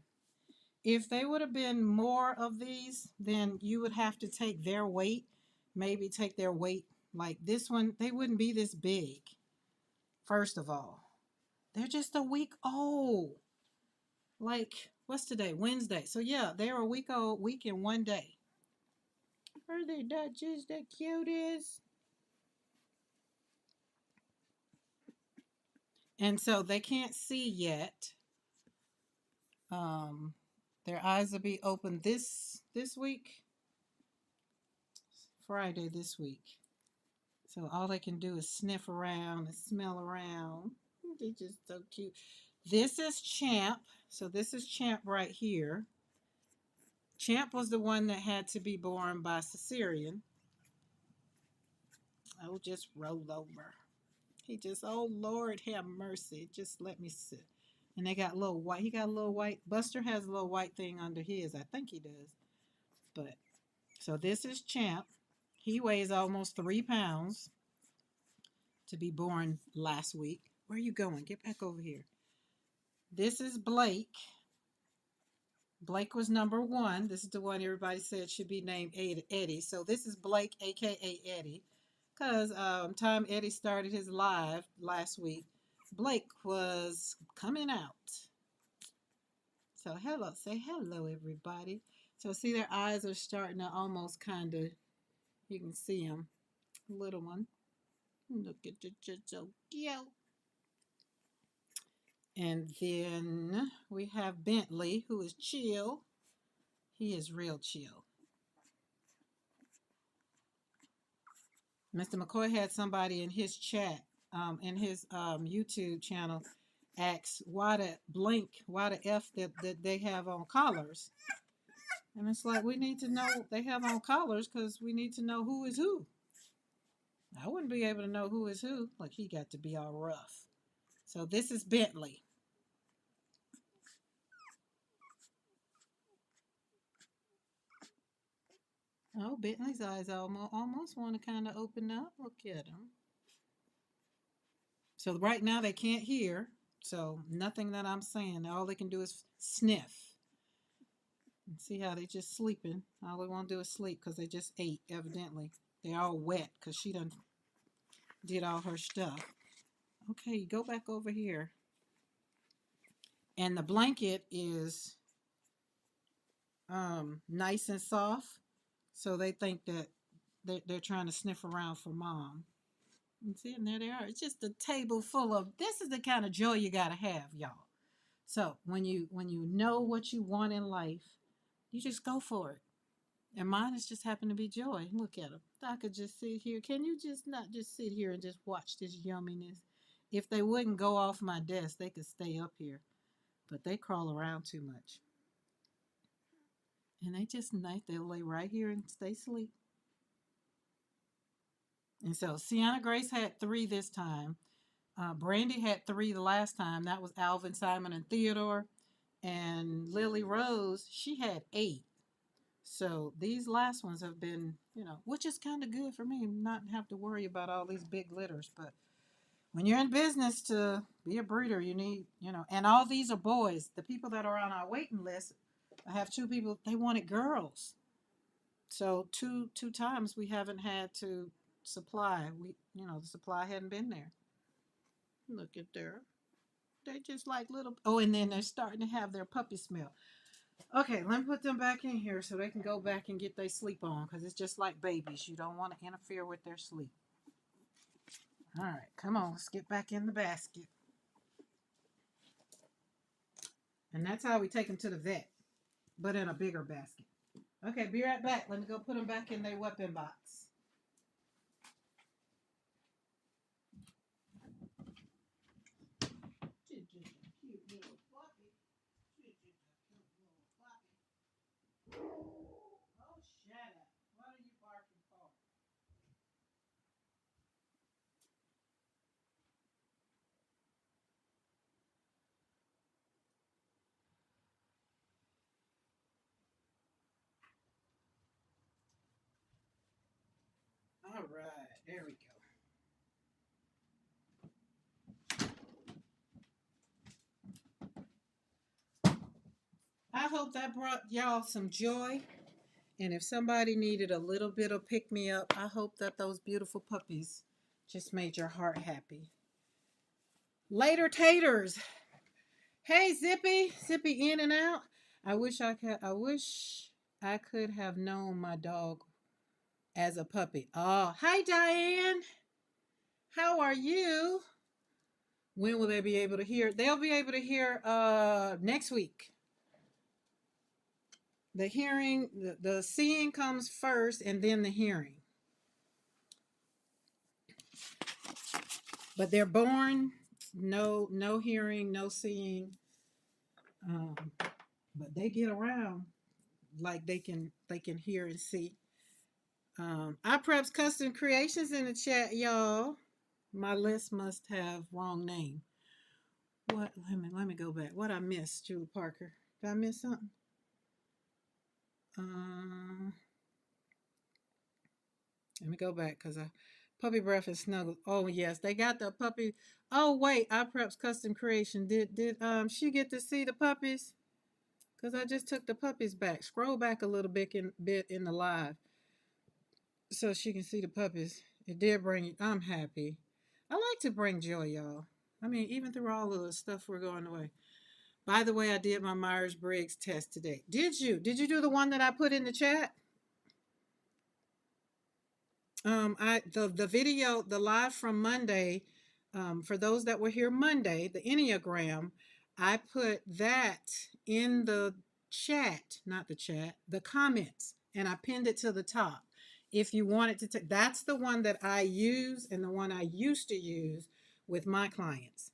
If they would have been more of these, then you would have to take their weight. Maybe take their weight. Like this one, they wouldn't be this big. First of all, they're just a week old. Like, what's today? Wednesday. So yeah, they're a week old, week and 1 day. Are they not just the cutest? And so they can't see yet. Um, their eyes will be open this week, Friday this week. So all they can do is sniff around and smell around. They're just so cute. This is Champ. So this is Champ right here. Champ was the one that had to be born by cesarean. Oh, just roll over. He just, oh Lord, have mercy. Just let me sit. And they got little white. He got a little white. Buster has a little white thing under his. I think he does. But so this is Champ. He weighs almost 3 pounds to be born last week. Where are you going? Get back over here. This is Blake. Blake was number one. This is the one everybody said should be named Eddie. So this is Blake, aka Eddie, because time Eddie started his live last week, Blake was coming out. So hello, say hello, everybody. So see, their eyes are starting to almost kind of. You can see them, little one. Look at the just so cute. And then we have Bentley, who is chill. He is real chill. Mr. McCoy had somebody in his chat, in his YouTube channel, ask why the F that they have on collars. And it's like, we need to know they have on collars because we need to know who is who. I wouldn't be able to know who is who. Like, he got to be all rough. So this is Bentley. Oh, Bentley's eyes almost want to kind of open up. Look at him. So right now they can't hear. So nothing that I'm saying. All they can do is sniff. And see how they just sleeping. All they want to do is sleep because they just ate, evidently. They're all wet because she done did all her stuff. Okay, go back over here. And the blanket is nice and soft. So they think that they're trying to sniff around for mom. And see, and there they are. It's just a table full of, this is the kind of joy you got to have, y'all. So when you know what you want in life, you just go for it. And mine has just happened to be joy. Look at them. I could just sit here. Can you just not just sit here and just watch this yumminess? If they wouldn't go off my desk, they could stay up here. But they crawl around too much. And they just nice. They'll lay right here and stay asleep. And so Sienna Grace had 3 this time. Brandy had 3 the last time. That was Alvin, Simon, and Theodore. And Lily Rose, she had 8. So these last ones have been, which is kind of good for me, not have to worry about all these big litters. But when you're in business to be a breeder, you need, and all these are boys. The people that are on our waiting list, I have 2 people, they wanted girls. So two times we haven't had to supply. The supply hadn't been there. Look at there. They just like little, oh, and then they're starting to have their puppy smell. Okay, let me put them back in here so they can go back and get their sleep on because it's just like babies. You don't want to interfere with their sleep. All right, come on, let's get back in the basket. And that's how we take them to the vet, but in a bigger basket. Okay, be right back. Let me go put them back in their weapon box. She's just a cute little puppy. She's just a cute little puppy. Oh, shut up. What are you barking for? All right, there we go. I hope that brought y'all some joy. And if somebody needed a little bit of pick me up, I hope that those beautiful puppies just made your heart happy. Later, taters. Hey, Zippy, Zippy in and out. I wish I could have known my dog as a puppy. Oh, hi, Diane. How are you? When will they be able to hear? They'll be able to hear next week. The hearing, the seeing comes first and then the hearing. But they're born no hearing, no seeing. Um, but they get around like they can hear and see. I preps custom creations in the chat, y'all. My list must have wrong name. What? Let me go back. What I missed, Julie Parker? Did I miss something? Uh, Let me go back because I puppy breath and snuggle. Oh yes, they got the puppy. Oh wait, I preps custom creation. Did she get to see the puppies? Because I just took the puppies back. Scroll back a little bit in the live so she can see the puppies. It did bring. I'm happy. I like to bring joy, y'all. I mean, even through all of the stuff we're going away. By the way, I did my Myers Briggs test today. Did you? Did you do the one that I put in the chat? The video, the live from Monday, for those that were here Monday, the Enneagram, I put that in the chat, not the chat, the comments, and I pinned it to the top. If you wanted to take, that's the one that I use and the one I used to use with my clients.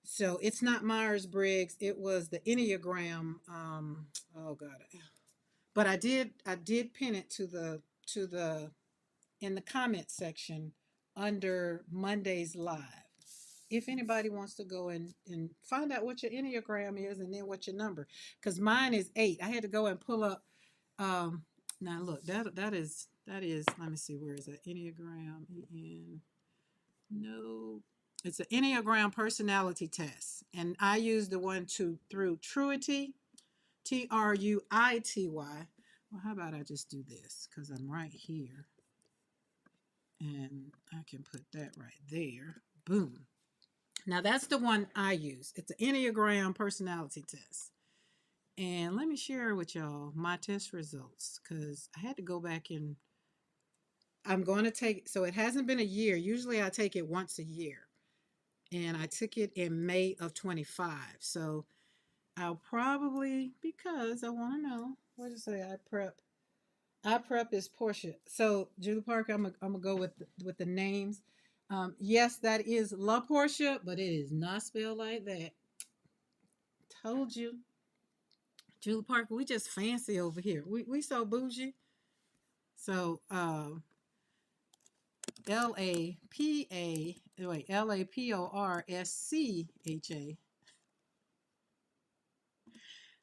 So it's not Myers Briggs. It was the Enneagram. Oh God, but I did pin it to the in the comment section under Monday's live. If anybody wants to go and find out what your Enneagram is and then what your number, because mine is 8. I had to go and pull up. Um, Now look, that is. Let me see, where is that Enneagram? No, it's an Enneagram personality test, and I use the one through Truity, Truity. Well, how about I just do this because I'm right here. And I can put that right there. Boom. Now that's the one I use. It's an Enneagram personality test. And let me share with y'all my test results because I had to go back and I'm going to take, so it hasn't been a year. Usually I take it once a year. And I took it in May of 25. So I'll probably, because I want to know, what did it say? I prep is Portia. So Julie Parker, I'm gonna go with the names. Yes, that is La Portia, but it is not spelled like that. Told you, Julie Parker. We just fancy over here. We so bougie. So Laporscha.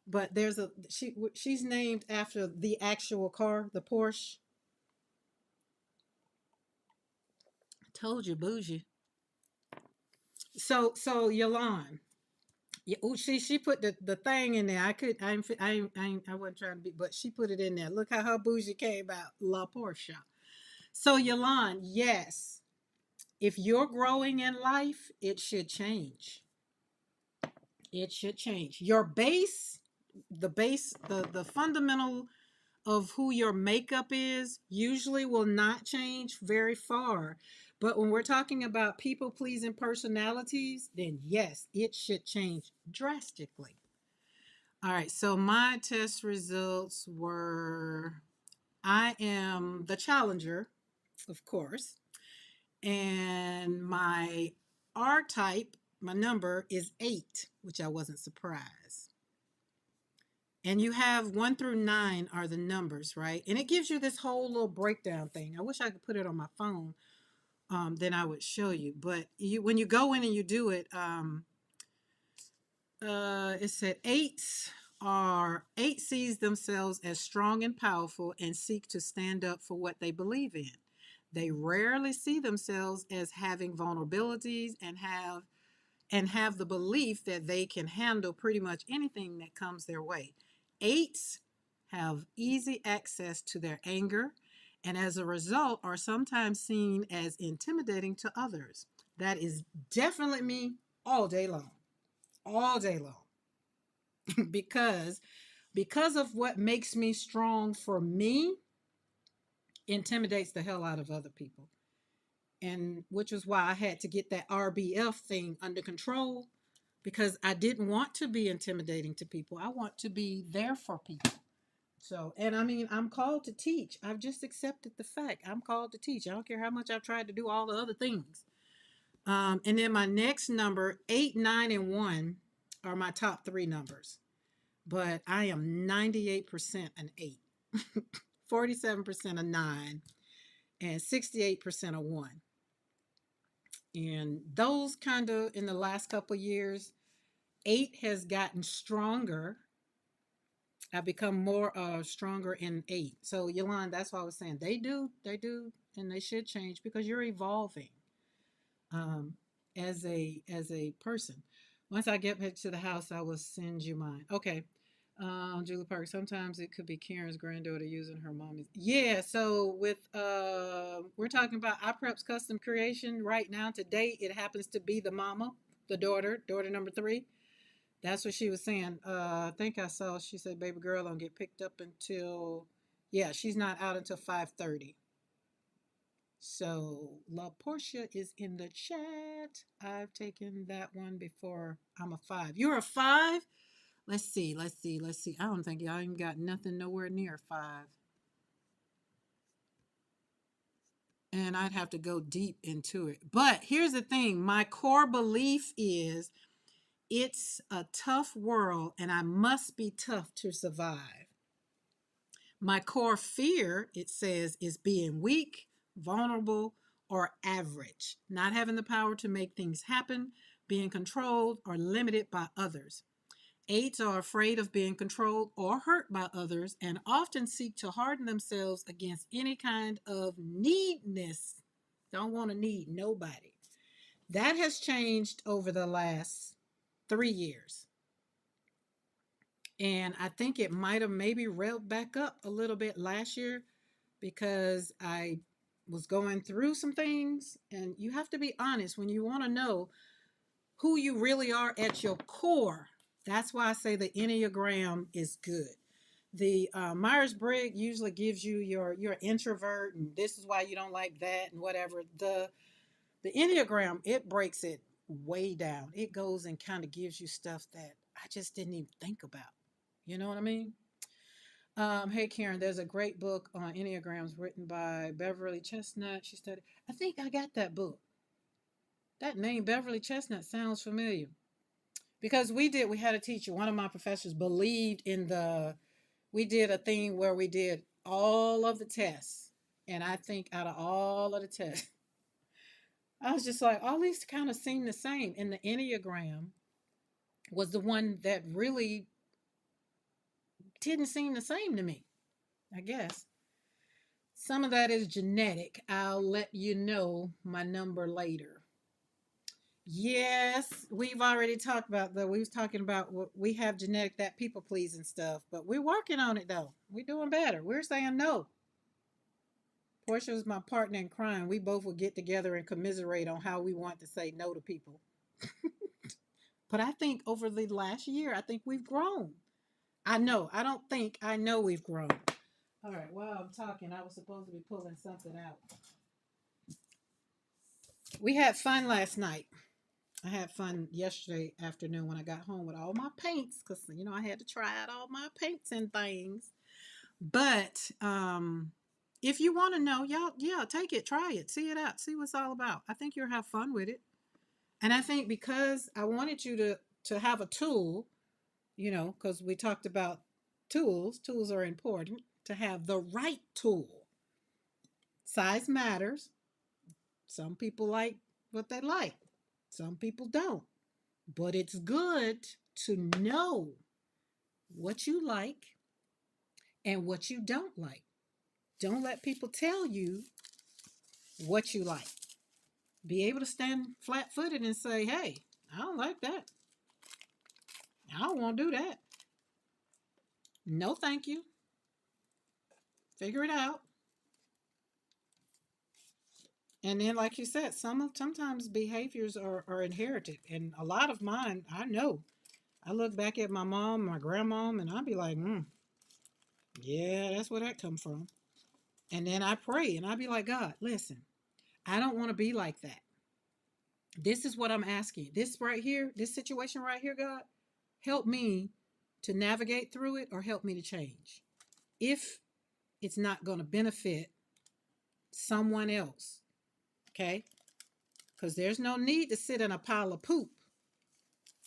But she's named after the actual car, the Porsche. Told you, bougie. So Yolande. Yeah, oh, she put the thing in there. I wasn't trying to be, but she put it in there. Look how her bougie came out, La Portia. So Yolande, yes, if you're growing in life, it should change. It should change. Your base, the fundamental of who your makeup is usually will not change very far. But when we're talking about people pleasing personalities, then yes, it should change drastically. All right, so my test results were I am the challenger, of course, and my R type, my number is 8, which I wasn't surprised. And you have 1 through 9 are the numbers, right? And it gives you this whole little breakdown thing. I wish I could put it on my phone, then I would show you. But when you go in and you do it, it said eight sees themselves as strong and powerful and seek to stand up for what they believe in. They rarely see themselves as having vulnerabilities and have the belief that they can handle pretty much anything that comes their way. Eights have easy access to their anger and as a result are sometimes seen as intimidating to others. That is definitely me all day long. All day long. Because of what makes me strong for me intimidates the hell out of other people. And which was why I had to get that RBF thing under control because I didn't want to be intimidating to people. I want to be there for people. So, and I mean, I'm called to teach. I've just accepted the fact I'm called to teach. I don't care how much I've tried to do all the other things. And then my next number, 8, 9, and 1 are my top three numbers. But I am 98% an 8, 47% a 9, and 68% a 1. And those kind of in the last couple of years, 8 has gotten stronger. I've become more stronger in 8. So Yolanda, that's what I was saying. They do, and they should change because you're evolving um, as a person. Once I get back to the house, I will send you mine. Okay. Julie Park. Sometimes it could be Karen's granddaughter using her mommy's. Yeah. So with we're talking about iPreps custom creation right now. Today it happens to be the mama, the daughter number 3. That's what she was saying. I think I saw she said baby girl don't get picked up until yeah, she's not out until 5:30. So La Portia is in the chat. I've taken that one before. I'm a 5. You're a 5? Let's see. I don't think y'all even got nothing nowhere near 5. And I'd have to go deep into it. But here's the thing, my core belief is it's a tough world and I must be tough to survive. My core fear, it says, is being weak, vulnerable, or average, not having the power to make things happen, being controlled or limited by others. 8s are afraid of being controlled or hurt by others and often seek to harden themselves against any kind of needness. Don't want to need nobody. That has changed over the last 3 years. And I think it might have maybe railed back up a little bit last year because I was going through some things. And you have to be honest when you want to know who you really are at your core. That's why I say the Enneagram is good. The Myers-Briggs usually gives you you're introvert and this is why you don't like that and whatever. The Enneagram, it breaks it way down. It goes and kind of gives you stuff that I just didn't even think about. You know what I mean? Hey Karen, there's a great book on Enneagrams written by Beverly Chestnut. She studied. I think I got that book. That name Beverly Chestnut sounds familiar because we had a teacher. One of my professors believed in we did a thing where we did all of the tests, and I think out of all of the tests, I was just like, all these kind of seem the same. And the Enneagram was the one that really didn't seem the same to me. I guess. Some of that is genetic. I'll let you know my number later. Yes, we've already talked about that. We was talking about what we have genetic that people pleasing stuff, but we're working on it though. We're doing better. We're saying no. Portia was my partner in crime. We both would get together and commiserate on how we want to say no to people. But I think over the last year, I think we've grown. I know. I don't think I know we've grown. All right. While I'm talking, I was supposed to be pulling something out. We had fun last night. I had fun yesterday afternoon when I got home with all my paints because I had to try out all my paints and things. But if you want to know, y'all, yeah, take it, try it, see it out, see what it's all about. I think you'll have fun with it. And I think because I wanted you to have a tool, because we talked about tools. Tools are important to have the right tool. Size matters. Some people like what they like. Some people don't. But it's good to know what you like and what you don't like. Don't let people tell you what you like. Be able to stand flat-footed and say, hey, I don't like that. I don't want to do that. No, thank you. Figure it out. And then, like you said, sometimes behaviors are inherited, and a lot of mine, I know. I look back at my mom, my grandmom, and I'll be like, yeah, that's where that come from. And then I pray, and I'll be like, God, listen, I don't want to be like that. This is what I'm asking. This right here, this situation right here, God, help me to navigate through it, or help me to change. If it's not going to benefit someone else, okay? Because there's no need to sit in a pile of poop.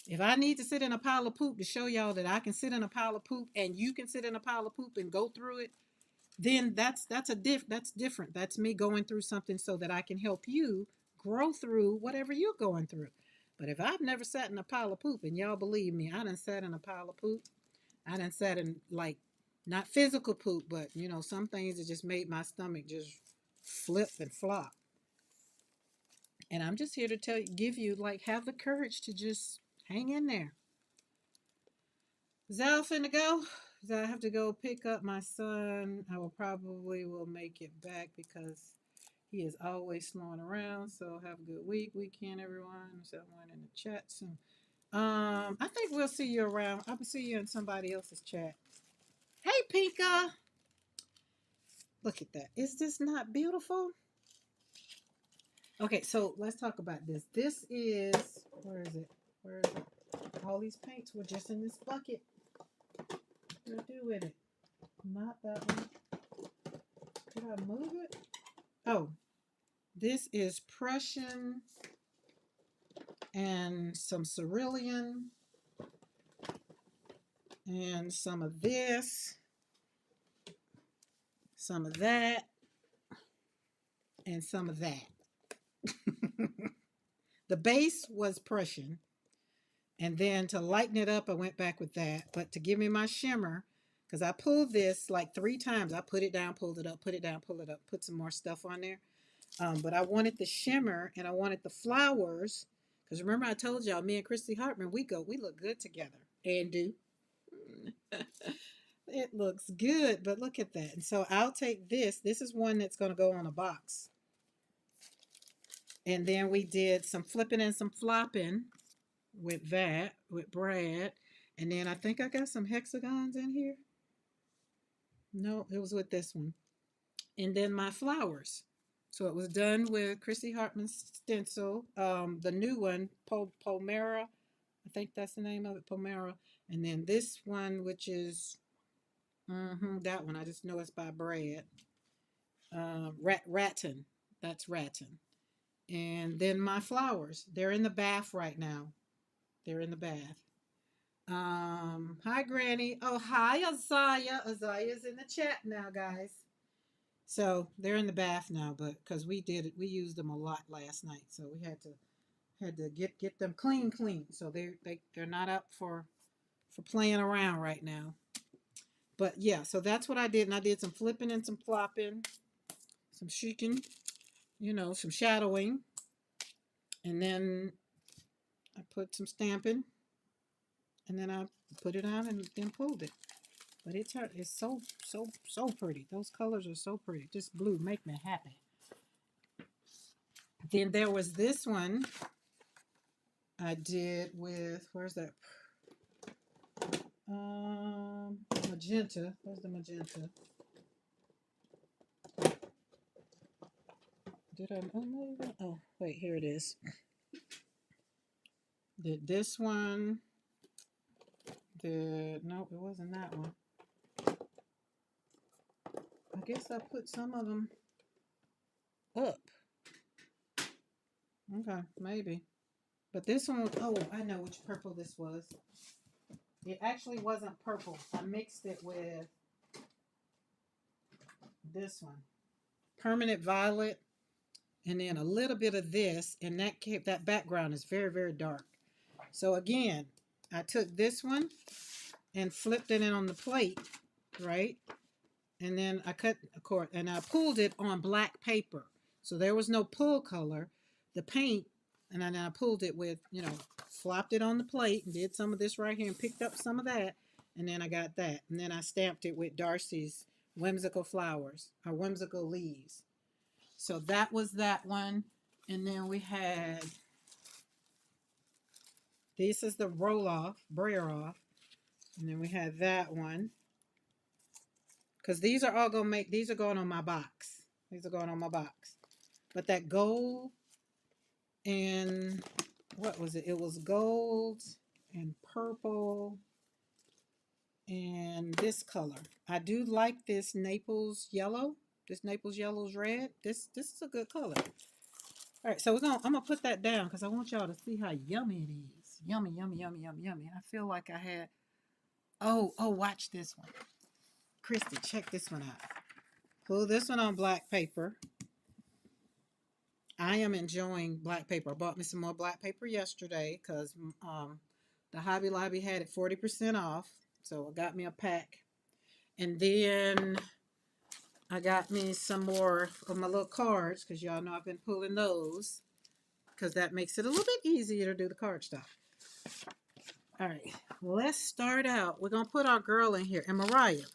If I need to sit in a pile of poop to show y'all that I can sit in a pile of poop and you can sit in a pile of poop and go through it, then that's different. That's me going through something so that I can help you grow through whatever you're going through. But if I've never sat in a pile of poop, and y'all believe me, I done sat in a pile of poop. I done sat in, like, not physical poop, but some things that just made my stomach just flip and flop. And I'm just here to give you, like, have the courage to just hang in there. Zal finna go. I have to go pick up my son. I will make it back because he is always slowing around. So have a good weekend, everyone. Someone in the chat soon. I think we'll see you around. I will see you in somebody else's chat. Hey, Pika. Look at that. Is this not beautiful? Okay, so let's talk about this. This is, where is it? Where is it? All these paints were just in this bucket. What do I do with it? Not that one. Did I move it? Oh, this is Prussian and some cerulean and some of this, some of that, and some of that. The base was Prussian, and then to lighten it up, I went back with that. But to give me my shimmer, because I pulled this like 3 times. I put it down, pulled it up, put it down, pull it up, put some more stuff on there. But I wanted the shimmer and I wanted the flowers. Because remember, I told y'all, me and Christy Hartman, we look good together. And do. It looks good, but look at that. And so I'll take this. This is one that's going to go on a box. And then we did some flipping and some flopping with that, with Brad. And then I think I got some hexagons in here. No, it was with this one. And then my flowers. So it was done with Chrissy Hartman's stencil. The new one, Pomera. I think that's the name of it, Pomera. And then this one, which is that one. I just know it's by Brad. Ratton. That's Ratton. And then my flowers. They're in the bath right now. They're in the bath. Hi, Granny. Oh, hi, Azaya. Azaya's in the chat now, guys. So they're in the bath now, but because we used them a lot last night, so we had to get them clean. So they're not up for playing around right now. But yeah, so that's what I did, and I did some flipping and some flopping, some shaking, some shadowing, and then I put some stamping, and then I put it on and then pulled it. But it's so pretty. Those colors are so pretty. Just blue make me happy. Then there was this one I did with, where's that? Magenta. Where's the magenta? Did I move it? Oh, wait, here it is. Did this one. Nope, it wasn't that one. I guess I put some of them up. Okay, maybe. But this one was, oh, I know which purple this was. It actually wasn't purple. I mixed it with this one. Permanent violet. And then a little bit of this. And that background is very, very dark. So again, I took this one and flipped it in on the plate, right? And then I cut a cord and I pulled it on black paper. So there was no pull color. The paint, and then I pulled it with, flopped it on the plate and did some of this right here and picked up some of that. And then I got that. And then I stamped it with Darcy's Whimsical Flowers or Whimsical Leaves. So that was that one. And then we had, this is the roll off, brayer off. And then we had that one. Because these are all going to make, these are going on my box. These are going on my box. But that gold and what was it? It was gold and purple and this color. I do like this Naples yellow. This Naples yellow's red. This is a good color. All right, so I'm gonna put that down because I want y'all to see how yummy it is. Yummy, yummy, yummy, yummy, yummy. I feel like I had. Oh, watch this one, Christy. Check this one out. Pull this one on black paper. I am enjoying black paper. I bought me some more black paper yesterday because the Hobby Lobby had it 40% off. So I got me a pack. And then I got me some more of my little cards because y'all know I've been pulling those because that makes it a little bit easier to do the card stuff. All right, let's start out. We're going to put our girl in here. And Mariah,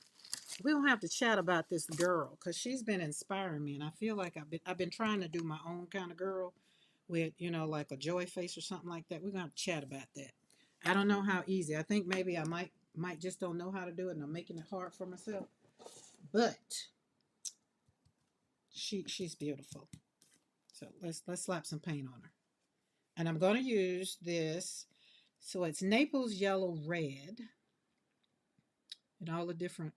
we don't have to chat about this girl because she's been inspiring me. And I feel like I've been trying to do my own kind of girl with, like a joy face or something like that. We're going to chat about that. I don't know how easy. I think maybe I might just don't know how to do it and I'm making it hard for myself. But she's beautiful. So let's slap some paint on her. And I'm going to use this. So it's Naples yellow red and all the different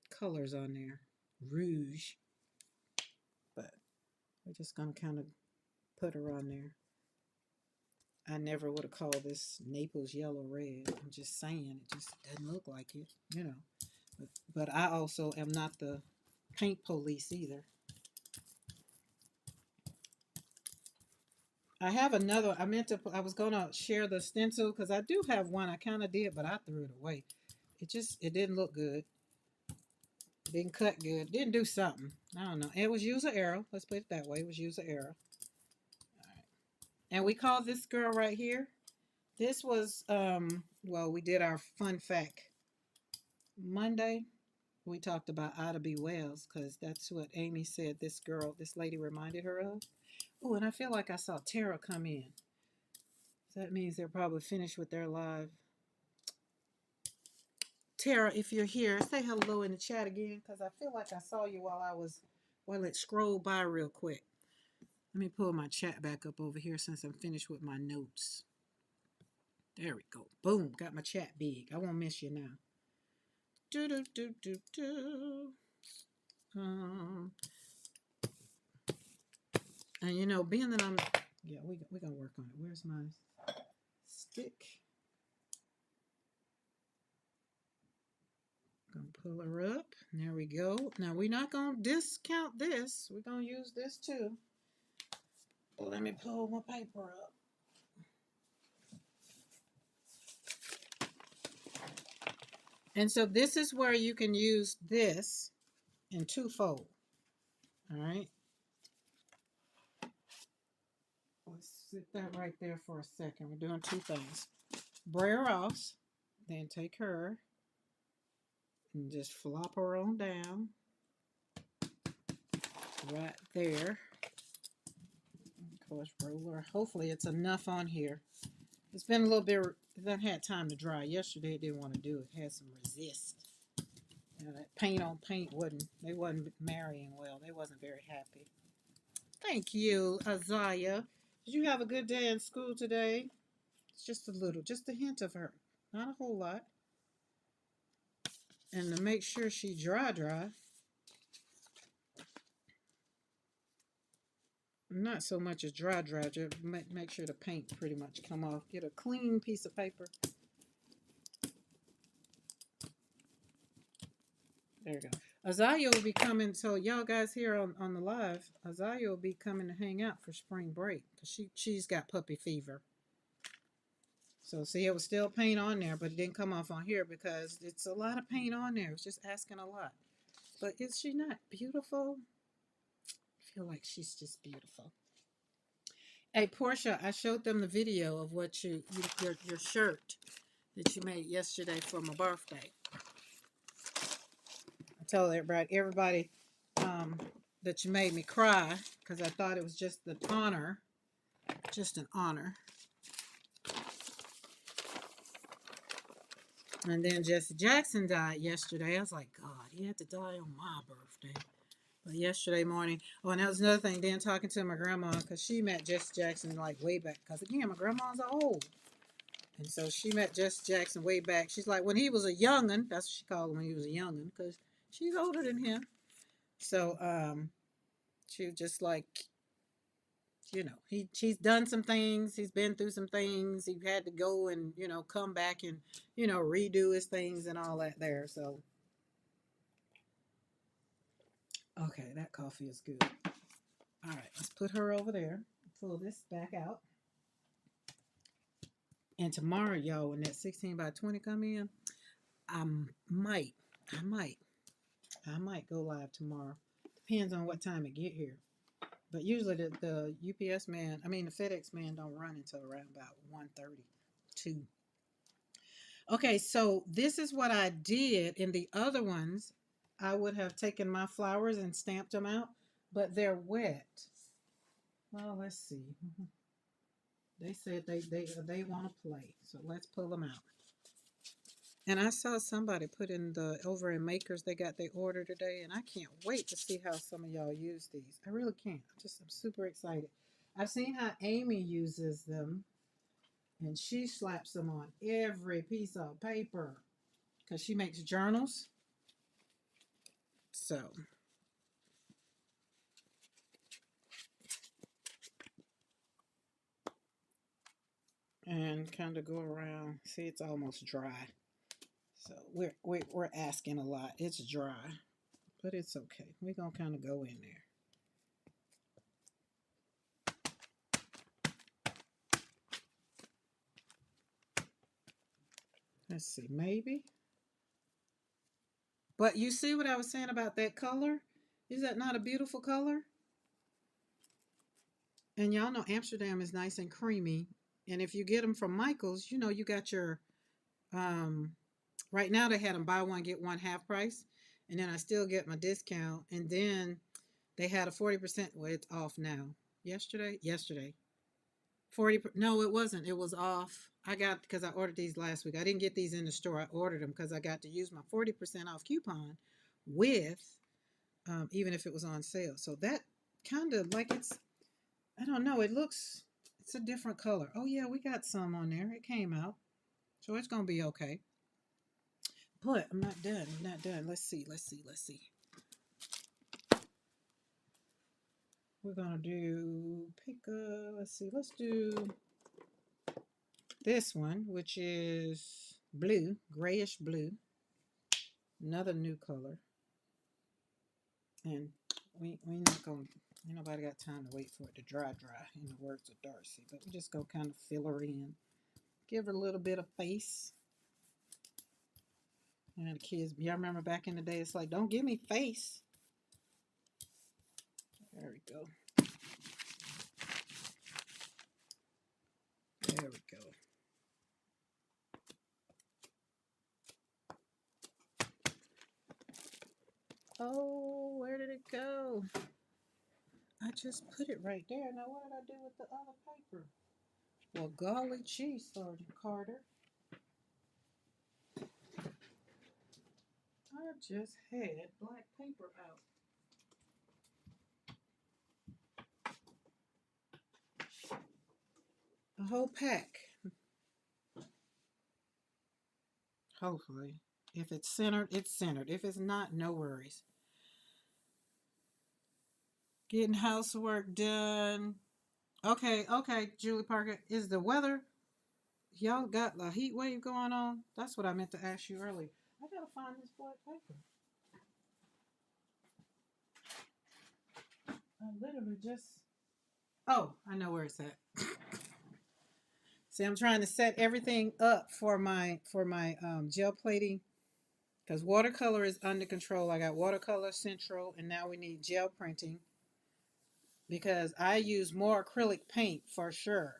colors on there. Rouge. But we're just going to kind of put her on there. I never would have called this Naples yellow red. I'm just saying, it just doesn't look like it. But I also am not the paint police either. I have another. I was going to share the stencil because I do have one. I kind of did, but I threw it away. It didn't look good. It didn't cut good. It didn't do something. I don't know. It was user error. Let's put it that way. It was user error. All right. And we call this girl right here. This was, well, we did our fun fact Monday. We talked about Ida B. Wells because that's what Amy said this lady reminded her of. Oh, and I feel like I saw Tara come in. So that means they're probably finished with their live. Tara, if you're here, say hello in the chat again because I feel like I saw you while it scrolled by real quick. Let me pull my chat back up over here since I'm finished with my notes. There we go. Boom, got my chat big. I won't miss you now. Do do do do do. And being that we're gonna work on it. Where's my stick? Gonna pull her up. There we go. Now we're not gonna discount this. We're gonna use this too. Let me pull my paper up. And so this is where you can use this in twofold. All right. Let's sit that right there for a second. We're doing two things. Brayer off, then take her and just flop her on down right there. Of course, roller. Hopefully it's enough on here. It's been a little bit, it hasn't had time to dry. Yesterday it didn't want to do it. It had some resist. That paint on paint they wasn't marrying well. They wasn't very happy. Thank you, Isaiah. Did you have a good day in school today? It's just a hint of her. Not a whole lot. And to make sure she dry. Not so much as dry, just make sure the paint pretty much come off. Get a clean piece of paper. There you go. Azalea will be coming, so y'all guys here on the live, Azalea will be coming to hang out for spring break because she's got puppy fever. So see, it was still paint on there, but it didn't come off on here because it's a lot of paint on there. It's just asking a lot. But is she not beautiful? feel like she's just beautiful. Hey, Portia, I showed them the video of what your shirt that you made yesterday for my birthday. I told everybody that you made me cry because I thought it was just an honor, just an honor. And then Jesse Jackson died yesterday. I was like, God, he had to die on my birthday. But yesterday morning, oh, and that was another thing. Then talking to my grandma because she met Jesse Jackson like way back. Because again, my grandma's old, and so she met Jesse Jackson way back. She's like when he was a youngun. That's what she called him when he was a youngun because she's older than him. So she was just like, she's done some things. He's been through some things. He had to go and come back and redo his things and all that there. So okay, that coffee is good. All right, let's put her over there. Pull this back out. And tomorrow, y'all, when that 16 by 20 come in, I might, I might, I might go live tomorrow. Depends on what time it get here. But usually the UPS man, I mean the FedEx man don't run until around about 1:30, 2. Okay, so this is what I did in the other ones. I would have taken my flowers and stamped them out, but they're wet. Well, let's see. They said they want to play, so let's pull them out. And I saw somebody put in the over in Makers, they got their order today, and I can't wait to see how some of y'all use these. I really can't. I'm super excited. I've seen how Amy uses them, and she slaps them on every piece of paper because she makes journals. So, and kind of go around. See, it's almost dry. So we're asking a lot. It's dry, but it's okay. We're gonna kind of go in there. Let's see, maybe. But you see what I was saying about that color? Is that not a beautiful color? And y'all know Amsterdam is nice and creamy. And if you get them from Michael's, you got your, um, right now they had them buy one, get one half price. And then I still get my discount. And then they had a 40%, well, it's off now. Yesterday. 40, no, it wasn't. It was off. I got, because I ordered these last week. I didn't get these in the store. I ordered them because I got to use my 40% off coupon with, even if it was on sale. So that kind of like I don't know, it's a different color. Oh yeah, we got some on there. It came out. So it's going to be okay. But I'm not done. I'm not done. Let's see. We're going to do pick a, let's see. Let's do this one, which is blue, grayish blue. Another new color. And we not going to, ain't nobody got time to wait for it to dry, in the words of Darcy. But we just go kind of fill her in. Give her a little bit of face. And the kids, y'all remember back in the day, it's like, don't give me face. There we go. There we go. Oh, where did it go? I just put it right there. Now, what did I do with the other paper? Well, golly gee, Sergeant Carter. I just had black paper out. A whole pack. Hopefully. If it's centered, it's centered. If it's not, no worries. Getting housework done. Okay, Julie Parker. Is the weather, y'all got a heat wave going on? That's what I meant to ask you earlier. I gotta find this black paper. I literally just, oh, I know where it's at. See, I'm trying to set everything up for my gel plating because watercolor is under control. I got watercolor central, and now we need gel printing. because I use more acrylic paint for sure.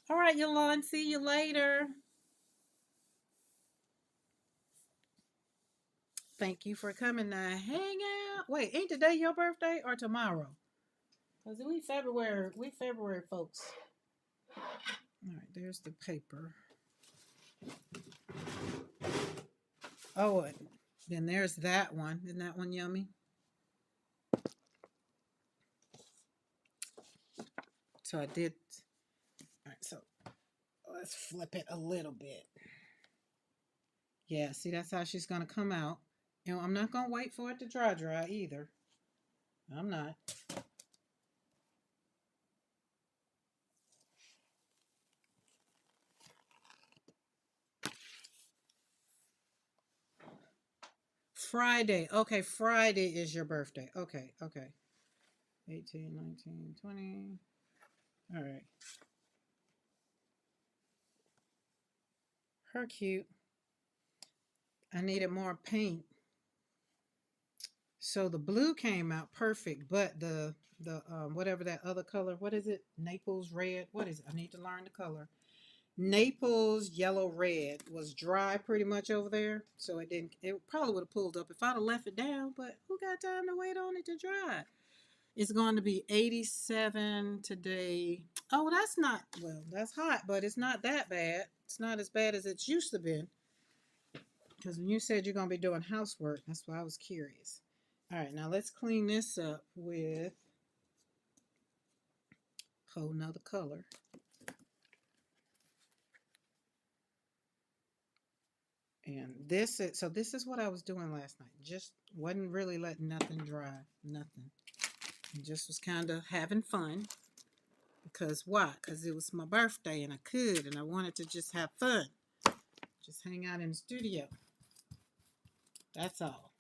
All right, Yolanda, see you later. Thank you for coming now. Hang out. Wait, ain't today your birthday or tomorrow? Cause we February folks. All right, there's the paper. Oh, then there's that one. Isn't that one yummy? So I did. All right, so let's flip it a little bit. Yeah, see, that's how she's gonna come out. And I'm not gonna wait for it to dry either. I'm not. Friday. Okay, Friday is your birthday. Okay, okay. 18, 19, 20. All right. Her cute. I needed more paint. So the blue came out perfect, but the whatever that other color, what is it? Naples red. What is it? I need to learn the color. Naples yellow red was dry pretty much over there, so it didn't. It probably would have pulled up if I'd have left it down. But who got time to wait on it to dry? It's going to be 87 today. Oh, that's not well. That's hot, but it's not that bad. It's not as bad as it's used to be. Because when you said you're going to be doing housework, that's why I was curious. All right, now let's clean this up with a whole nother color. And this is what I was doing last night. Just wasn't really letting nothing dry, nothing. Just was kind of having fun. Because why? Because it was my birthday and I could and I wanted to just have fun. Just hang out in the studio. That's all.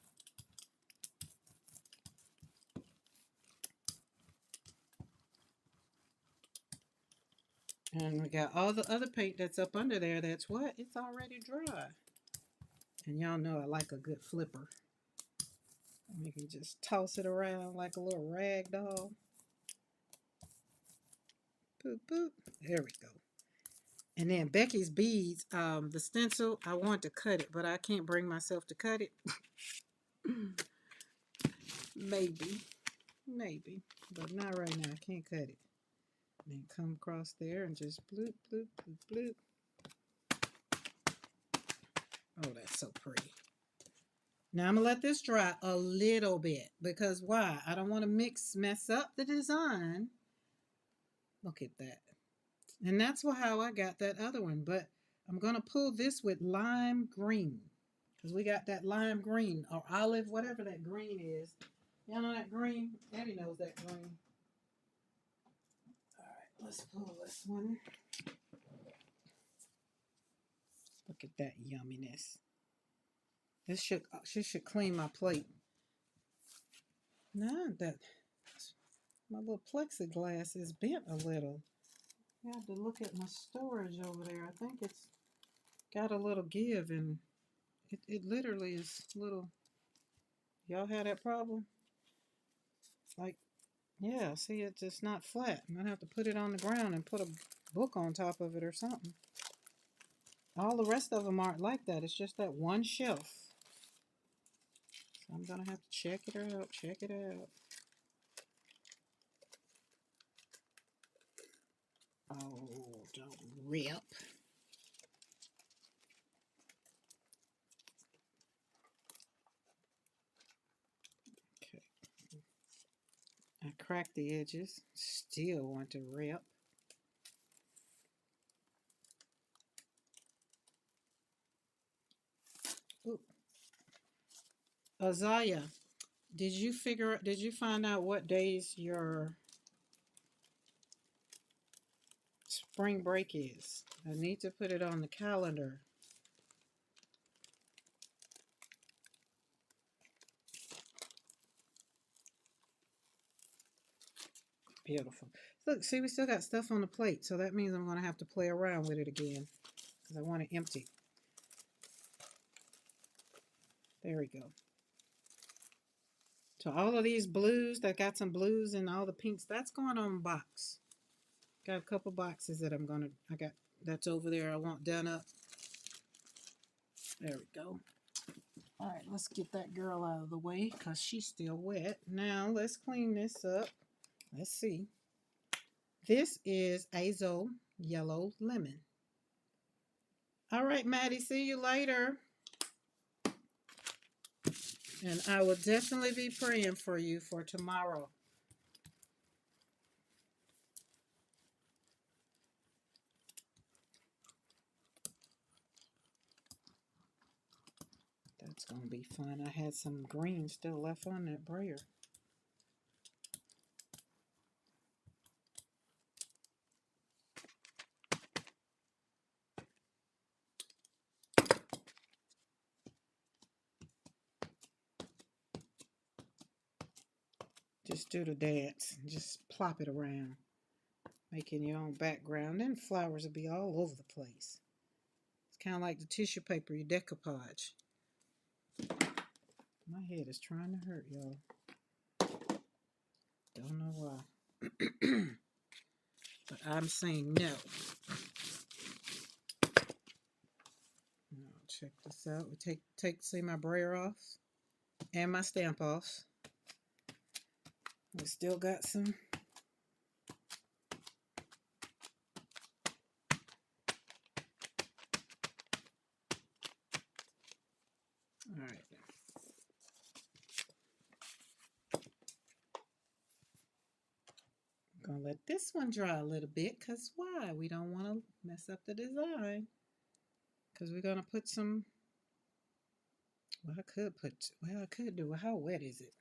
And we got all the other paint that's up under there. That's what? It's already dry. And y'all know I like a good flipper. And you can just toss it around like a little rag doll. Boop, boop. There we go. And then Becky's beads, the stencil, I want to cut it, but I can't bring myself to cut it. Maybe, maybe, but not right now. I can't cut it. And then come across there and just bloop, bloop, bloop, bloop. Oh, that's so pretty. Now I'm gonna let this dry a little bit because why? I don't want to mess up the design. Look at that. And that's how I got that other one. But I'm gonna pull this with lime green because we got that lime green or olive, whatever that green is. Y'all know that green? Eddie knows that green. All right, let's pull this one. Look at that yumminess. She should clean my plate. Nah, that my little plexiglass is bent a little. I have to look at my storage over there. I think it's got a little give and it literally is little. Y'all had that problem? Like, yeah, see, it's just not flat. I'm gonna have to put it on the ground and put a book on top of it or something. All the rest of them aren't like that. It's just that one shelf. So I'm gonna have to check it out. Check it out. Oh, don't rip. Okay. I cracked the edges. Still want to rip. Ooh. Azalea, did you find out what days your spring break is? I need to put it on the calendar. Beautiful. Look, see, we still got stuff on the plate, so that means I'm going to have to play around with it again because I want it empty. There we go. So all of these blues, that got some blues and all the pinks, that's going on box. Got a couple boxes that I got, that's over there I want done up. There we go. All right, let's get that girl out of the way because she's still wet. Now let's clean this up. Let's see. This is Azo Yellow Lemon. All right, Maddie, see you later. And I will definitely be praying for you for tomorrow. That's going to be fun. I had some green still left on that brayer. Just do the dance. Just plop it around. Making your own background. And flowers will be all over the place. It's kind of like the tissue paper you decoupage. My head is trying to hurt, y'all. Don't know why. But I'm saying no. Now, check this out. We see my brayer off and my stamp offs. We still got some. All right. I'm gonna let this one dry a little bit because why? We don't want to mess up the design. Because we're gonna put some. Well, I could do. How wet is it?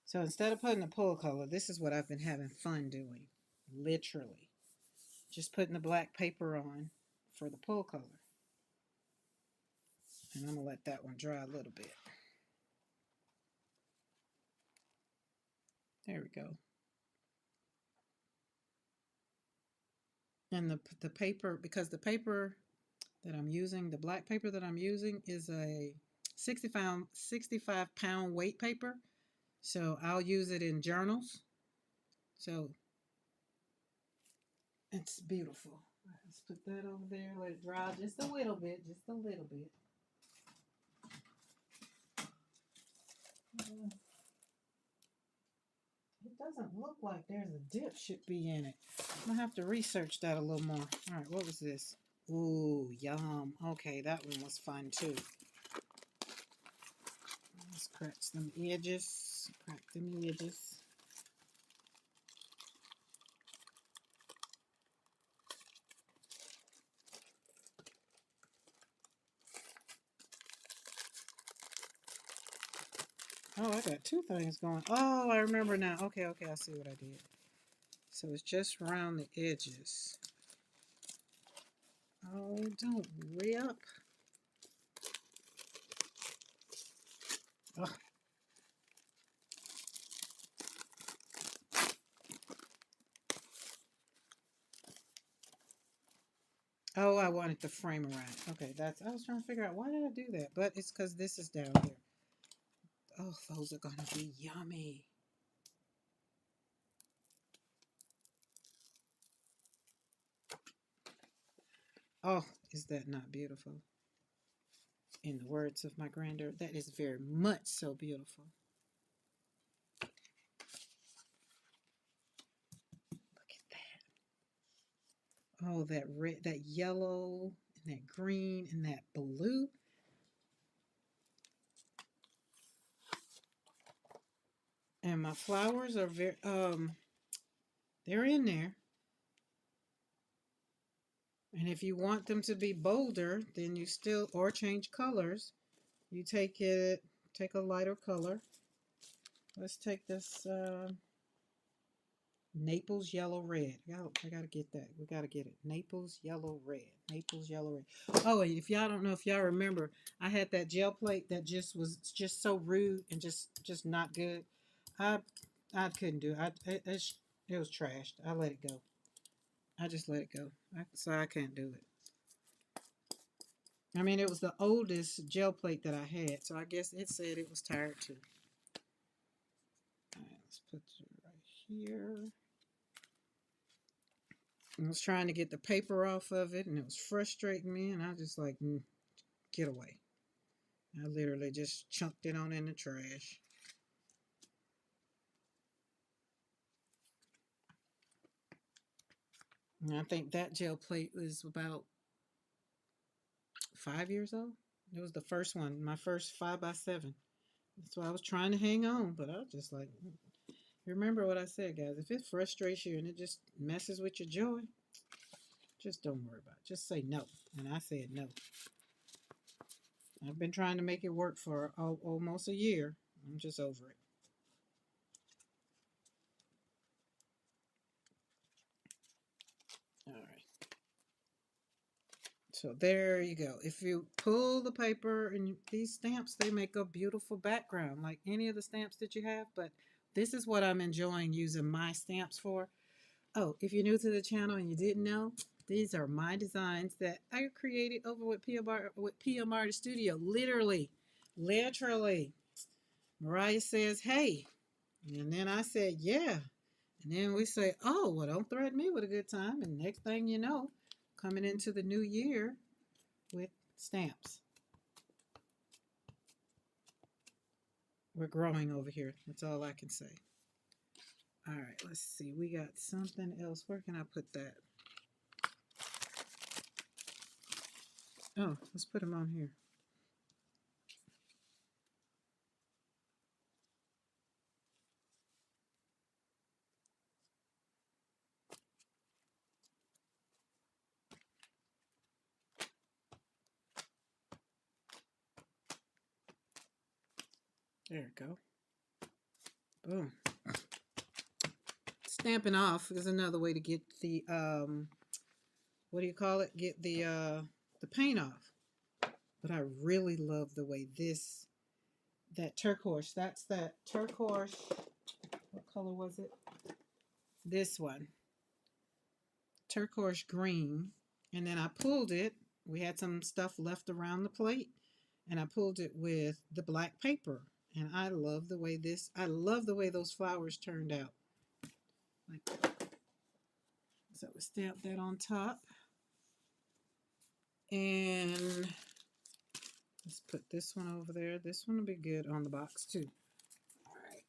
So instead of putting the pull color, this is what I've been having fun doing. Literally. Just putting the black paper on for the pull color. And I'm going to let that one dry a little bit. There we go. And the paper, because the paper that I'm using, the black paper that I'm using is a 65 pound weight paper. So I'll use it in journals. So it's beautiful. Let's put that over there, let it dry just a little bit, just a little bit. It doesn't look like there's a dip should be in it. I'm gonna have to research that a little more. All right, what was this? Ooh, yum. Okay, that one was fun too. Let's crack some edges. Crack them edges. Oh, I got two things going. Oh, I remember now. Okay, I see what I did. So it's just around the edges. Oh, don't rip. Oh. Oh, I wanted the frame around. Okay, I was trying to figure out why did I do that? But it's because this is down here. Oh, those are gonna be yummy. Oh, is that not beautiful? In the words of my granddaughter, that is very much so beautiful. Look at that. Oh, that red, that yellow, and that green, and that blue. And my flowers are they're in there. And if you want them to be bolder, then you still, or change colors, you take a lighter color. Let's take this Naples yellow red. I gotta get that. We gotta get it. Naples yellow red. Naples yellow red. Oh, and if y'all don't know, if y'all remember, I had that gel plate that was just so rude and just not good. I couldn't do it. It was trashed. I let it go. I just let it go. So I can't do it. I mean, it was the oldest gel plate that I had, so I guess it said it was tired too. All right, let's put it right here. I was trying to get the paper off of it, and it was frustrating me, and I was just like, get away. I literally just chunked it on in the trash. And I think that gel plate was about 5 years old. It was the first one, my first 5x7. That's why I was trying to hang on, but I was just like, remember what I said, guys. If it frustrates you and it just messes with your joy, just don't worry about it. Just say no. And I said no. I've been trying to make it work for almost a year. I'm just over it. All right. So there you go. If you pull the paper and these stamps, they make a beautiful background like any of the stamps that you have. But this is what I'm enjoying using my stamps for. Oh, if you're new to the channel and you didn't know, these are my designs that I created over with PM Artist Studio. Literally. Mariah says, hey. And then I said, yeah. And then we say, oh, well, don't threaten me with a good time. And next thing you know, coming into the new year with stamps. We're growing over here. That's all I can say. All right, let's see. We got something else. Where can I put that? Oh, let's put them on here. There we go. Boom. Stamping off is another way to get the what do you call it? Get the paint off. But I really love the way that turquoise. That's that turquoise. What color was it? This one. Turquoise green. And then I pulled it. We had some stuff left around the plate, and I pulled it with the black paper. And I love the way those flowers turned out. Like, so we stamped that on top. And let's put this one over there. This one will be good on the box too. All right.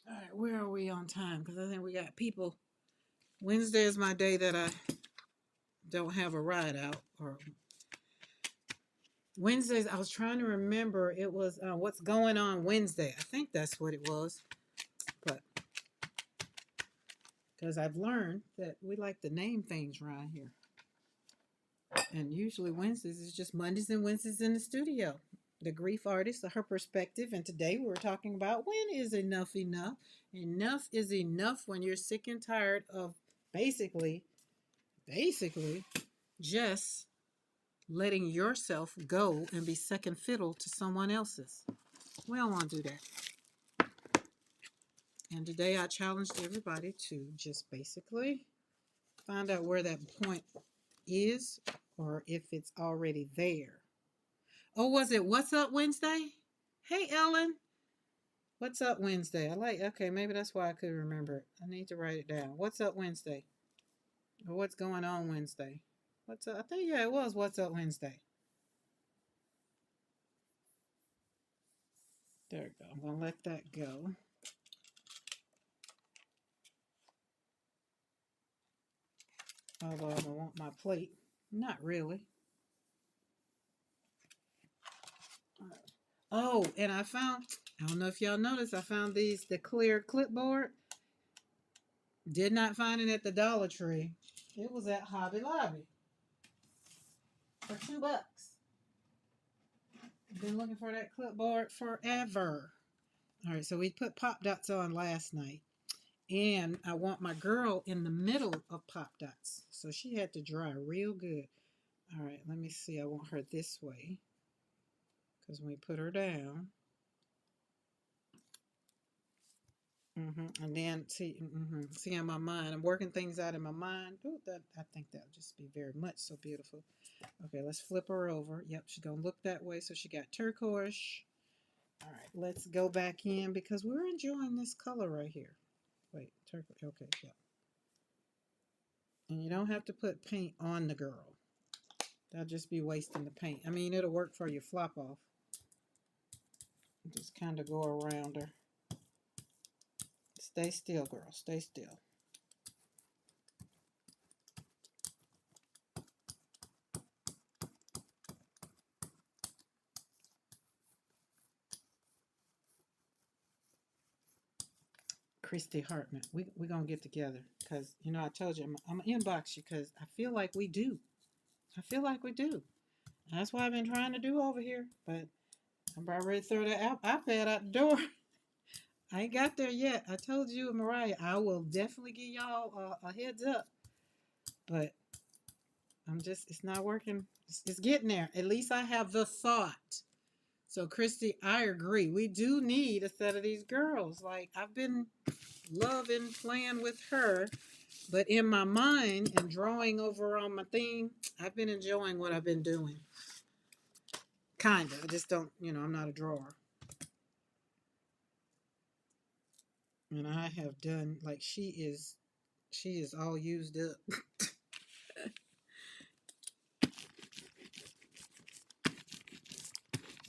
All right, where are we on time? Because I think we got people. Wednesday is my day that I don't have a ride out. Or Wednesdays, I was trying to remember. It was what's going on Wednesday. I think that's what it was. But because I've learned that we like to name things around here. And usually Wednesdays is just Mondays and Wednesdays in the studio. The grief artist, her perspective. And today we're talking about when is enough enough? Enough is enough when you're sick and tired of basically just letting yourself go and be second fiddle to someone else's. We don't want to do that. And today I challenged everybody to just basically find out where that point is or if it's already there. Oh, was it What's Up Wednesday? Hey, Ellen. What's Up Wednesday? Okay, maybe that's why I couldn't remember it. I need to write it down. What's Up Wednesday? Or What's Going On Wednesday? What's up? I think, yeah, it was What's Up Wednesday. There we go. I'm going to let that go. Although I don't want my plate. Not really. Oh, and I don't know if y'all noticed, I found the clear clipboard. Did not find it at the Dollar Tree. It was at Hobby Lobby for $2. Been looking for that clipboard forever. All right, so we put Pop Dots on last night. And I want my girl in the middle of Pop Dots. So she had to dry real good. All right, let me see. I want her this way. Because when we put her down, And then see in my mind, I'm working things out in my mind. Ooh, that I think that'll just be very much so beautiful. Okay, let's flip her over. Yep, she's gonna look that way. So she got turquoise. All right, let's go back in because we're enjoying this color right here. Wait, turquoise. Okay, yeah. And you don't have to put paint on the girl. That'll just be wasting the paint. I mean, it'll work for your flop off. Just kind of go around her. Stay still, girl. Stay still. Christy Hartman. We gonna get together because you know I told you I'm gonna inbox you because I feel like we do. I feel like we do. That's what I've been trying to do over here, but I'm about ready to throw that iPad out the door. I ain't got there yet. I told you and Mariah I will definitely give y'all a heads up, but I'm just it's not working. It's getting there. At least I have the thought. So Christy, I agree. We do need a set of these girls. Like I've been loving playing with her. But in my mind and drawing over on my thing, I've been enjoying what I've been doing. Kinda. I just don't, I'm not a drawer. And I have done like she is all used up.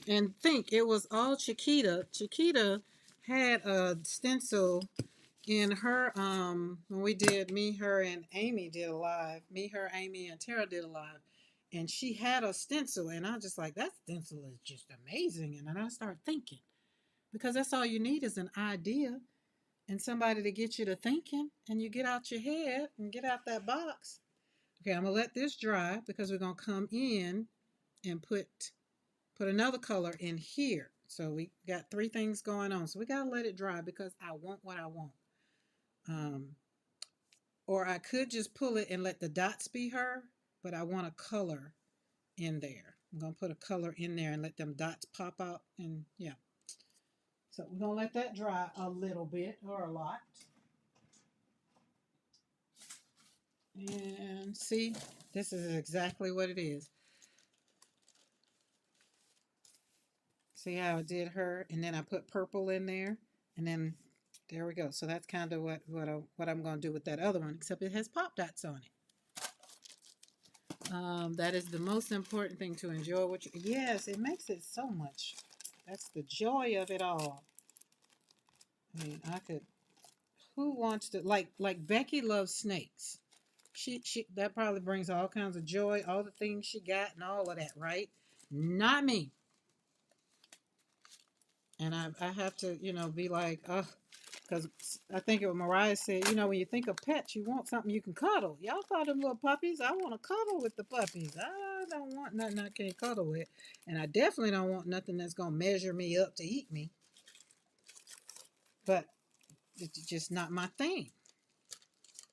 And think it was all Chiquita. Chiquita had a stencil in her when we did me, her, and Amy did a live. Me, her, Amy, and Tara did a live. And she had a stencil, and I was just like, that stencil is just amazing. And then I started thinking, because that's all you need is an idea and somebody to get you to thinking, and you get out your head and get out that box. Okay, I'm gonna let this dry because we're gonna come in and put another color in here. So we got three things going on. So we gotta let it dry because I want what I want. Um, or I could just pull it and let the dots be her, but I want a color in there. I'm gonna put a color in there and let them dots pop out, and yeah. So we're gonna let that dry a little bit or a lot. And see, this is exactly what it is. See how I did her, and then I put purple in there, and then there we go. So that's kind of what I'm going to do with that other one, except it has pop dots on it. That is the most important thing to enjoy. Yes, it makes it so much. That's the joy of it all. I mean, I could. Who wants to like Becky loves snakes. She that probably brings all kinds of joy, all the things she got, and all of that, right? Not me. And I have to, be like, because I think what Mariah said, when you think of pets, you want something you can cuddle. Y'all call them little puppies. I want to cuddle with the puppies. I don't want nothing I can't cuddle with. And I definitely don't want nothing that's going to measure me up to eat me. But it's just not my thing.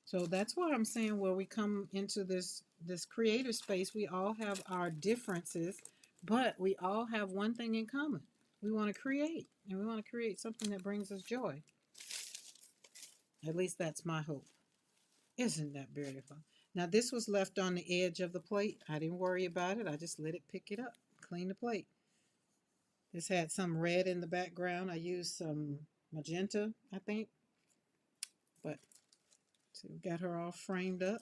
So that's why I'm saying where we come into this creative space, we all have our differences, but we all have one thing in common. We want to create, and we want to create something that brings us joy. At least that's my hope. Isn't that beautiful? Now this was left on the edge of the plate. I didn't worry about it. I just let it pick it up, clean the plate. This had some red in the background. I used some magenta, I think. But so we got her all framed up.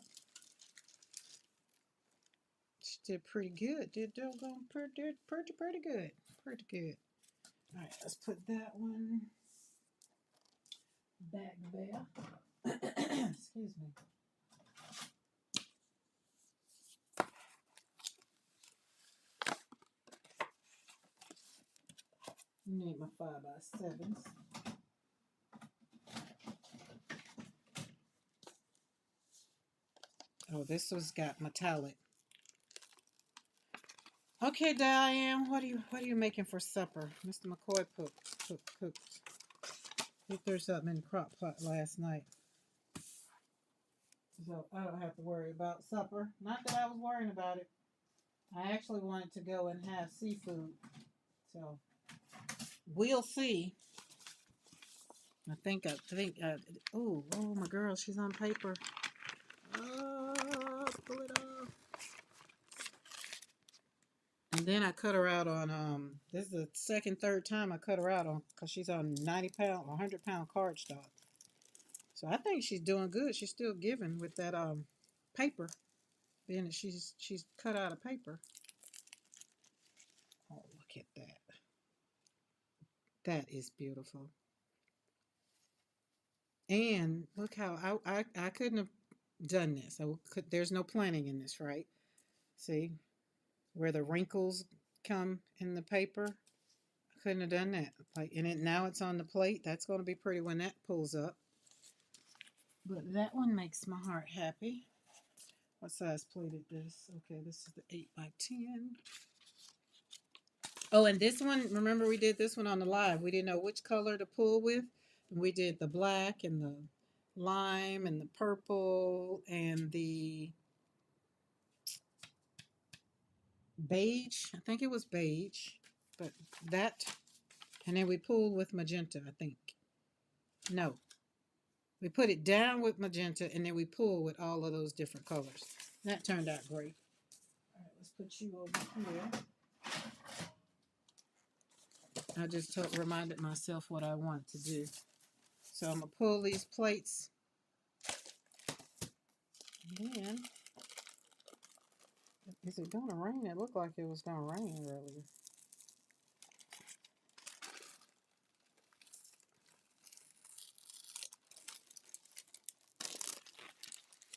She did pretty good. Did doggone pretty good. Pretty good. Pretty good. All right, let's put that one back there. Excuse me. Need my 5x7s. Oh, this was got metallic. Okay, Diane, what are you making for supper? Mr. McCoy cooked. He threw something in the crock pot last night, so I don't have to worry about supper. Not that I was worrying about it. I actually wanted to go and have seafood, so we'll see. Oh, my girl, she's on paper. Oh, pull it off. And then I cut her out on, this is the third time I cut her out on, because she's on 90-pound, 100-pound cardstock. So I think she's doing good. She's still giving with that, paper. Being that she's cut out of paper. Oh, look at that. That is beautiful. And look how I couldn't have done this. There's no planning in this, right? See where the wrinkles come in the paper? I couldn't have done that. Like, and now it's on the plate. That's going to be pretty when that pulls up. But that one makes my heart happy. What size plate is this? Okay, this is the 8x10. Oh, and this one, remember we did this one on the live. We didn't know which color to pull with. We did the black and the lime and the purple and the beige. I think it was beige. But that, and then we pulled with magenta, I think. No. We put it down with magenta and then we pull with all of those different colors. That turned out great. All right, let's put you over here. I just reminded myself what I want to do. So I'm going to pull these plates. And is it going to rain? It looked like it was going to rain earlier.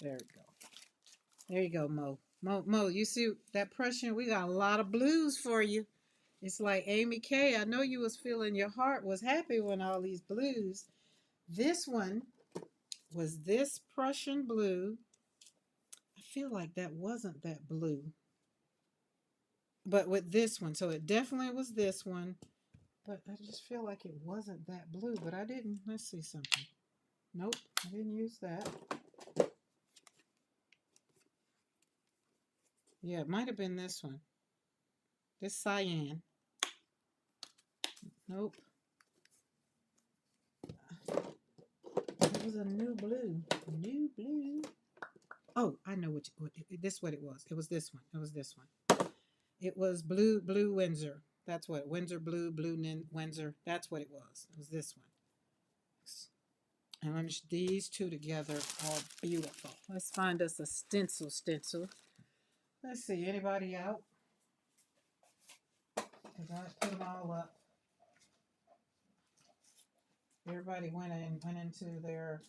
There we go. There you go, Mo. Mo, you see that Prussian? We got a lot of blues for you. It's like Amy Kay. I know you was feeling your heart was happy when all these blues. This one was this Prussian blue. I feel like that wasn't that blue. But with this one, so it definitely was this one. But I just feel like it wasn't that blue. But I didn't. Let's see something. Nope, I didn't use that. Yeah, it might have been this one. This cyan. Nope. It was a new blue. New blue. Oh, I know what it was. It was this one. It was this one. It was blue Windsor. That's what Windsor blue Windsor. That's what it was. It was this one. And these two together are beautiful. Let's find us a stencil. Let's see. Anybody out? Because I put them all up. Everybody went into their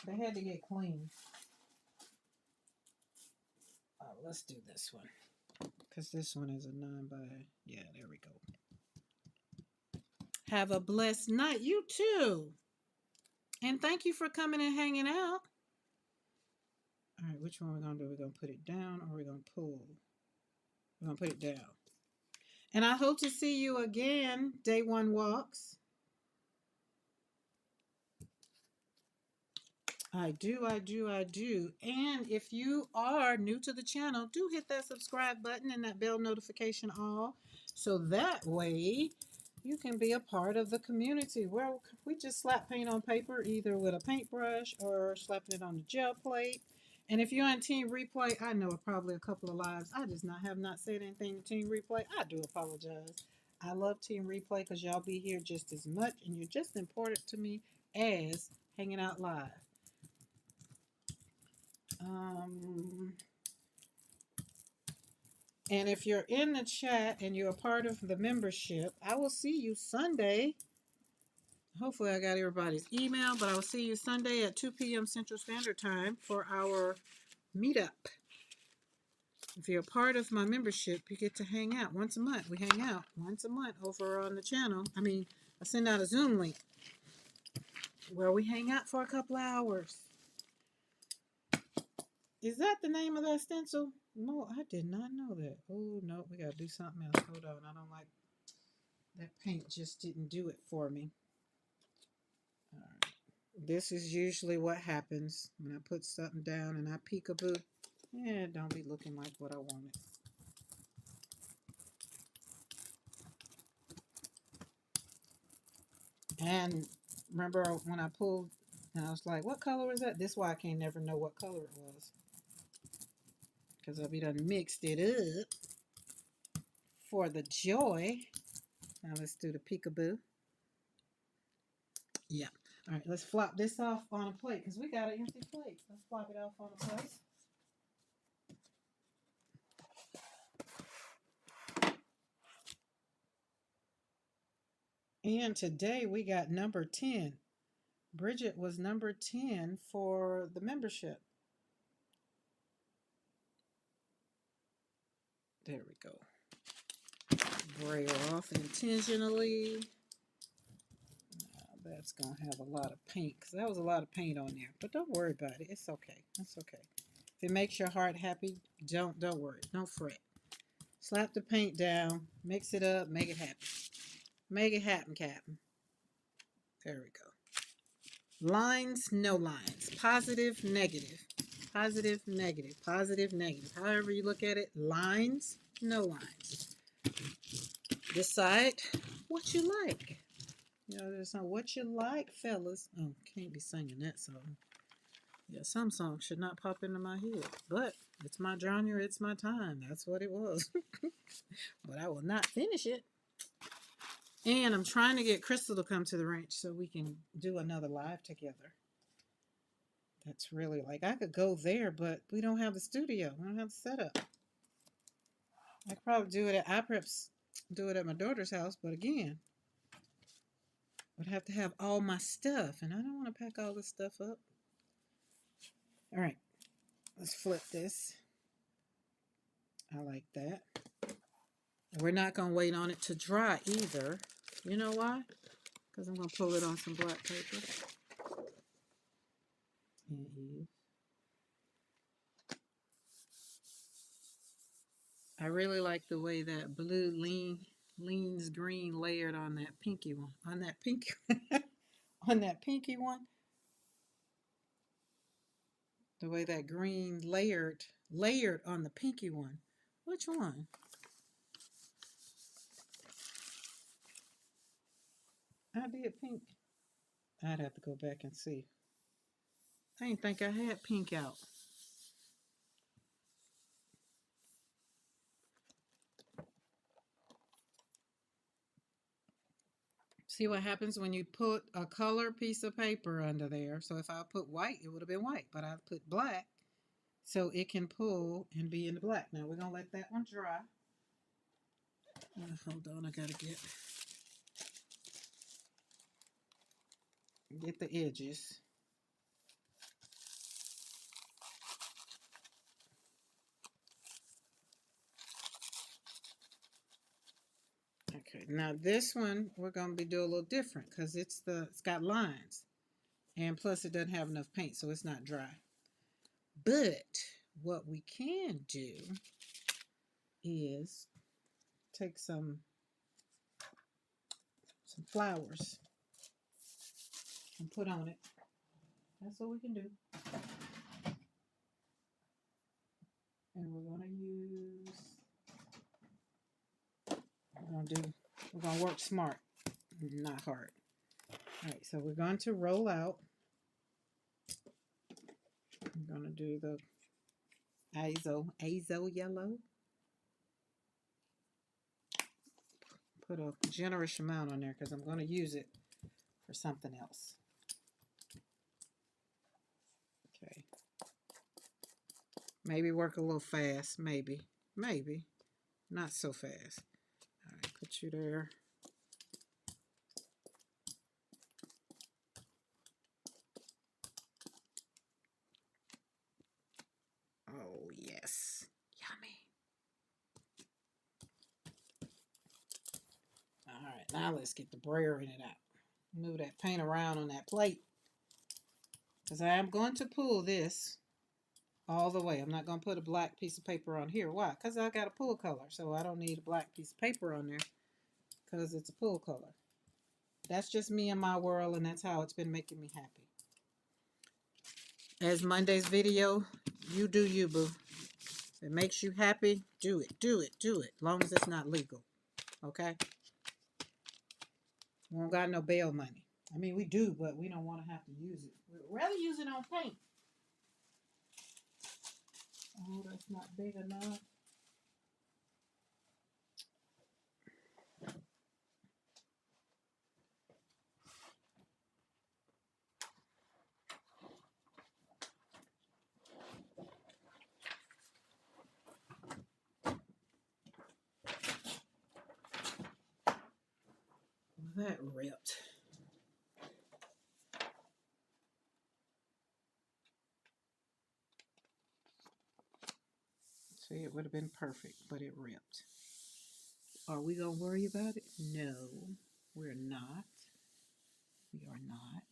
they had to get clean. Let's do this one. Because this one is a 9 by, yeah, there we go. Have a blessed night. You too. And thank you for coming and hanging out. All right, which one are we going to do? We're going to put it down or we're going to pull? We're going to put it down. And I hope to see you again, Day One Walks. I do. And if you are new to the channel, do hit that subscribe button and that bell notification all. So that way you can be a part of the community where we just slap paint on paper, either with a paintbrush or slapping it on the gel plate. And if you're on Team Replay, I know probably a couple of lives I just have not said anything to Team Replay. I do apologize. I love Team Replay because y'all be here just as much and you're just important to me as hanging out live. And if you're in the chat and you're a part of the membership, I will see you Sunday. Hopefully I got everybody's email, but I will see you Sunday at 2 p.m. Central Standard Time for our meetup. If you're a part of my membership, you get to hang out once a month. We hang out once a month over on the channel. I send out a Zoom link where we hang out for a couple hours. Is that the name of that stencil? No, I did not know that. Oh, no, we got to do something else. Hold on. I don't like that paint just didn't do it for me. All right. This is usually what happens when I put something down and I peekaboo. Yeah, it don't be looking like what I wanted. And remember when I pulled and I was like, what color was that? This is why I can't never know what color it was. Because I'll be done mixed it up for the joy. Now let's do the peekaboo. Yeah. All right, let's flop this off on a plate because we got an empty plate. Let's flop it off on a plate. And today we got number 10. Bridget was number 10 for the membership. There we go. Braille off intentionally. That's going to have a lot of paint because that was a lot of paint on there. But don't worry about it. It's okay. It's okay. If it makes your heart happy, don't worry. Don't fret. Slap the paint down. Mix it up. Make it happen. Make it happen, Captain. There we go. Lines, no lines. Positive, negative. Positive, negative. Positive, negative. However you look at it. Lines, no lines. Decide what you like. You know, there's not what you like, fellas. Oh, can't be singing that song. Yeah, some songs should not pop into my head. But it's my genre, it's my time. That's what it was. But I will not finish it. And I'm trying to get Crystal to come to the ranch so we can do another live together. That's really like, I could go there, but we don't have the studio. We don't have the setup. I could probably do it at, I perhaps do it at my daughter's house, but again, would have to have all my stuff, and I don't want to pack all this stuff up. All right, let's flip this. I like that. We're not going to wait on it to dry either. You know why? Because I'm going to pull it on some black paper. I really like the way that blue leans green layered on that pinky one. On that pinky on that pinky one. The way that green layered on the pinky one. Which one? I did pink. I'd have to go back and see. I didn't think I had pink out. See what happens when you put a color piece of paper under there. So if I put white, it would have been white, but I put black so it can pull and be in the black. Now we're going to let that one dry. Hold on, I got to get the edges. Okay, now this one we're going to be doing a little different because it's got lines, and plus it doesn't have enough paint, so it's not dry. But what we can do is take some flowers and put on it. That's what we can do. And we're going to work smart, not hard. All right, so we're going to roll out. I'm going to do the azo yellow. Put a generous amount on there because I'm going to use it for something else. Okay. Maybe work a little fast, maybe. Not so fast. All right, put you there. Oh, yes. Yummy. All right, now let's get the brairing it out. Move that paint around on that plate. Because I am going to pull this all the way. I'm not going to put a black piece of paper on here. Why? Because I got a pull color, so I don't need a black piece of paper on there because it's a pull color. That's just me and my world, and that's how it's been making me happy. As Monday's video, you do you, boo. If it makes you happy, do it. As long as it's not legal. Okay? We don't got no bail money. I mean, we do, but we don't want to have to use it. We'd rather use it on paint. Oh, that's not big enough. That ripped. See, it would have been perfect, but it ripped. Are we going to worry about it? No, we're not. We are not.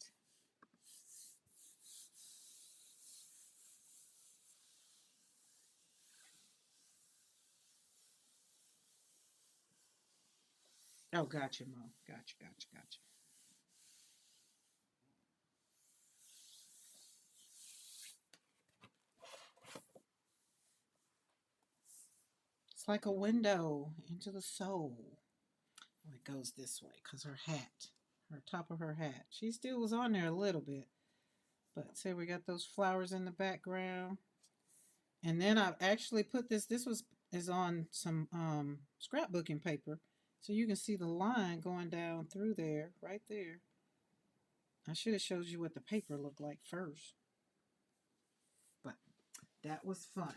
Oh, gotcha, Mom. Gotcha, gotcha, gotcha. It's like a window into the soul. Oh, it goes this way because her top of her hat. She still was on there a little bit. But say we got those flowers in the background. And then I've actually put this is on some scrapbooking paper. So you can see the line going down through there, right there. I should have showed you what the paper looked like first. But that was fun.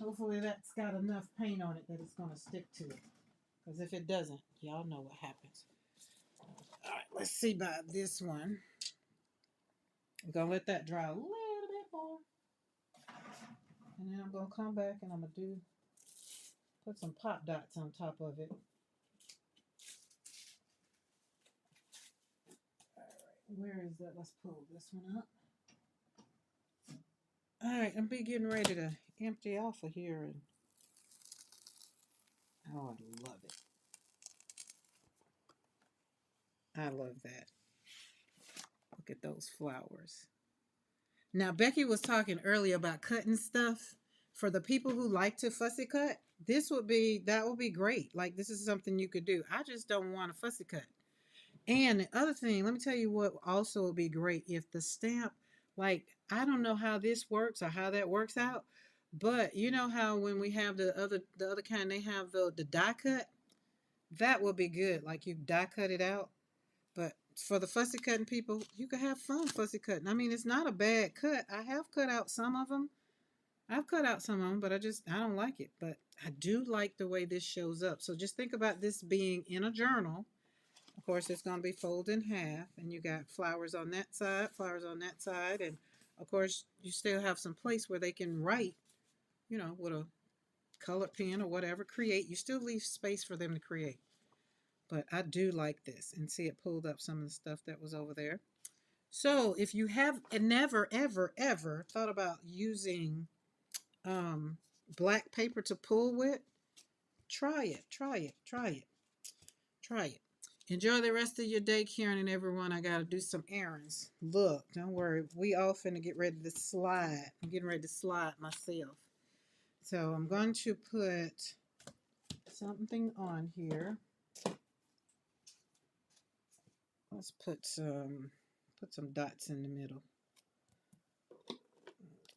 Hopefully that's got enough paint on it that it's going to stick to it. Because if it doesn't, y'all know what happens. All right, let's see about this one. I'm going to let that dry a little bit more. And then I'm going to come back and I'm going to put some pop dots on top of it. All right, where is that? Let's pull this one up. All right, I'm getting ready to empty off of here. And oh, I love it. I love that. Look at those flowers. Now, Becky was talking earlier about cutting stuff. For the people who like to fussy cut, that would be great. Like, this is something you could do. I just don't want a fussy cut. And the other thing, let me tell you what also would be great if the stamp, like, I don't know how this works or how that works out, but you know how when we have the other kind, they have the die cut. That would be good. Like you die cut it out. But for the fussy cutting people, you can have fun fussy cutting. I mean, it's not a bad cut. I have cut out some of them. I've cut out some of them, but I don't like it. But I do like the way this shows up. So just think about this being in a journal. Of course, it's going to be folded in half, and you got flowers on that side, flowers on that side, and of course, you still have some place where they can write, with a colored pen or whatever, create. You still leave space for them to create. But I do like this, and see it pulled up some of the stuff that was over there. So if you have never, ever, ever thought about using um, black paper to pull with, try it, try it, try it, try it. Enjoy the rest of your day, Karen and everyone. I got to do some errands. Look, don't worry. We all finna get ready to slide. I'm getting ready to slide myself. So I'm going to put something on here. Let's put some dots in the middle.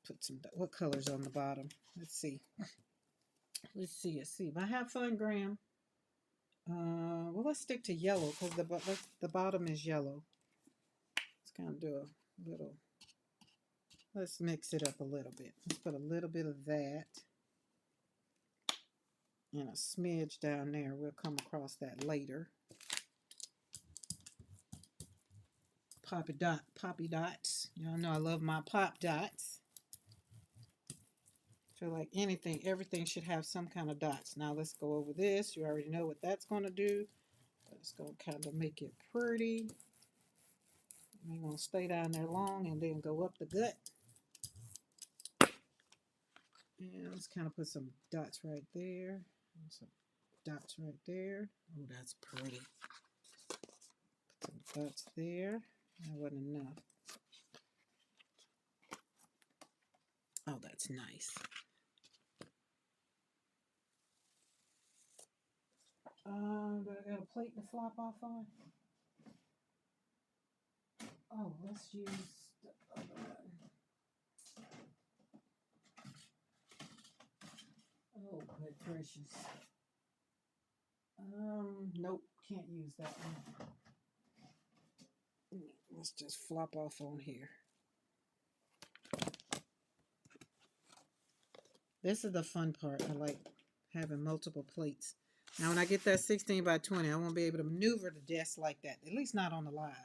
Put some, what color's on the bottom? Let's see. Let's see. If I have fun, Graham. Well, let's stick to yellow because the bottom is yellow. Let's kind of do a little. Let's mix it up a little bit. Let's put a little bit of that and a smidge down there. We'll come across that later. Poppy dots. Y'all know I love my pop dots. Feel like everything should have some kind of dots. Now let's go over this. You already know what that's going to do. It's going to kind of make it pretty. We're going to stay down there long and then go up the gut. And let's kind of put some dots right there. And some dots right there. Oh, that's pretty. Put some dots there. That wasn't enough. Oh, that's nice. But I I got a plate to flop off on? Oh, let's use the other one. Oh, good gracious. Nope, can't use that one. Let's just flop off on here. This is the fun part. I like having multiple plates. Now, when I get that 16 by 20, I won't be able to maneuver the desk like that, at least not on the live.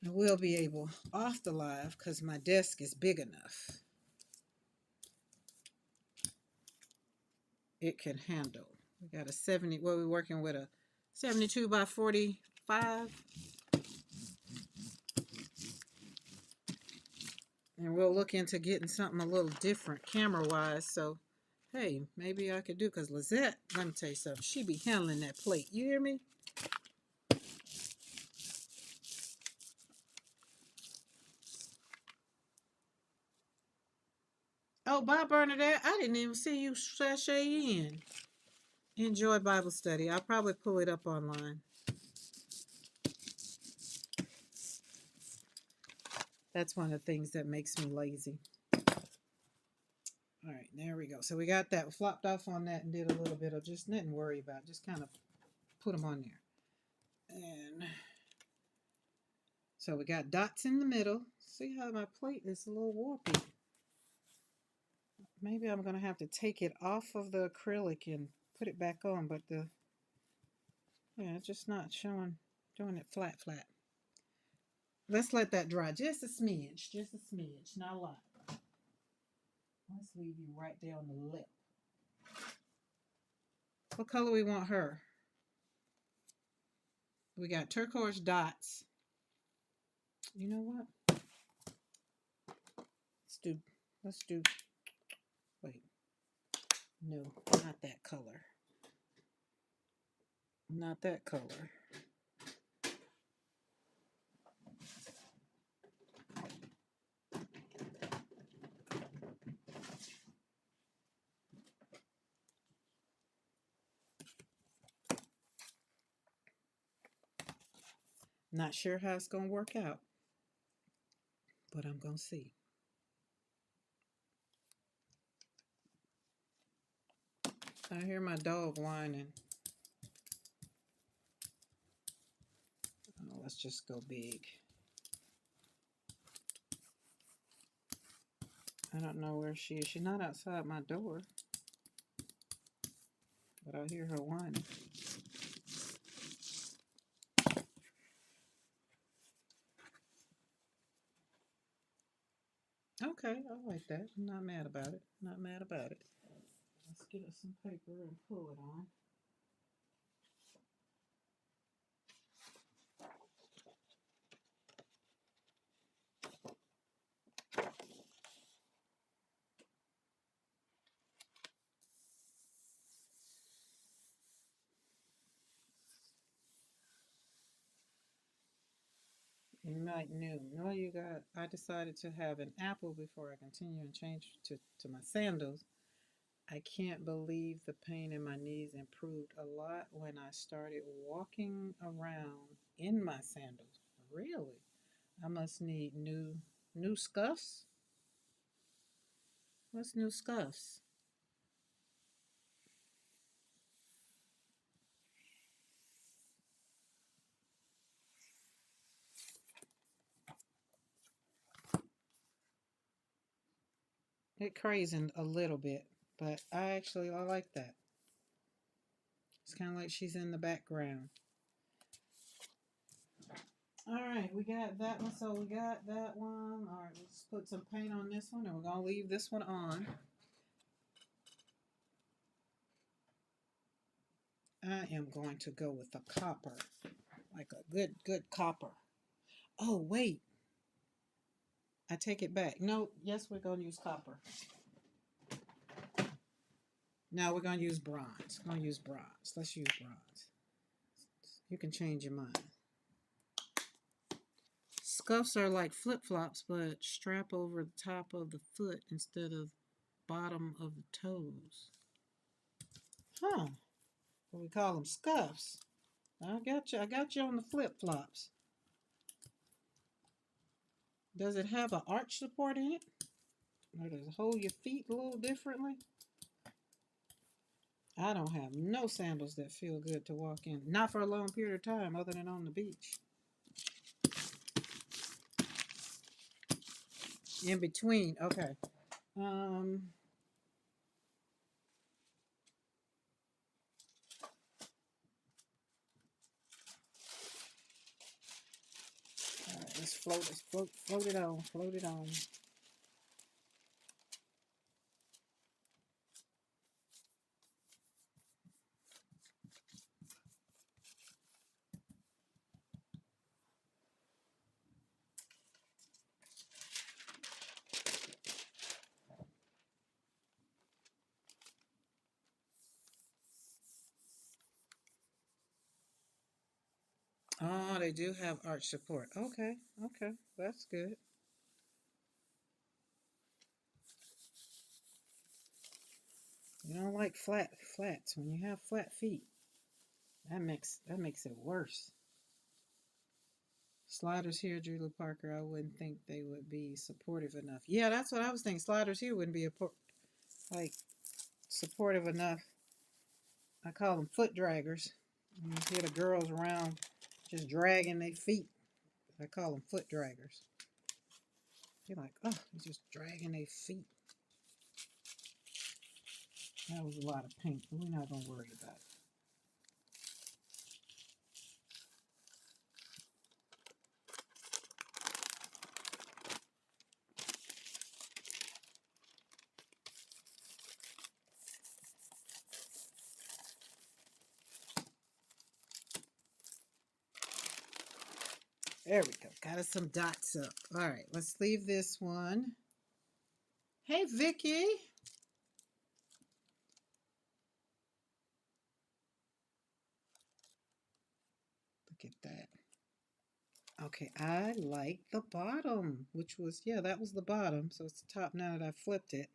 I will be able off the live because my desk is big enough. It can handle. We got a 70, well, we're working with a 72 by 45. And we'll look into getting something a little different camera-wise. So, hey, maybe I could do, because Lizette, let me tell you something, she be handling that plate. You hear me? Oh, bye, Bernadette. I didn't even see you sashay in. Enjoy Bible study. I'll probably pull it up online. That's one of the things that makes me lazy. All right, there we go. So we got that, flopped off on that and did a little bit of just nothing to worry about. Just kind of put them on there. And so we got dots in the middle. See how my plate is a little warpy. Maybe I'm going to have to take it off of the acrylic and put it back on, but yeah, it's just not doing it flat. Let's let that dry just a smidge, not a lot. Let's leave you right there on the lip. What color we want her? We got turquoise dots. You know what? Let's do, wait. No, not that color. Not that color. Not sure how it's going to work out, but I'm going to see. I hear my dog whining. Oh, let's just go big. I don't know where she is. She's not outside my door, but I hear her whining. Okay, I like that. I'm not mad about it. Not mad about it. Let's get us some paper and pull it on. You might knew. No, you got. I decided to have an apple before I continue and change to my sandals. I can't believe the pain in my knees improved a lot when I started walking around in my sandals. Really? I must need new scuffs? What's new scuffs? It crazy a little bit, but I like that. It's kind of like she's in the background. All right, we got that one. So we got that one. All right, let's put some paint on this one, and we're gonna leave this one on. I am going to go with a copper, like a good copper. Oh wait, I take it back. No, yes, we're gonna use copper. No, we're gonna use bronze. We're gonna use bronze. Let's use bronze. You can change your mind. Scuffs are like flip-flops, but strap over the top of the foot instead of bottom of the toes. Huh. We call them scuffs. I got you. I got you on the flip flops. Does it have an arch support in it? Or does it hold your feet a little differently? I don't have no sandals that feel good to walk in. Not for a long period of time other than on the beach. In between. Okay. Um all right, float it on, float it on. Oh, they do have arch support. Okay, okay, that's good. You don't like flats. When you have flat feet, that makes it worse. Sliders here, Julie Parker. I wouldn't think they would be supportive enough. Yeah, that's what I was thinking. Sliders here wouldn't be like supportive enough. I call them foot draggers. You hear the girls around just dragging their feet. I call them foot draggers. You're like, oh, they're just dragging their feet. That was a lot of paint, but we're not gonna worry about it. There we go. Got us some dots up. All right, let's leave this one. Hey, Vicky. Look at that. Okay, I like the bottom, which was, yeah, that was the bottom. So it's the top now that I flipped it.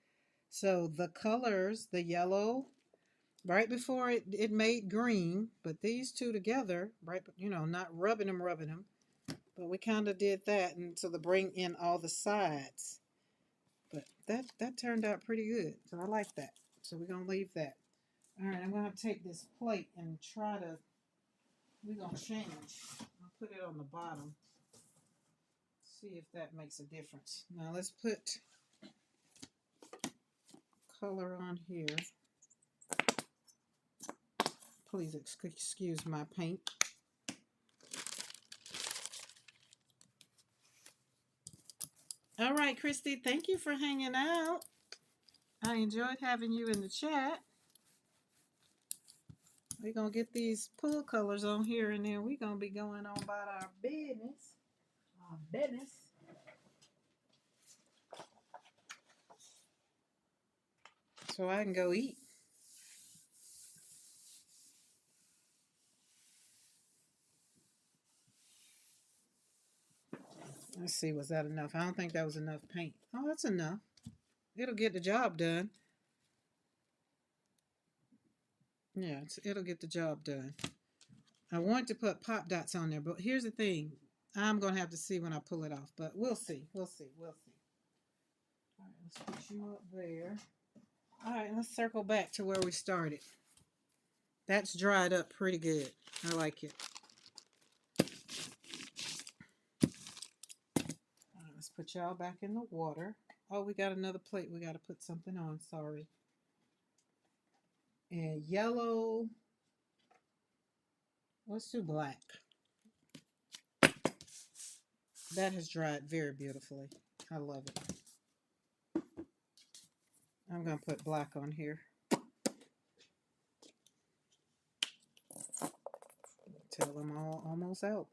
So the colors, the yellow, right before it made green, but these two together, right, not rubbing them, but we kind of did that, and so to bring in all the sides. But that turned out pretty good, so I like that. So we're gonna leave that. All right, I'm gonna take this plate and we're gonna change. I'll put it on the bottom. See if that makes a difference. Now let's put color on here. Please excuse my paint. All right, Christy, thank you for hanging out. I enjoyed having you in the chat. We're going to get these pool colors on here, and then we're going to be going on about our business. Our business. So I can go eat. Let's see, was that enough? I don't think that was enough paint. Oh, that's enough. It'll get the job done. Yeah, it'll get the job done. I want to put pop dots on there, but here's the thing. I'm going to have to see when I pull it off, but we'll see. We'll see. We'll see. All right, let's put you up there. All right, let's circle back to where we started. That's dried up pretty good. I like it. All right, let's put y'all back in the water. Oh, we got another plate. We got to put something on. Sorry. And yellow. Let's do black. That has dried very beautifully. I love it. I'm going to put black on here. Till I'm all almost out.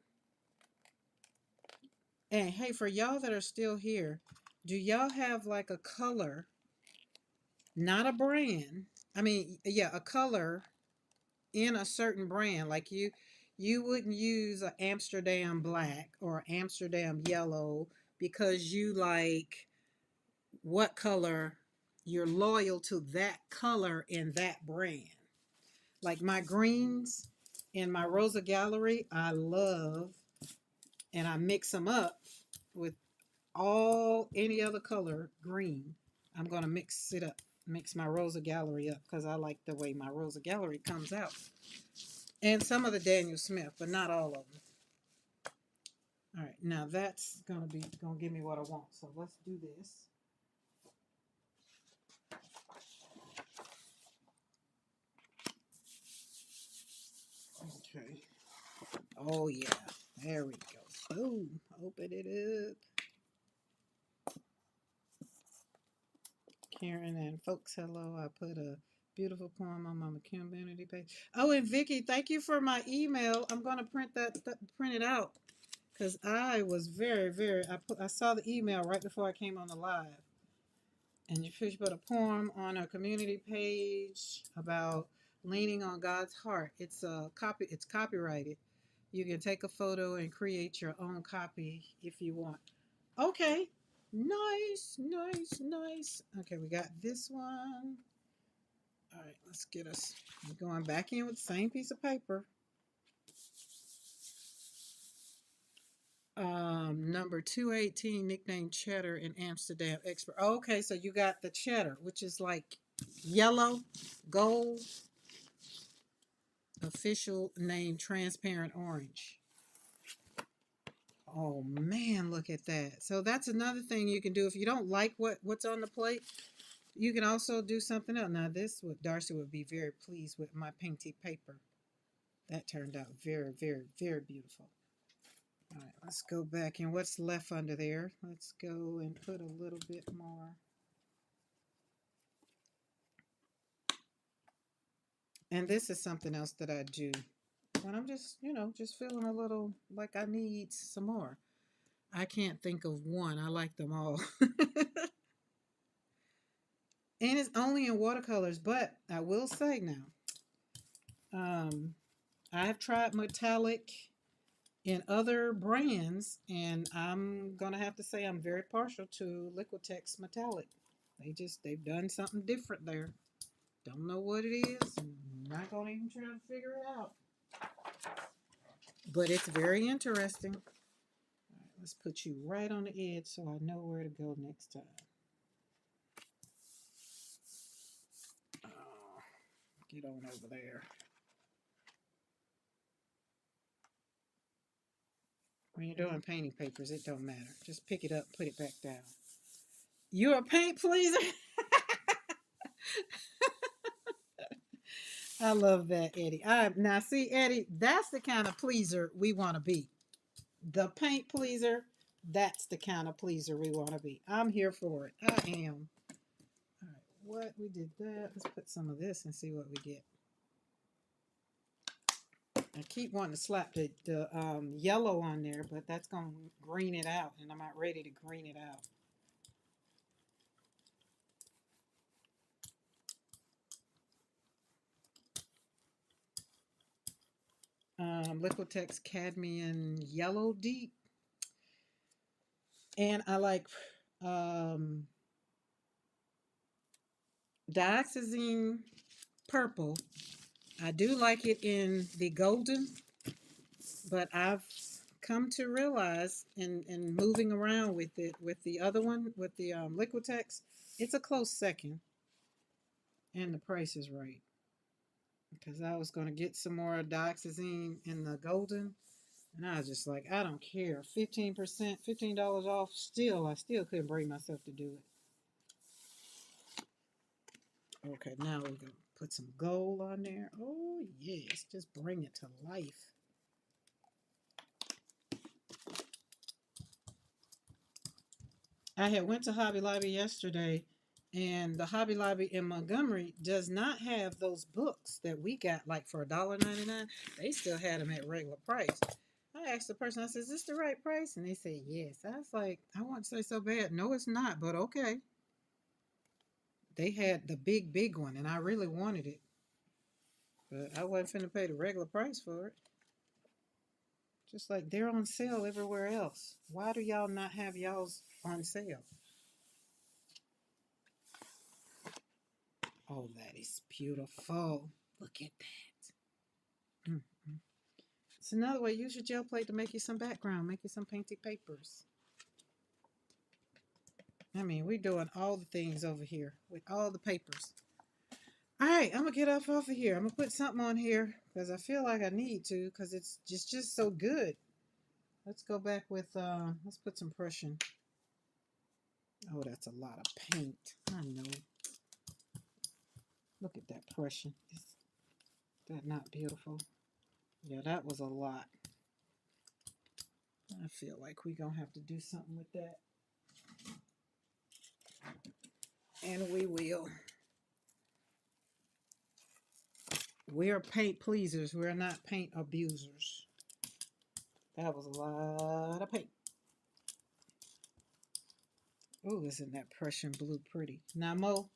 And hey, for y'all that are still here, do y'all have like a color, not a brand? I mean, yeah, a color in a certain brand. Like you wouldn't use an Amsterdam black or Amsterdam yellow because you like what color, you're loyal to that color in that brand. Like my greens in my Rosa Gallery, I love, and I mix them up with all any other color green. I'm going to mix it up, mix my Rosa Gallery up because I like the way my Rosa Gallery comes out. And some of the Daniel Smith, but not all of them. All right, now that's going to give me what I want. So let's do this. Okay. Oh yeah, there we go. Boom, open it up. Karen and folks, hello. I put a beautiful poem on my community page. Oh, and Vicky, thank you for my email. I'm gonna print it out because I was very. I saw the email right before I came on the live, and you put a poem on our community page about leaning on God's heart. It's a copy. It's copyrighted. You can take a photo and create your own copy if you want. Okay. Nice. Okay, we got this one. All right, let's get us going back in with the same piece of paper. Number 218, nicknamed Cheddar in Amsterdam Expert. Okay, so you got the cheddar, which is like yellow, gold, official name transparent orange. Oh man, look at that. So that's another thing you can do if you don't like what's on the plate. You can also do something else. Now this would Darcy would be very pleased with my painted paper. That turned out very beautiful. All right, let's go back and what's left under there. Let's go and put a little bit more. And this is something else that I do when I'm just, just feeling a little like I need some more. I can't think of one. I like them all. And it's only in watercolors, but I will say now, I've tried metallic in other brands, and I'm gonna have to say I'm very partial to Liquitex metallic. They've done something different there. Don't know what it is. I'm not gonna even try to figure it out. But it's very interesting. All right, let's put you right on the edge so I know where to go next time. Oh, get on over there. When you're doing painting papers, it don't matter. Just pick it up, put it back down. You're a paint pleaser? I love that, Eddie. Now see, Eddie, that's the kind of pleaser we want to be. The paint pleaser, that's the kind of pleaser we want to be. I'm here for it. I am. All right, what we did that. Let's put some of this and see what we get. I keep wanting to slap the yellow on there, but that's going to green it out, and I'm not ready to green it out. Liquitex Cadmium Yellow Deep. And I like Dioxazine Purple. I do like it in the golden, but I've come to realize in moving around with it, with the other one, with the Liquitex, it's a close second. And the price is right. Because I was going to get some more Dioxazine in the golden. And I was just like, I don't care. 15%, $15 off. I still couldn't bring myself to do it. Okay, now we're going to put some gold on there. Oh, yes. Just bring it to life. I had went to Hobby Lobby yesterday, and the Hobby Lobby in Montgomery does not have those books that we got like for $1.99. They still had them at regular price. I asked the person, I said, is this the right price? And they said, yes. I was like, I want to say so bad. No, it's not, but okay. They had the big one, and I really wanted it. But I wasn't finna pay the regular price for it. Just like they're on sale everywhere else. Why do y'all not have y'all's on sale? Oh, that is beautiful. Look at that. It's another way. Use your gel plate to make you some background, make you some painty papers. I mean, we're doing all the things over here with all the papers. All right, I'm gonna get off of here. I'm gonna put something on here because I feel like I need to because it's just so good. Let's go back with let's put some Prussian. Oh, that's a lot of paint. I know. Look at that Prussian. Is that not beautiful? Yeah, that was a lot. I feel like we're gonna have to do something with that. And we will. We're paint pleasers. We're not paint abusers. That was a lot of paint. Oh, isn't that Prussian blue pretty? Now, Mo,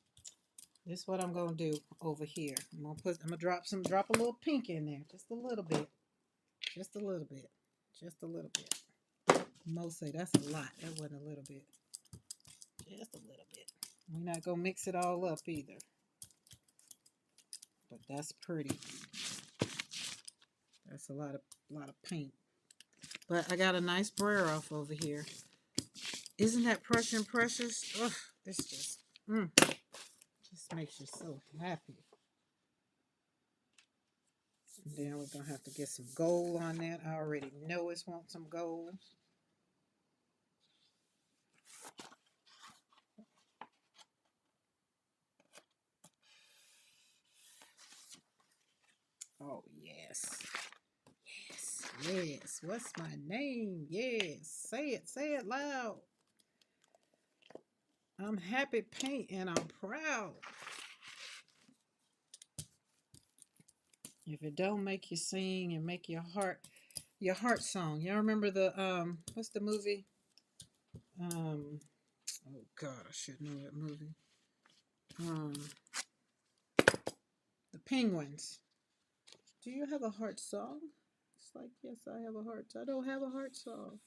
this is what I'm gonna do over here. I'm gonna drop a little pink in there, just a little bit, just a little bit, just a little bit. Mo say that's a lot. That wasn't a little bit, just a little bit. We're not gonna mix it all up either, but that's pretty. That's a lot of paint. But I got a nice brayer off over here. Isn't that Prussian precious? Ugh, this just makes you so happy. And then we're gonna have to get some gold on that. I already know it's want some gold. Oh yes. Yes, yes. What's my name? Yes. Say it loud. I'm Happy Paint and I'm proud. If it don't make you sing and make your heart song. Y'all remember the what's the movie? Oh God, I should know that movie. The Penguins. Do you have a heart song? It's like, yes, I have a heart. I don't have a heart song.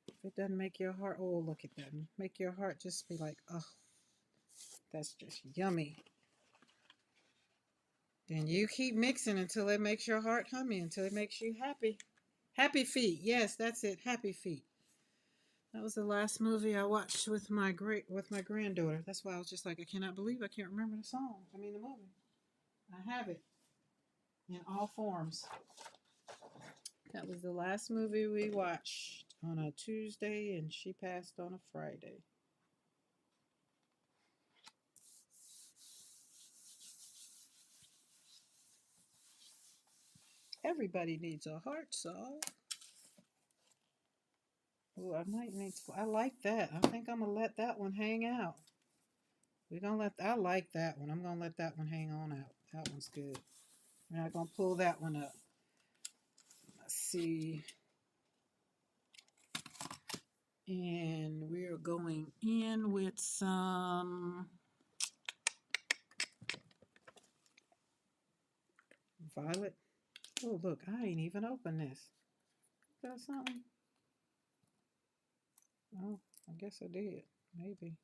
If it doesn't make your heart, oh, look at that. Make your heart just be like, oh, that's just yummy. Then you keep mixing until it makes your heart hummy, until it makes you happy. Happy Feet. Yes, that's it. Happy Feet. That was the last movie I watched with my granddaughter. That's why I was just like, I cannot believe I can't remember the song. I mean the movie. I have it in all forms. That was the last movie we watched on a Tuesday, and she passed on a Friday. Everybody needs a heart song. Oh, I might need to. I like that. I think I'm gonna let that one hang out. I like that one. I'm gonna let that one hang on out. That one's good. We're not gonna pull that one up. Let's see. And we're going in with some violet. Oh, look, I ain't even opened this. Got something? Oh, I guess I did. Maybe.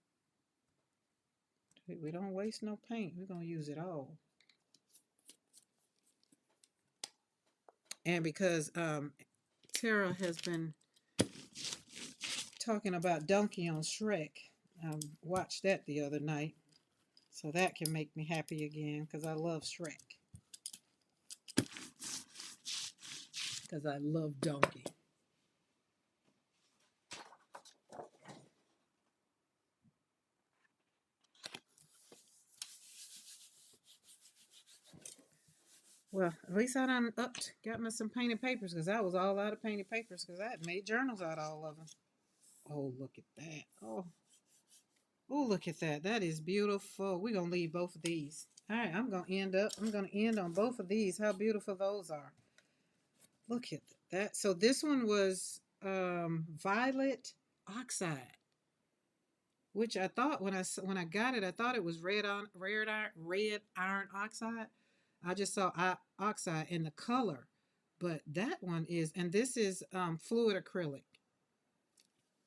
We don't waste no paint. We're going to use it all. And because Tara has been talking about Donkey on Shrek, I watched that the other night. So that can make me happy again because I love Shrek. Because I love Donkey. Well, at least I done got me some painted papers because I was all out of painted papers because I had made journals out of all of them. Oh, look at that. Oh, look at that. That is beautiful. We're going to leave both of these. All right, I'm going to end on both of these. How beautiful those are. Look at that. So this one was violet oxide, which I thought when I got it, I thought it was red iron oxide. I just saw oxide in the color, but that one is, and this is fluid acrylic.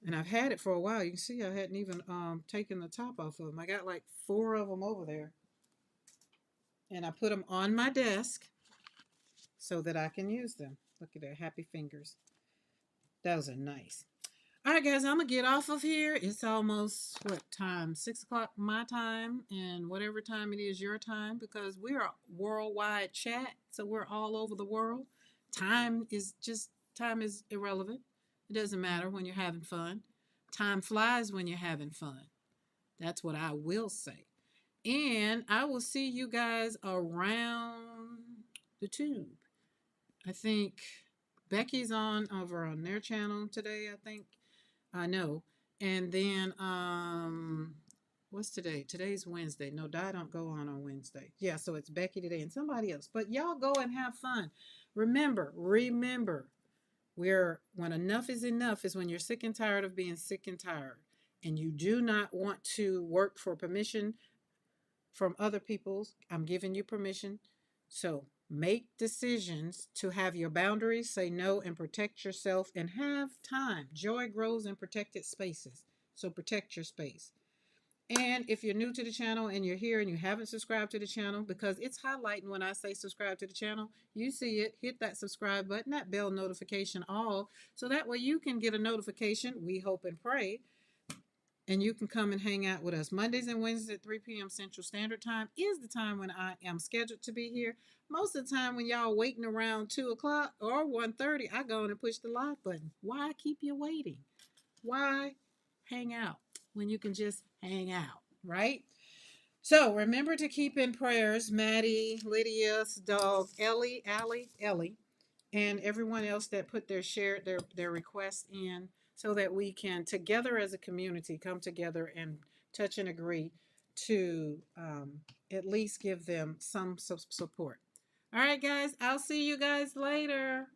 And I've had it for a while. You can see I hadn't even taken the top off of them. I got like 4 of them over there. And I put them on my desk. so that I can use them. Look at their happy fingers. Those are nice. All right, guys, I'm gonna get off of here. It's almost what time? 6 o'clock my time, and whatever time it is your time, because we're a worldwide chat, so we're all over the world. Time is irrelevant. It doesn't matter when you're having fun. Time flies when you're having fun. That's what I will say. And I will see you guys around the tube. I think Becky's on over on their channel today, I think. I know. And then what's today? Today's Wednesday. No, I don't go on Wednesday. Yeah, so it's Becky today and somebody else. But y'all go and have fun. Remember, when enough is when you're sick and tired of being sick and tired. And you do not want to work for permission from other people's. I'm giving you permission. So make decisions to have your boundaries, say no, and protect yourself and have time. Joy grows in protected spaces. So protect your space. And if you're new to the channel and you're here and you haven't subscribed to the channel, because it's highlighting when I say subscribe to the channel, you see it, hit that subscribe button, that bell notification all, so that way you can get a notification, we hope and pray, and you can come and hang out with us. Mondays and Wednesdays at 3 p.m. Central Standard Time is the time when I am scheduled to be here. Most of the time when y'all waiting around 2 o'clock or 1:30, I go in and push the live button. Why keep you waiting? Why hang out when you can just hang out, right? So remember to keep in prayers Maddie, Lydia's dog, Ellie, and everyone else that put their requests in, so that we can together as a community come together and touch and agree to at least give them some support. All right, guys, I'll see you guys later.